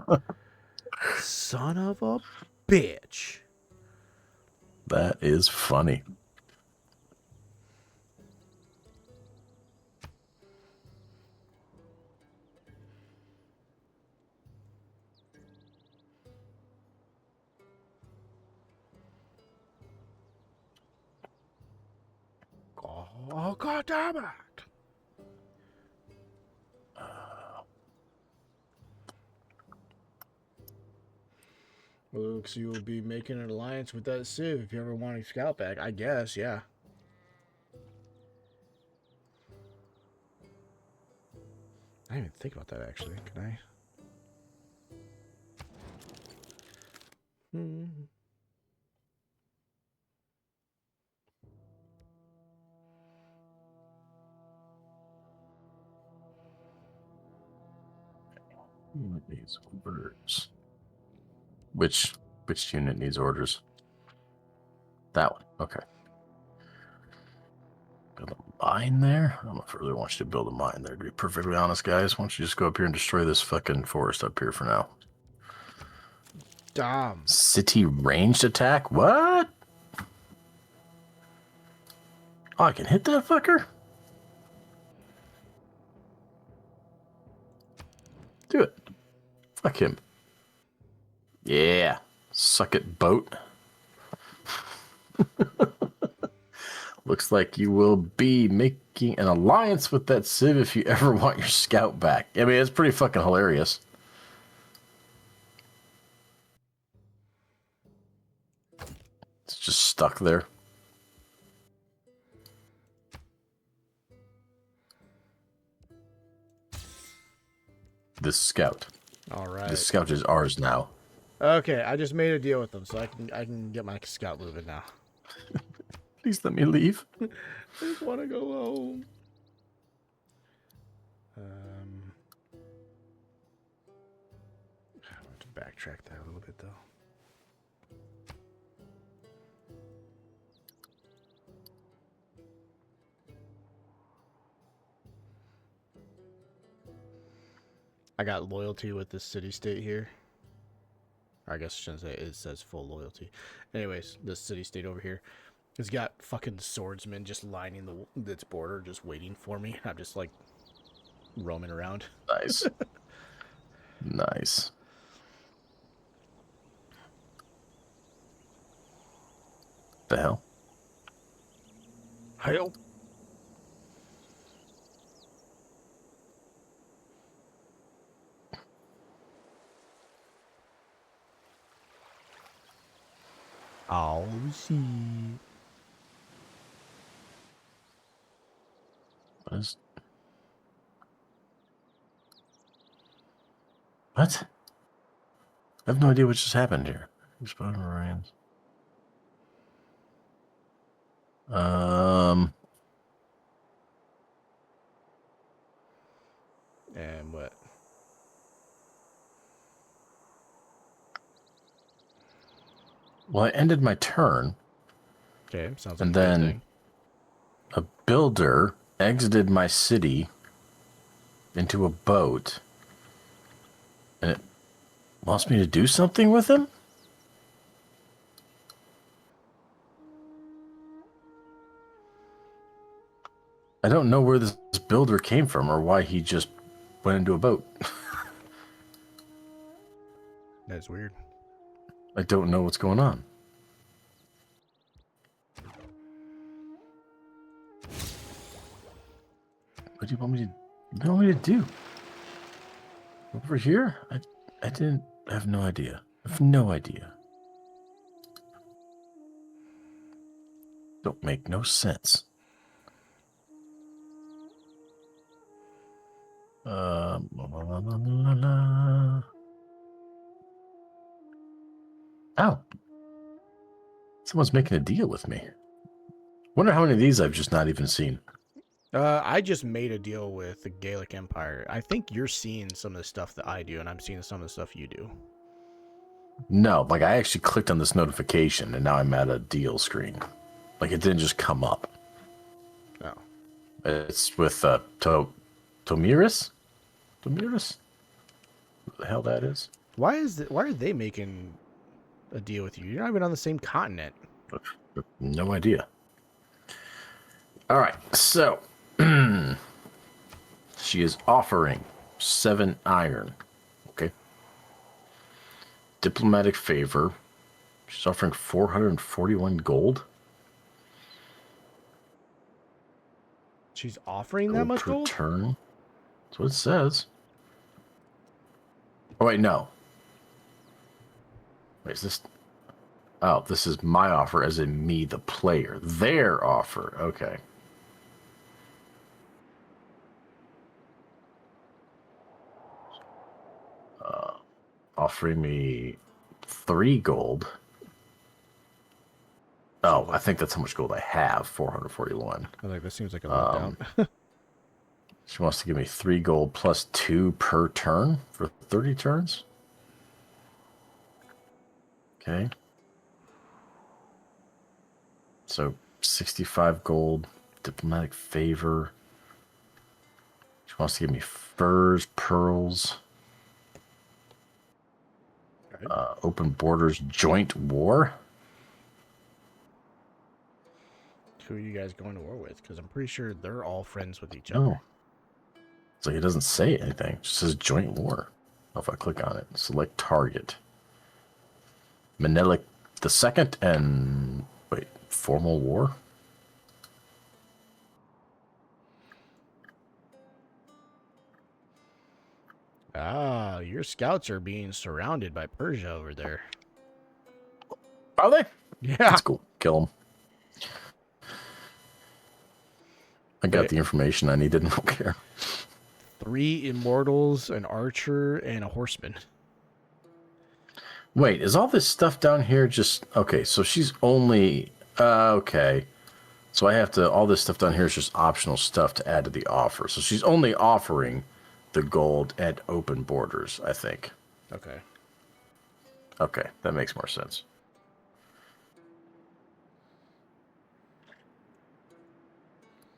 Son of a bitch. That is funny. Oh, God damn it. Looks you will be making an alliance with that Civ if you ever want a scout back. I guess, yeah. I didn't even think about that, actually. Can I? Unit needs orders. Which unit needs orders? That one. Okay. Build a mine there? I don't know if I really want you to build a mine there, to be perfectly honest, guys. Why don't you just go up here and destroy this fucking forest up here for now? Damn. City ranged attack? What? Oh, I can hit that fucker? Do it. Fuck him. Yeah. Suck it, boat. Looks like you will be making an alliance with that Civ if you ever want your scout back. I mean, it's pretty fucking hilarious. It's just stuck there. This scout. All right. This scout is ours now. Okay, I just made a deal with them, so I can get my scout moving now. Please let me leave. I just want to go home. I have to backtrack that a little bit, though. I got loyalty with this city-state here. Or I guess I shouldn't say it says full loyalty. Anyways, this city-state over here has got fucking swordsmen just lining its border, just waiting for me. I'm just like roaming around. Nice. Nice. The hell? Hail. I'll see. What is... What? I have no idea what just happened here. Exploding Orions. Um. And what? Well, I ended my turn, Okay, sounds like and a good then thing. a builder exited my city into a boat, and it wants me to do something with him? I don't know where this builder came from or why he just went into a boat. That's weird. I don't know what's going on. What do you want me to, do? Over here? I didn't, I have no idea. I have no idea. Don't make no sense. La, la, la, la, la, la. Ow. Someone's making a deal with me. Wonder how many of these I've just not even seen. I just made a deal with the Gaelic Empire. I think you're seeing some of the stuff that I do, and I'm seeing some of the stuff you do. No, like I actually clicked on this notification and now I'm at a deal screen. Like it didn't just come up. Oh. It's with Tomiris? Tomiris? What the hell that is? Why are they making a deal with you? You're not even on the same continent. No idea. All right, so she is offering 7 iron. Okay. Diplomatic favor. She's offering 441 gold. She's offering that much per gold? turn. That's what it says. Oh, wait, no. Wait, is this... Oh, this is my offer as in me, the player. Their offer. Okay. Offering me 3 gold. Oh, I think that's how much gold I have. 441. I was like, this seems like a letdown. She wants to give me 3 gold plus 2 per turn for 30 turns. Okay. So 65 gold, diplomatic favor. She wants to give me furs, pearls, open borders, joint war. Who are you guys going to war with? Because I'm pretty sure they're all friends with each other. No. It's like it doesn't say anything. It just says joint war. If I click on it, select target. Menelik the Second and wait, formal war. Ah, your scouts are being surrounded by Persia over there. Are they? Yeah. That's cool. Kill them. I got the information I needed. I don't care. 3 immortals, an archer, and a horseman. Wait, is all this stuff down here just... Okay, so she's only... okay. So I have to... All this stuff down here is just optional stuff to add to the offer. So she's only offering the gold and open borders, I think. Okay. Okay, that makes more sense.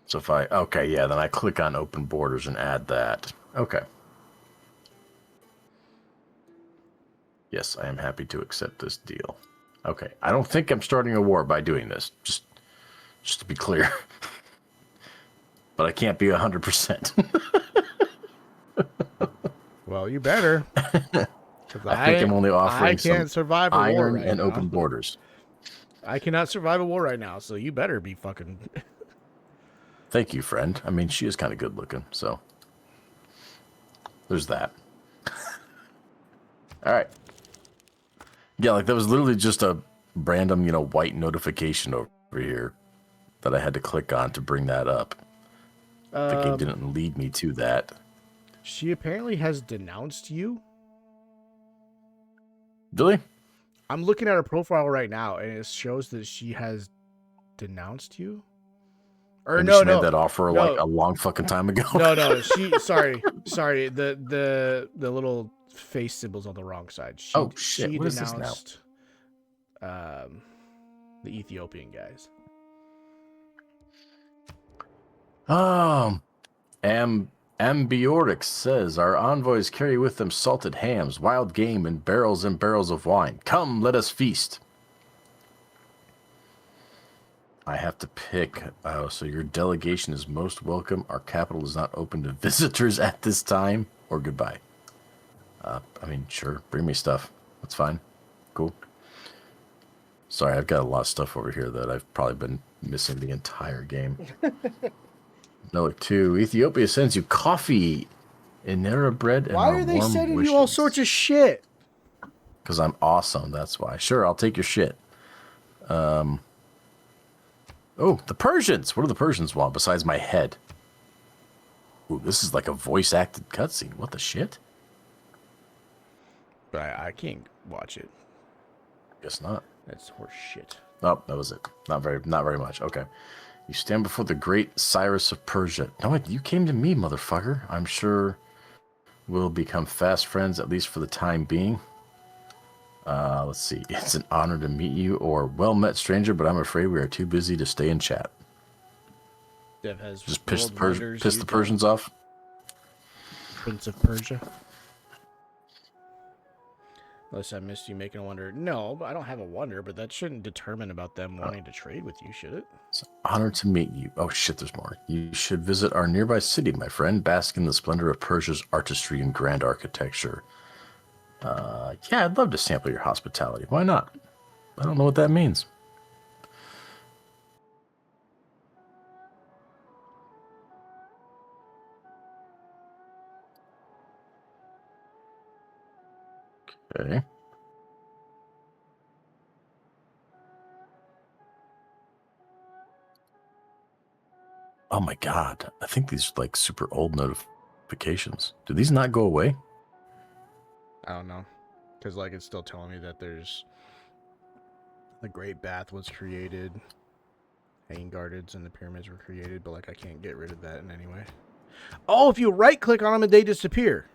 So if I... Okay, yeah, then I click on open borders and add that. Okay. Yes, I am happy to accept this deal. Okay, I don't think I'm starting a war by doing this. Just to be clear. But I can't be 100%. Well, you better. I think I'm only offering some survive a iron war right and now. open borders. I cannot survive a war right now, so you better be fucking... Thank you, friend. I mean, she is kind of good looking, so there's that. All right. Yeah, like that was literally just a random, white notification over here that I had to click on to bring that up. The game didn't lead me to that. She apparently has denounced you. Really? I'm looking at her profile right now, and it shows that she has denounced you? Or Maybe no, she made no, that offer no, like a long fucking time ago. no. Sorry. The little face symbol's on the wrong side. Oh shit! She What is this now? denounced the Ethiopian guys. Ambiorix says our envoys carry with them salted hams, wild game, and barrels of wine. Come, let us feast. I have to pick. So your delegation is most welcome. Our capital is not open to visitors at this time. Or goodbye. I mean, sure. Bring me stuff. That's fine. Cool. Sorry, I've got a lot of stuff over here that I've probably been missing the entire game. Note 2. Ethiopia sends you coffee, inera bread, and Why our are they warm sending wishes. you all sorts of shit? Because I'm awesome, that's why. Sure, I'll take your shit. Oh, the Persians! What do the Persians want besides my head? Ooh, this is like a voice-acted cutscene. What the shit? But I can't watch it. Guess not. That's horse shit. Oh, that was it. Not very much. Okay. You stand before the great Cyrus of Persia. No, you came to me, motherfucker. I'm sure we'll become fast friends, at least for the time being. Let's see. It's an honor to meet you, or well met, stranger, but I'm afraid we are too busy to stay and chat. Dev has Just piss the Persians off. Prince of Persia. Unless I missed you making a wonder. No, but I don't have a wonder, but that shouldn't determine about them wanting to trade with you, should it? It's an honor to meet you. Oh shit, there's more. You should visit our nearby city, my friend. Bask in the splendor of Persia's artistry and grand architecture. Yeah, I'd love to sample your hospitality. Why not? I don't know what that means. Okay. Oh my god. I think these are like super old notifications. Do these not go away? I don't know. Because, like, it's still telling me that there's... The Great Bath was created. Hanging Gardens and the pyramids were created, but, like, I can't get rid of that in any way. Oh, if you right-click on them and they disappear.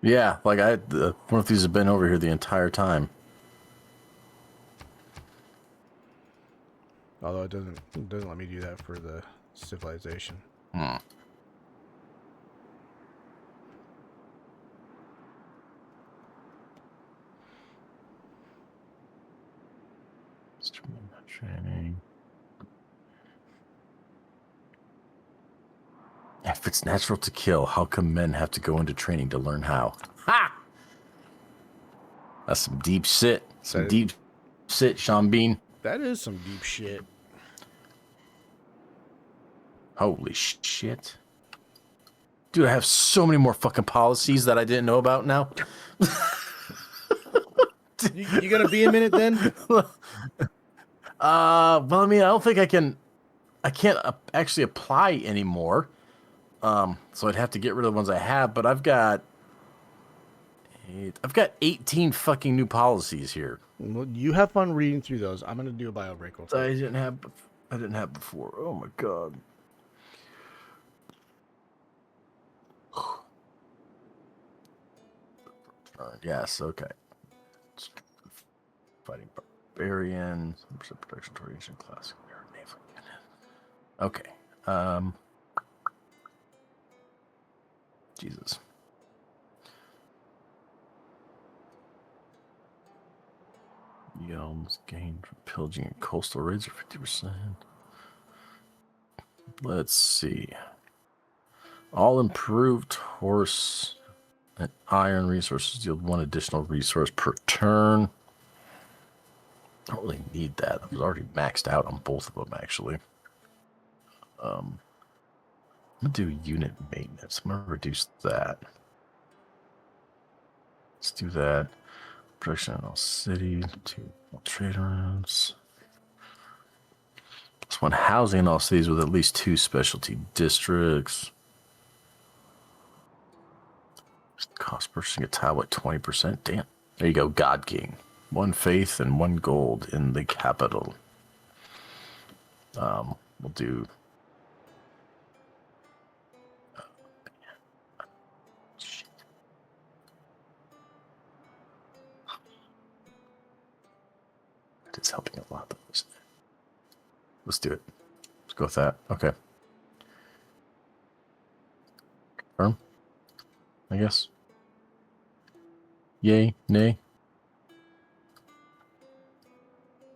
Yeah, like one of these have been over here the entire time. Although it doesn't let me do that for the civilization. Hmm. Training. If it's natural to kill, how come men have to go into training to learn how? Ha! That's some deep shit. Some deep shit, Sean Bean. That is some deep shit. Holy shit. Dude, I have so many more fucking policies that I didn't know about now. You gonna be a minute then? Well, I mean, I don't think I can't actually apply anymore. So I'd have to get rid of the ones I have, but I've got 18 fucking new policies here. Well, you have fun reading through those. I'm gonna do a bio break. I didn't have before. Oh my god. Yes, okay. Fighting barbarian, protection toward ancient classic. Okay. Jesus. Yelms gained from pillaging and coastal raids are 50%. Let's see. All improved horse and iron resources yield 1 additional resource per turn. I don't really need that. I was already maxed out on both of them, actually. I'm going to do unit maintenance. I'm going to reduce that. Let's do that. Production in all cities, 2 trade routes. Plus 1 housing in all cities with at least 2 specialty districts. Cost purchasing a tile at 20%. Damn. There you go, God King. 1 faith and 1 gold in the capital. We'll do. Shit. It's helping a lot. Let's do it. Let's go with that. Okay. Confirm. I guess. Yay, nay.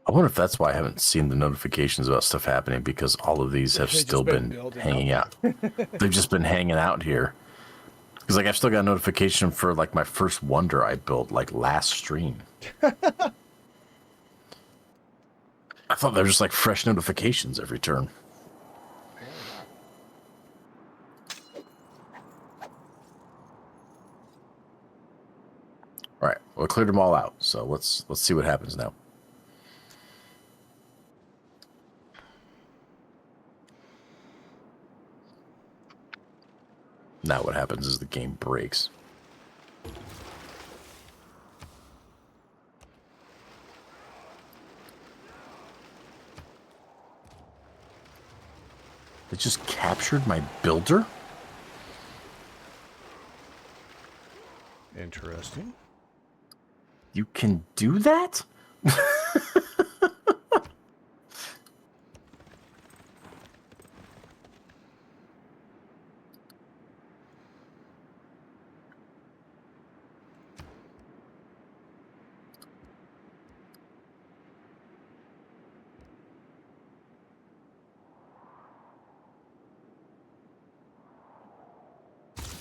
I wonder if that's why I haven't seen the notifications about stuff happening, because all of these have still been hanging out. They've just been hanging out here. Because like I've still got a notification for like my first wonder I built like last stream. I thought they were just like fresh notifications every turn. All right, well, I cleared them all out, so let's see what happens now. Now what happens is the game breaks. It just captured my builder? Interesting. You can do that?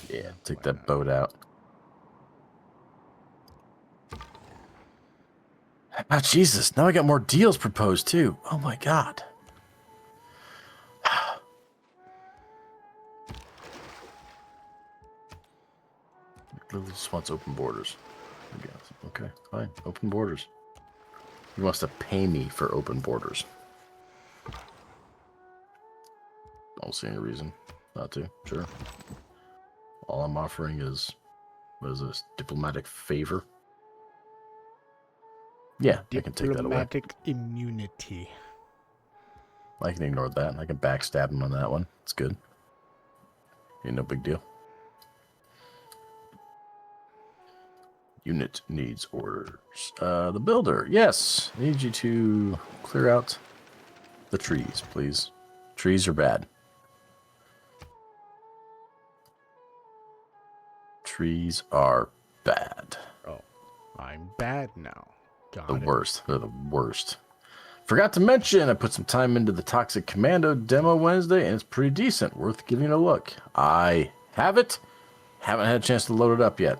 Yeah, take that boat out. Oh, Jesus. Now I got more deals proposed, too. Oh, my God. Literally just wants open borders. I guess. Okay, fine. Open borders. He wants to pay me for open borders. Don't see any reason not to. Sure. All I'm offering is, what is this? Diplomatic favor? Yeah, I can take that away. Diplomatic immunity. I can ignore that. I can backstab him on that one. It's good. Ain't no big deal. Unit needs orders. The builder. Yes. I need you to clear out the trees, please. Trees are bad. Trees are bad. Oh, I'm bad now. Got The it. worst. They're the worst. Forgot to mention, I put some time into the Toxic Commando demo Wednesday, and it's pretty decent. Worth giving it a look. I have it. Haven't had a chance to load it up yet.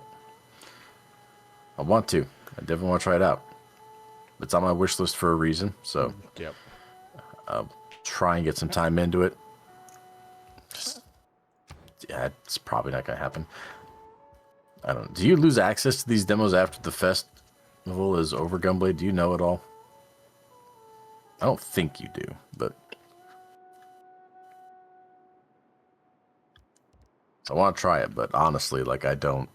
I want to. I definitely want to try it out. It's on my wish list for a reason, so Yep. I'll try and get some time into it. Yeah, it's probably not going to happen. I don't know. Do you lose access to these demos after the festival is over, Gunblade? Do you know at all? I don't think you do, but I want to try it, but honestly, like I don't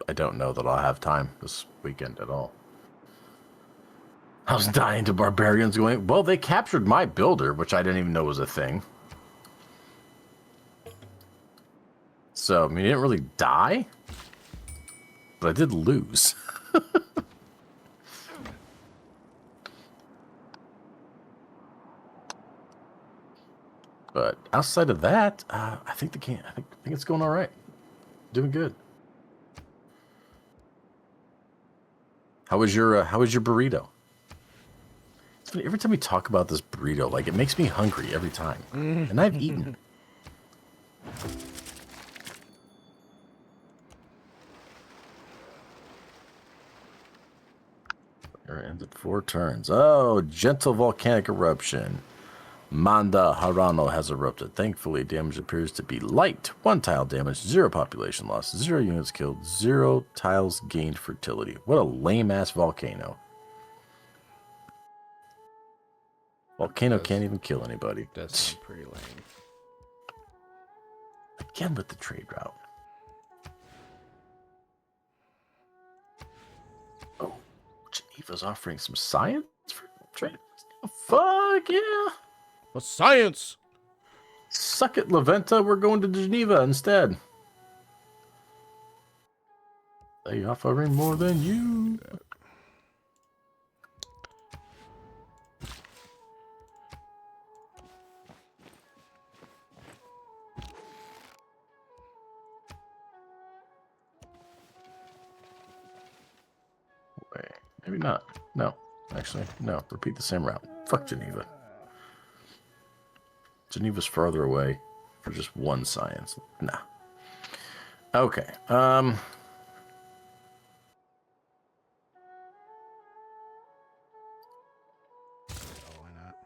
know that I'll have time this weekend at all. I was dying to barbarians going, well, they captured my builder, which I didn't even know was a thing. So, I mean, he didn't really die, but I did lose. But outside of that, I think I think it's going all right. Doing good. How was your burrito? It's funny, every time we talk about this burrito, like it makes me hungry every time, and I've eaten. Ended 4 turns. Oh, gentle volcanic eruption. Manda Harano has erupted. Thankfully, damage appears to be light. 1 tile damage, 0 population loss, 0 units killed, 0 tiles gained fertility. What a lame-ass volcano. Volcano can't even kill anybody. That's pretty lame. Again with the trade route. Oh, Geneva's offering some science for Trade. Fuck yeah. A science. Suck it, Laventa. We're going to Geneva instead. They offering more than you. Wait, maybe not. No, actually, no. Repeat the same route. Fuck Geneva. Geneva's farther away for just one science. Nah. Okay. Oh, why not?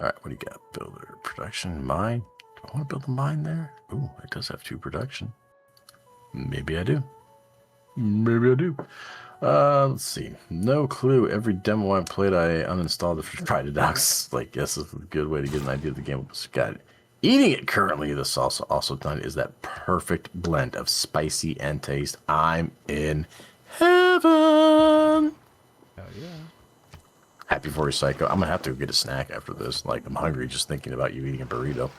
All right, what do you got? Builder, production, mine. Do I want to build a mine there? Ooh, it does have 2 production. Maybe I do. Maybe I do. Let's see. No clue. Every demo I played, I uninstalled it for try to docs. Like, yes, it's a good way to get an idea of the game. Got eating it currently. The salsa also done is that perfect blend of spicy and taste. I'm in heaven. Hell yeah. Happy for you, Psycho. I'm gonna have to go get a snack after this. Like, I'm hungry just thinking about you eating a burrito.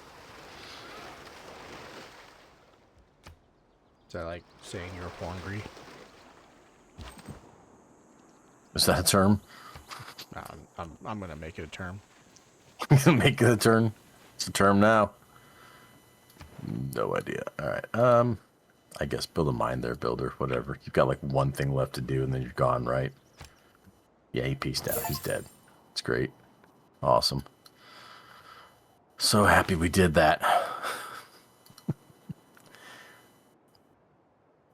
Is that like saying you're hungry? Is that a term? I'm gonna make it a term. Make it a term. It's a term now. No idea. All right. I guess build a mine there, builder. Whatever. You've got like one thing left to do, and then you're gone, right? Yeah, he pieced out. He's dead. It's great. Awesome. So happy we did that.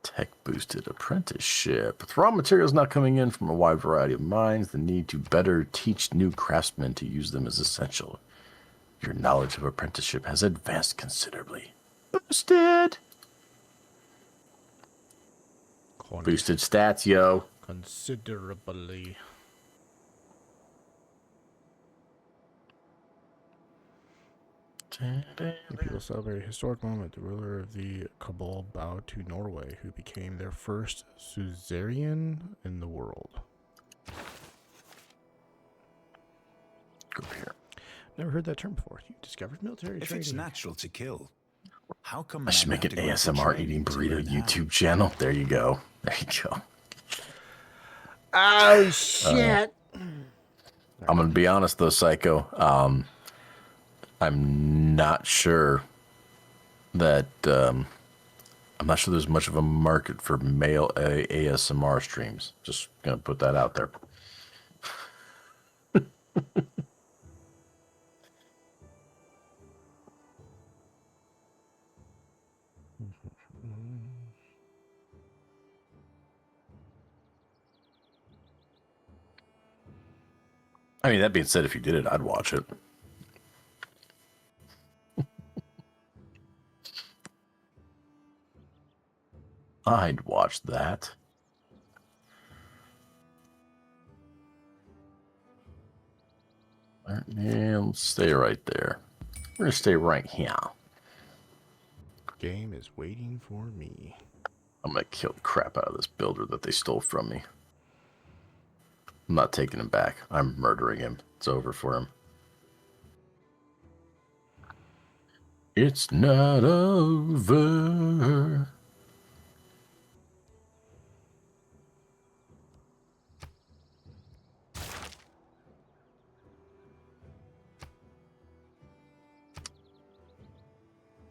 Tech boosted apprenticeship. With raw materials now coming in from a wide variety of mines, the need to better teach new craftsmen to use them is essential. Your knowledge of apprenticeship has advanced considerably. Boosted. Boosted stats, yo. Considerably. People celebrate a historic moment. The ruler of the Cabal bowed to Norway, who became their first suzerain in the world. Go here. Never heard that term before. You discovered military If training. it's natural to kill, how come I should men make have an to go through ASMR training eating to burrito learn how? YouTube channel. There you go. There you go. Oh shit! I'm gonna be honest though, Psycho. I'm not sure that I'm not sure there's much of a market for male ASMR streams. Just gonna put that out there. I mean, that being said, if you did it, I'd watch it. I'd watch that. And stay right there. We're gonna stay right here. Game is waiting for me. I'm gonna kill the crap out of this builder that they stole from me. I'm not taking him back. I'm murdering him. It's over for him. It's not over.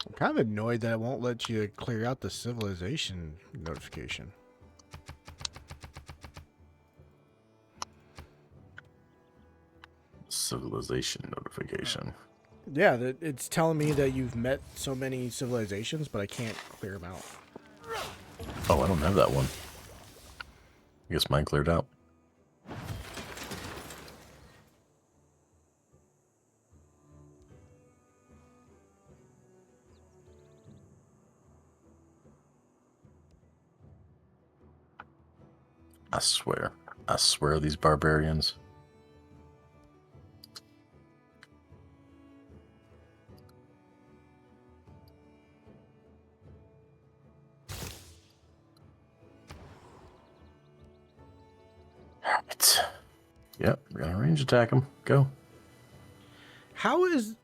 I'm kind of annoyed that it won't let you clear out the civilization notification. Civilization notification. Yeah, it's telling me that you've met so many civilizations, but I can't clear them out. Oh, I don't have that one. I guess mine cleared out. I swear these barbarians. right. Yep, we're gonna range attack him. Go. How is...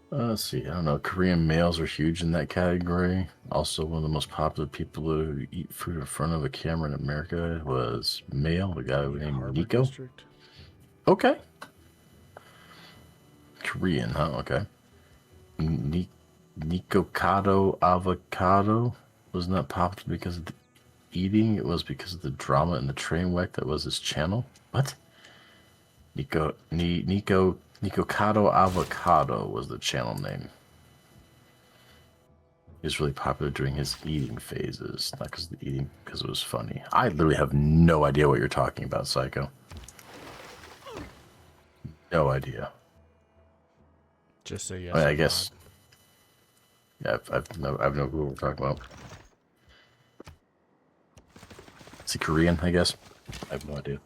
Let's see. I don't know. Korean males are huge in that category. Also, one of the most popular people who eat food in front of a camera in America was male, the guy named Harbor Nico. District? Okay. Korean, huh? Okay. Nikocado avocado was not popular because of the eating. It was because of the drama and the train wreck that was his channel. What? Nikocado avocado was the channel name. He was really popular during his eating phases, not because of the eating, because it was funny. I literally have no idea what you're talking about, Psycho. No idea. Just say yes. I mean, I or guess. Yeah, I've no clue what we're talking about. Is he Korean? I guess. I have no idea.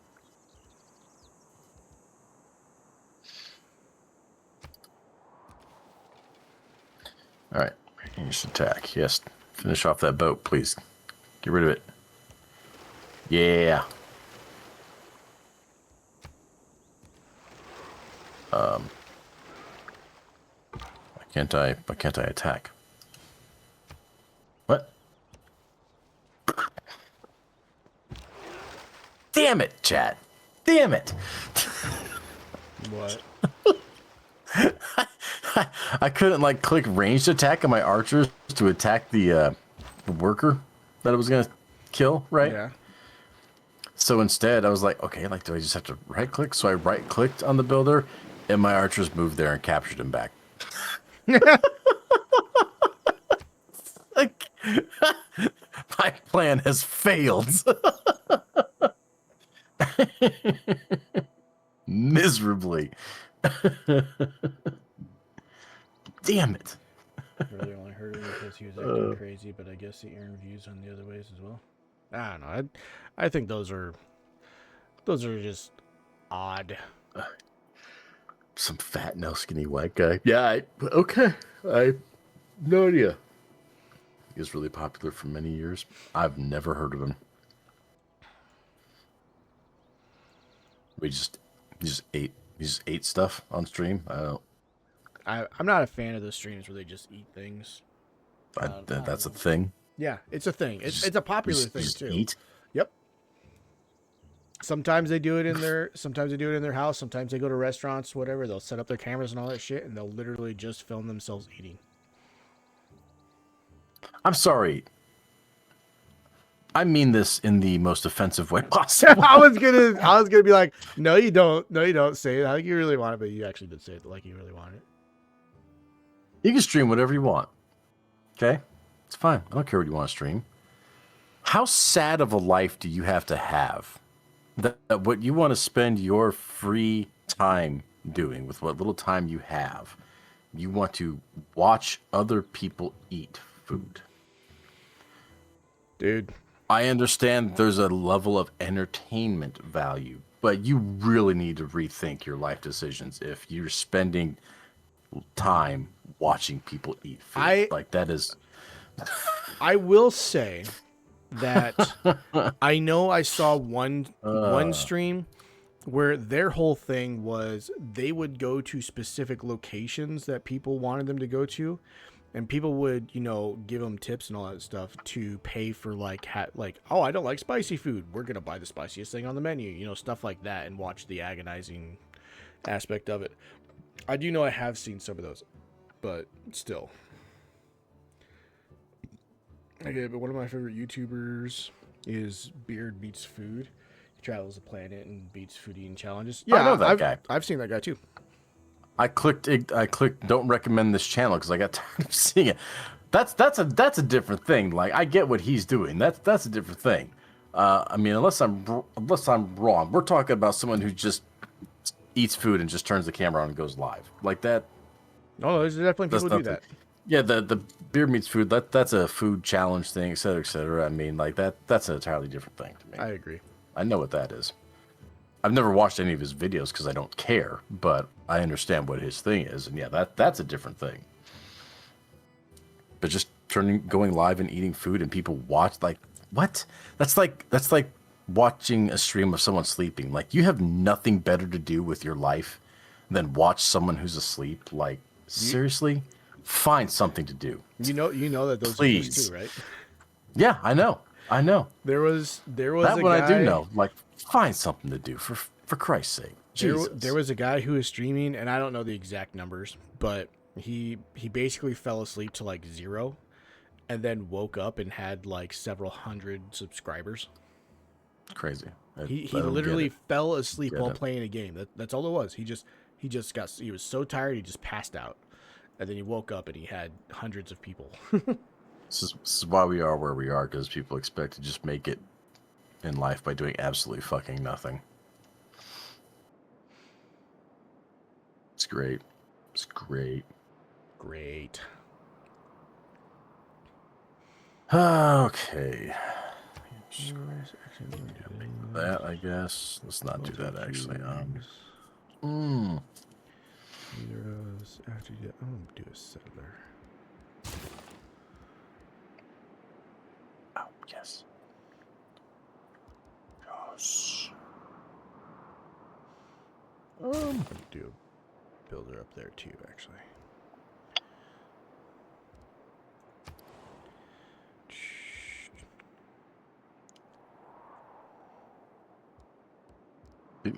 All right, ranged attack. Yes, finish off that boat, please. Get rid of it. Yeah. Why can't I attack? What? Damn it, chat. Damn it. What? I couldn't like click ranged attack on my archers to attack the worker that I was gonna kill, right? Yeah. So instead, I was like, okay, like, do I just have to right click? So I right clicked on the builder, and my archers moved there and captured him back. Like, my plan has failed miserably. Damn it. Really only heard him because he was acting crazy, but I guess the interviews on the other ways as well. I don't know. I think those are just odd. Some fat, no skinny white guy. Yeah, okay. I no idea. He was really popular for many years. I've never heard of him. He just ate stuff on stream. I don't. I'm not a fan of those streams where they just eat things. That's a thing. Yeah, it's a thing. It's a popular thing just too. Eat. Yep. Sometimes they do it in their house. Sometimes they go to restaurants, whatever. They'll set up their cameras and all that shit, and they'll literally just film themselves eating. I'm sorry. I mean this in the most offensive way possible. I was gonna be like, no, you don't say it. I think you really want it, but you actually did say it like you really want it. You can stream whatever you want. Okay? It's fine. I don't care what you want to stream. How sad of a life do you have to have that what you want to spend your free time doing with what little time you have, you want to watch other people eat food? Dude. I understand there's a level of entertainment value, but you really need to rethink your life decisions if you're spending time watching people eat food. That is... I will say that I know I saw one stream where their whole thing was they would go to specific locations that people wanted them to go to, and people would, give them tips and all that stuff to pay for oh, I don't like spicy food. We're going to buy the spiciest thing on the menu, stuff like that, and watch the agonizing aspect of it. I do know I have seen some of those, but still. Okay, but one of my favorite YouTubers is Beard Beats Food. He travels the planet and beats food eating challenges. Yeah, I know that guy. I've seen that guy too. I clicked don't recommend this channel because I got tired of seeing it. That's a different thing. Like, I get what he's doing. That's a different thing. I mean, unless I'm wrong, we're talking about someone who just eats food and just turns the camera on and goes live like that. Oh, there's definitely people who do that. Yeah, the beer meets food. That's a food challenge thing, et cetera, et cetera. I mean, like that's an entirely different thing to me. I agree. I know what that is. I've never watched any of his videos because I don't care, but I understand what his thing is, and yeah, that's a different thing. But just going live and eating food and people watch, like, what? That's like watching a stream of someone sleeping. Like, you have nothing better to do with your life than watch someone who's asleep. Like, You seriously, find something to do. you know that those exist Please. too, right? Yeah, I know. I know. There was That a one I do guy. know. Like, find something to do for Christ's sake. There Jesus. was a guy who was streaming, and I don't know the exact numbers, but he basically fell asleep to like 0, and then woke up and had like several hundred subscribers. Crazy. He I don't get literally it. fell asleep Get while it. playing a game. That's all it was. He was so tired he just passed out, and then he woke up and he had hundreds of people. This is why we are where we are, because people expect to just make it in life by doing absolutely fucking nothing. It's great. It's great. Great. Okay. That, I guess. Let's not do that, actually. Heroes after you. I'm gonna do a settler. Oh, yes. Yes. I'm gonna do a builder up there too, actually. Dude,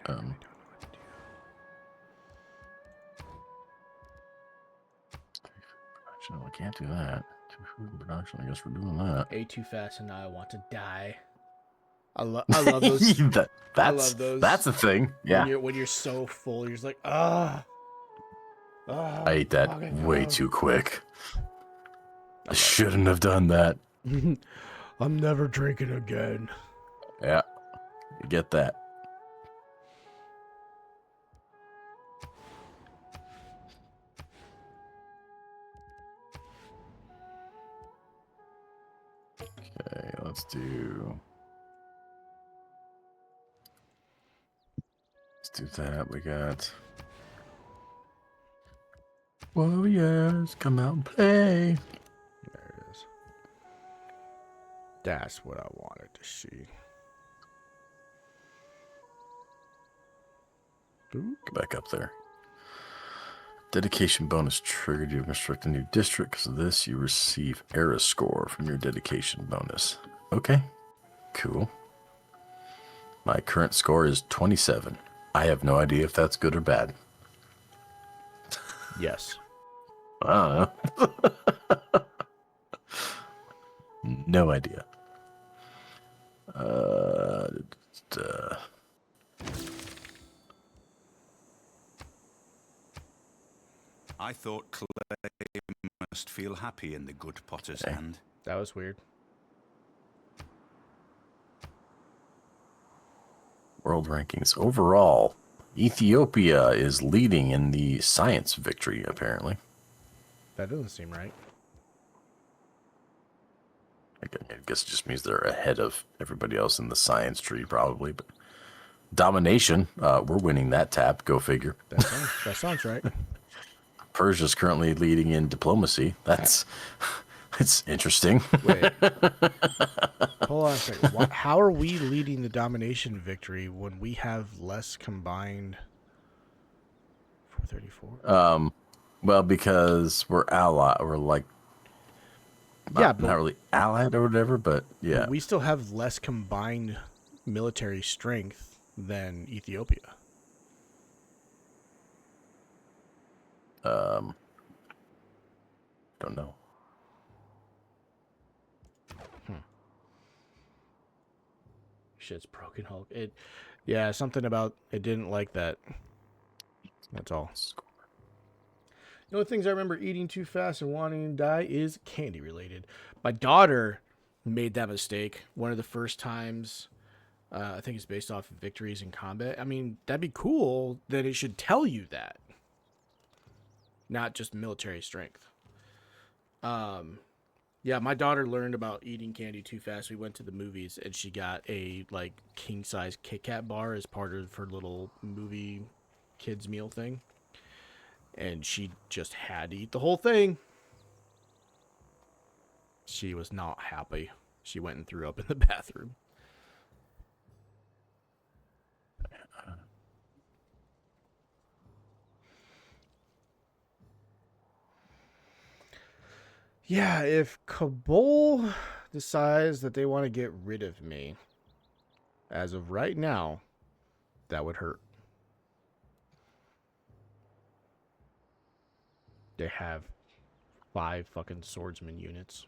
I don't know what to do. production, we can't do that. Two food production, I guess we're doing that. A too fast and now I want to die. I love those. I love those. That's a thing. Yeah. When you're so full, you're just like, ah. I ate that way too quick. I shouldn't have done that. I'm never drinking again. Yeah. You get that. Okay, let's do that. We got warriors, come out and play. There it is. That's what I wanted to see. Ooh. Get back up there. Dedication bonus triggered. You construct a new district. Because of this, you receive era score from your dedication bonus. Okay, cool. My current score is 27. I have no idea if that's good or bad. Yes. I don't know. No idea. I thought clay must feel happy in the good potter's Okay. hand. That was weird. World rankings. Overall, Ethiopia is leading in the science victory, apparently. That doesn't seem right. I guess it just means they're ahead of everybody else in the science tree, probably. But domination, we're winning that tab. Go figure. That sounds right. Persia's currently leading in diplomacy. It's interesting. Wait. Hold on a second. How are we leading the domination victory when we have less combined? 434. Well, because we're allied. We're like, Yeah, not really allied or whatever, but yeah. we still have less combined military strength than Ethiopia. Don't know. Shit's broken Hulk. Yeah, something about it didn't like that. That's all. The only things I remember eating too fast and wanting to die is candy related. My daughter made that mistake one of the first times. I think it's based off of victories in combat. I mean, that'd be cool that it should tell you that, not just military strength. Yeah, my daughter learned about eating candy too fast. We went to the movies and she got a like king size Kit Kat bar as part of her little movie kids meal thing. And she just had to eat the whole thing. She was not happy. She went and threw up in the bathroom. Yeah, if Kabul decides that they want to get rid of me, as of right now, that would hurt. They have 5 fucking swordsman units.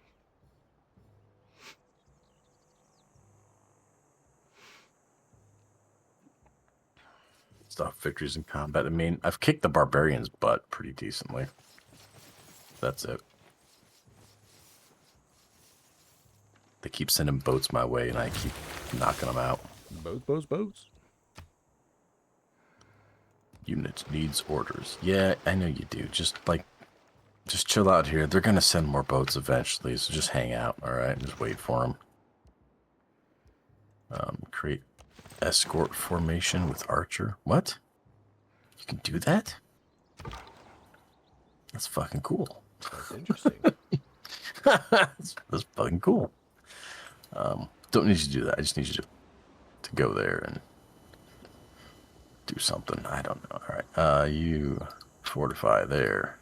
Stuff victories in combat. I mean, I've kicked the barbarians' butt pretty decently. That's it. They keep sending boats my way, and I keep knocking them out. Boats. Unit needs orders. Yeah, I know you do. Just chill out here. They're gonna send more boats eventually, so just hang out, all right? Just wait for them. Create escort formation with archer. What? You can do that? That's fucking cool. That's interesting. that's fucking cool. Don't need you to do that. I just need you to go there and do something. I don't know. All right. You fortify there.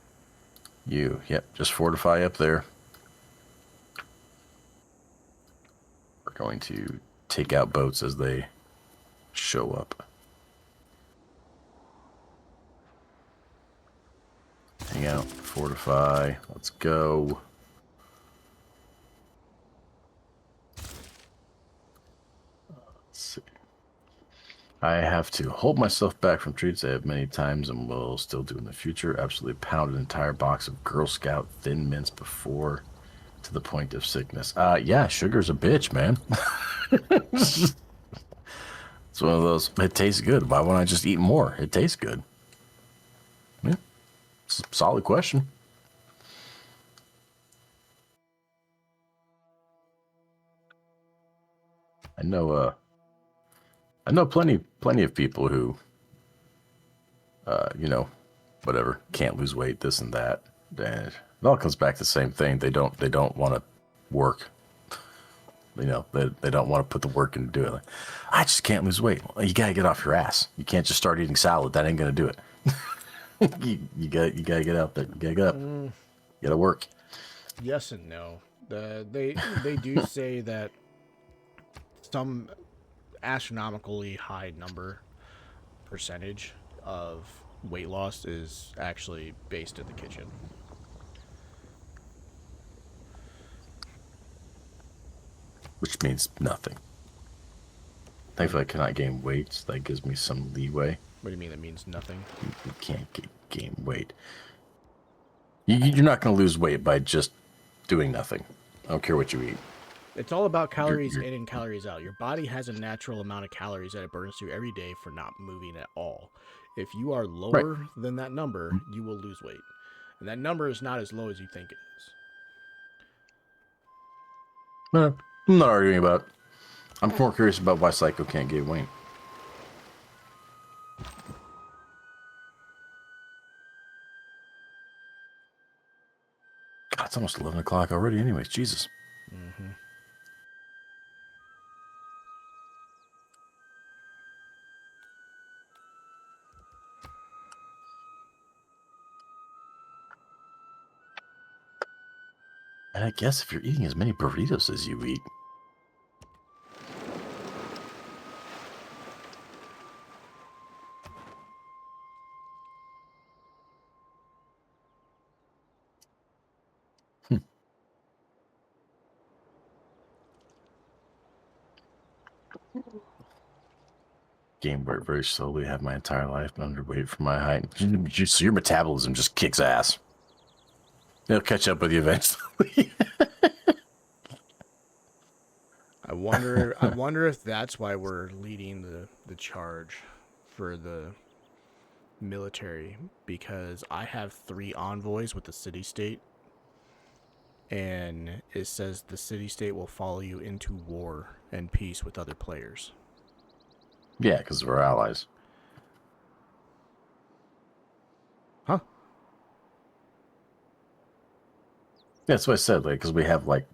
Yep, just fortify up there. We're going to take out boats as they show up. Hang out, fortify. Let's go. Let's see. I have to hold myself back from treats I have many times and will still do in the future. Absolutely pound an entire box of Girl Scout Thin Mints before to the point of sickness. Yeah, sugar's a bitch, man. It's one of those, it tastes good. Why won't I just eat more? It tastes good. Yeah, it's a solid question. I know plenty of people who, whatever, can't lose weight, this and that. And it all comes back to the same thing. They don't want to work. They don't want to put the work into doing it. Like, I just can't lose weight. Well, you gotta get off your ass. You can't just start eating salad. That ain't gonna do it. you gotta get out there. You gotta get up. You gotta work. Yes and no. They do say that some astronomically high percentage of weight loss is actually based in the kitchen. Which means nothing. Thankfully, I cannot gain weight, so that gives me some leeway. What do you mean that means nothing? You can't gain weight. You're not going to lose weight by just doing nothing. I don't care what you eat. It's all about calories in and calories out. Your body has a natural amount of calories that it burns through every day for not moving at all. If you are lower than that number, you will lose weight. And that number is not as low as you think it is. I'm not arguing about it. I'm more curious about why Psycho can't gain weight. God, it's almost 11 o'clock already anyways. Jesus. Mm-hmm. And I guess if you're eating as many burritos as you eat, gain weight very slowly, have my entire life been underweight for my height. So your metabolism just kicks ass. It'll catch up with you eventually. I wonder if that's why we're leading the charge for the military, because I have 3 envoys with the city-state, and it says the city-state will follow you into war and peace with other players. Yeah, because we're allies. Huh? Yeah, that's what I said, like, because we have, like,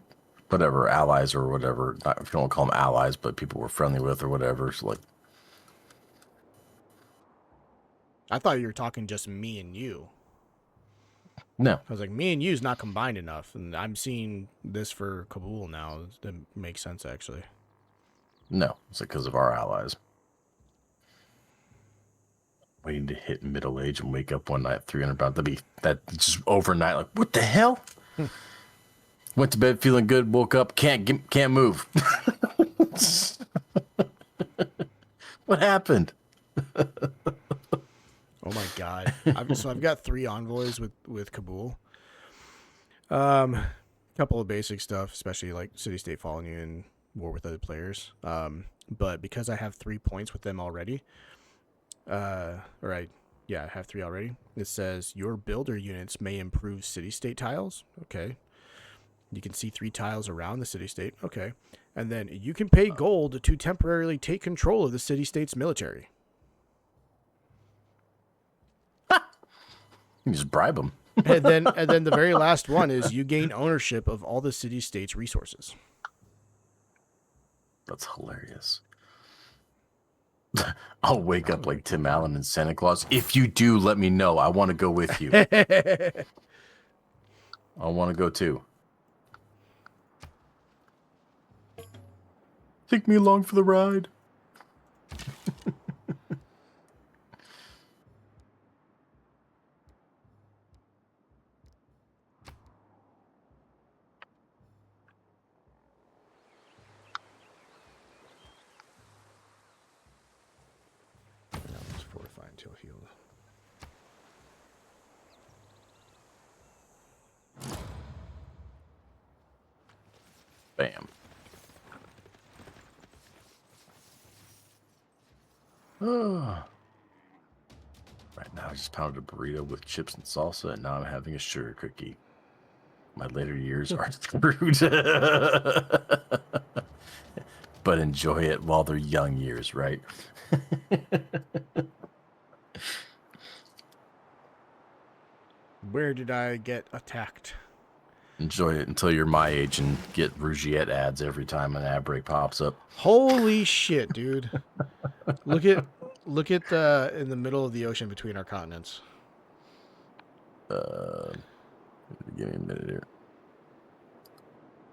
whatever allies or whatever. Not, if you don't call them allies, but people we're friendly with or whatever. So like, I thought you were talking just me and you. no, I was like, me and you's not combined enough, and I'm seeing this for Kabul now. That makes sense, actually. no, it's because of our allies. Waiting to hit middle age and wake up one night 300 pounds. That just overnight. Like, what the hell? Went to bed feeling good. Woke up, can't move. What happened? Oh my god! I've got 3 envoys with Kabul. Couple of basic stuff, especially like city state following you in war with other players. But because I have 3 points with them already, I have 3 already. It says your builder units may improve city state tiles. Okay. You can see 3 tiles around the city state. Okay. And then you can pay gold to temporarily take control of the city state's military. You just bribe them. and then the very last one is you gain ownership of all the city state's resources. That's hilarious. I'll wake up like Tim Allen and Santa Claus. If you do, let me know. I want to go with you. I want to go too. Take me along for the ride. Let's fortify until healed. Bam. Right now, I just pounded a burrito with chips and salsa, and now I'm having a sugar cookie. My later years are screwed. But enjoy it while they're young years, right? Where did I get attacked? Enjoy it until you're my age and get Rougiette ads every time an ad break pops up. Holy shit, dude. Look at in the middle of the ocean between our continents. Give me a minute here.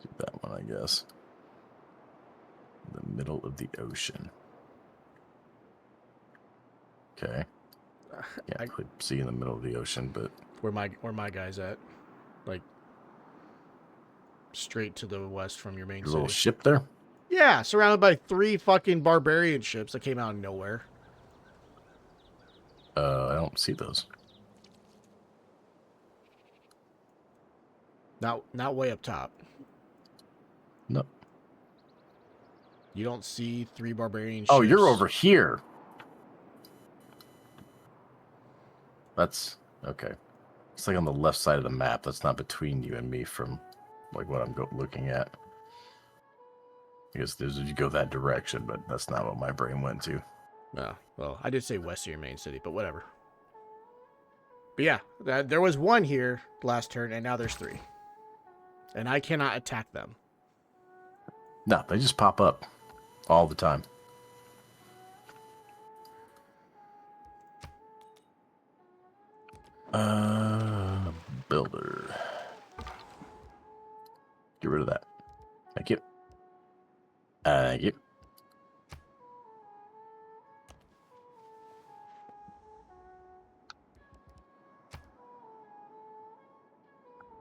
Do that one, I guess. The middle of the ocean. Okay. Can't really see in the middle of the ocean, but Where my guy's at. Like straight to the west from your main there's a city. little ship there. Yeah, surrounded by 3 fucking barbarian ships that came out of nowhere. I don't see those. Not way up top. No. You don't see 3 barbarian ships. Oh, you're over here. That's okay. It's like on the left side of the map. That's not between you and me from like what I'm looking at. I guess there's if you go that direction, but that's not what my brain went to. Oh, well, I did say west of your main city, but whatever. But yeah, there was 1 here last turn, and now there's 3. And I cannot attack them. No, they just pop up all the time. Builder. Get rid of that. Thank you. Thank you.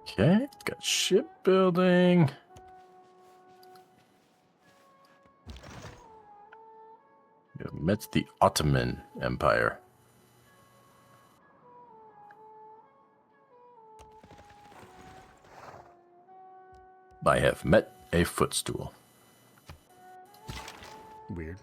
Okay, got shipbuilding. You have met the Ottoman Empire. I have met a footstool. Weird.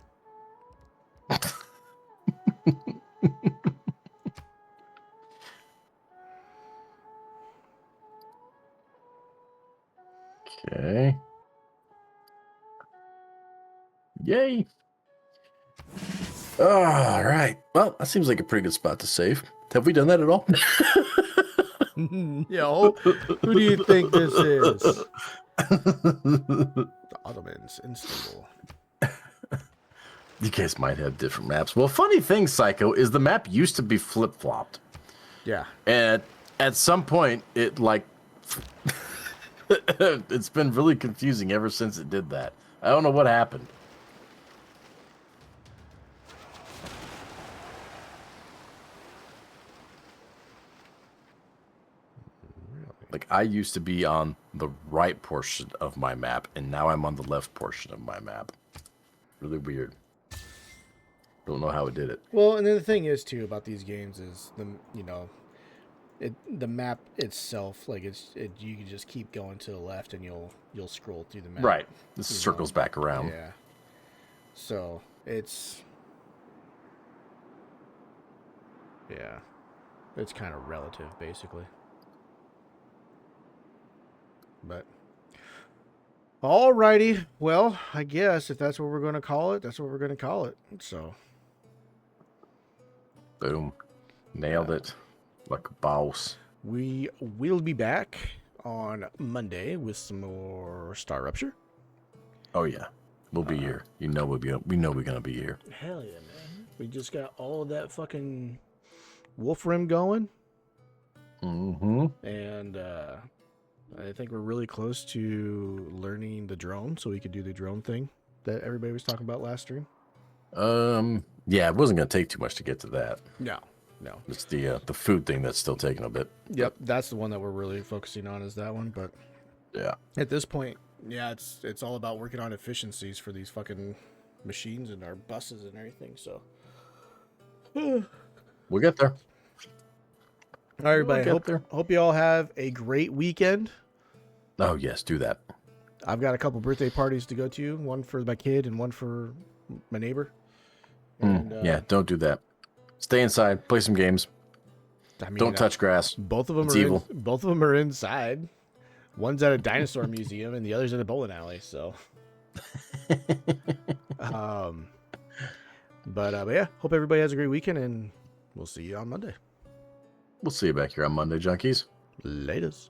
Okay. Yay. All right. Well, that seems like a pretty good spot to save. Have we done that at all? Yo, who do you think this is? The Ottomans in Istanbul. You guys might have different maps. Well, funny thing, Psycho, is the map used to be flip-flopped. Yeah. And at some point, it, like... it's been really confusing ever since it did that. I don't know what happened. Like, I used to be on the right portion of my map, and now I'm on the left portion of my map. Really weird. Don't know how it did it. Well, and then the thing is too about these games is the map itself, like you can just keep going to the left and you'll scroll through the map. Right. This circles back around. Yeah. So it's kind of relative basically. But alrighty, well, I guess if that's what we're going to call it, that's what we're going to call it. So, boom, nailed it, like a boss. We will be back on Monday with some more Star Rupture. Oh yeah, we'll be here. You know we know we're gonna be here. Hell yeah, man! We just got all of that fucking Wolf Rim going, and I think we're really close to learning the drone, so we could do the drone thing that everybody was talking about last stream. Yeah, it wasn't gonna take too much to get to that. No. It's the food thing that's still taking a bit. Yep, that's the one that we're really focusing on is that one. But yeah, at this point, yeah, it's all about working on efficiencies for these fucking machines and our buses and everything. So we'll get there. All right, everybody. We'll get there. Hope you all have a great weekend. Oh yes, do that. I've got a couple birthday parties to go to. One for my kid and one for my neighbor. And, yeah, don't do that. Stay inside. Play some games. I mean, don't touch grass. Both of them it's are evil. Both of them are inside. One's at a dinosaur museum and the other's at a bowling alley. So, but yeah, hope everybody has a great weekend and we'll see you on Monday. We'll see you back here on Monday, junkies. Laters.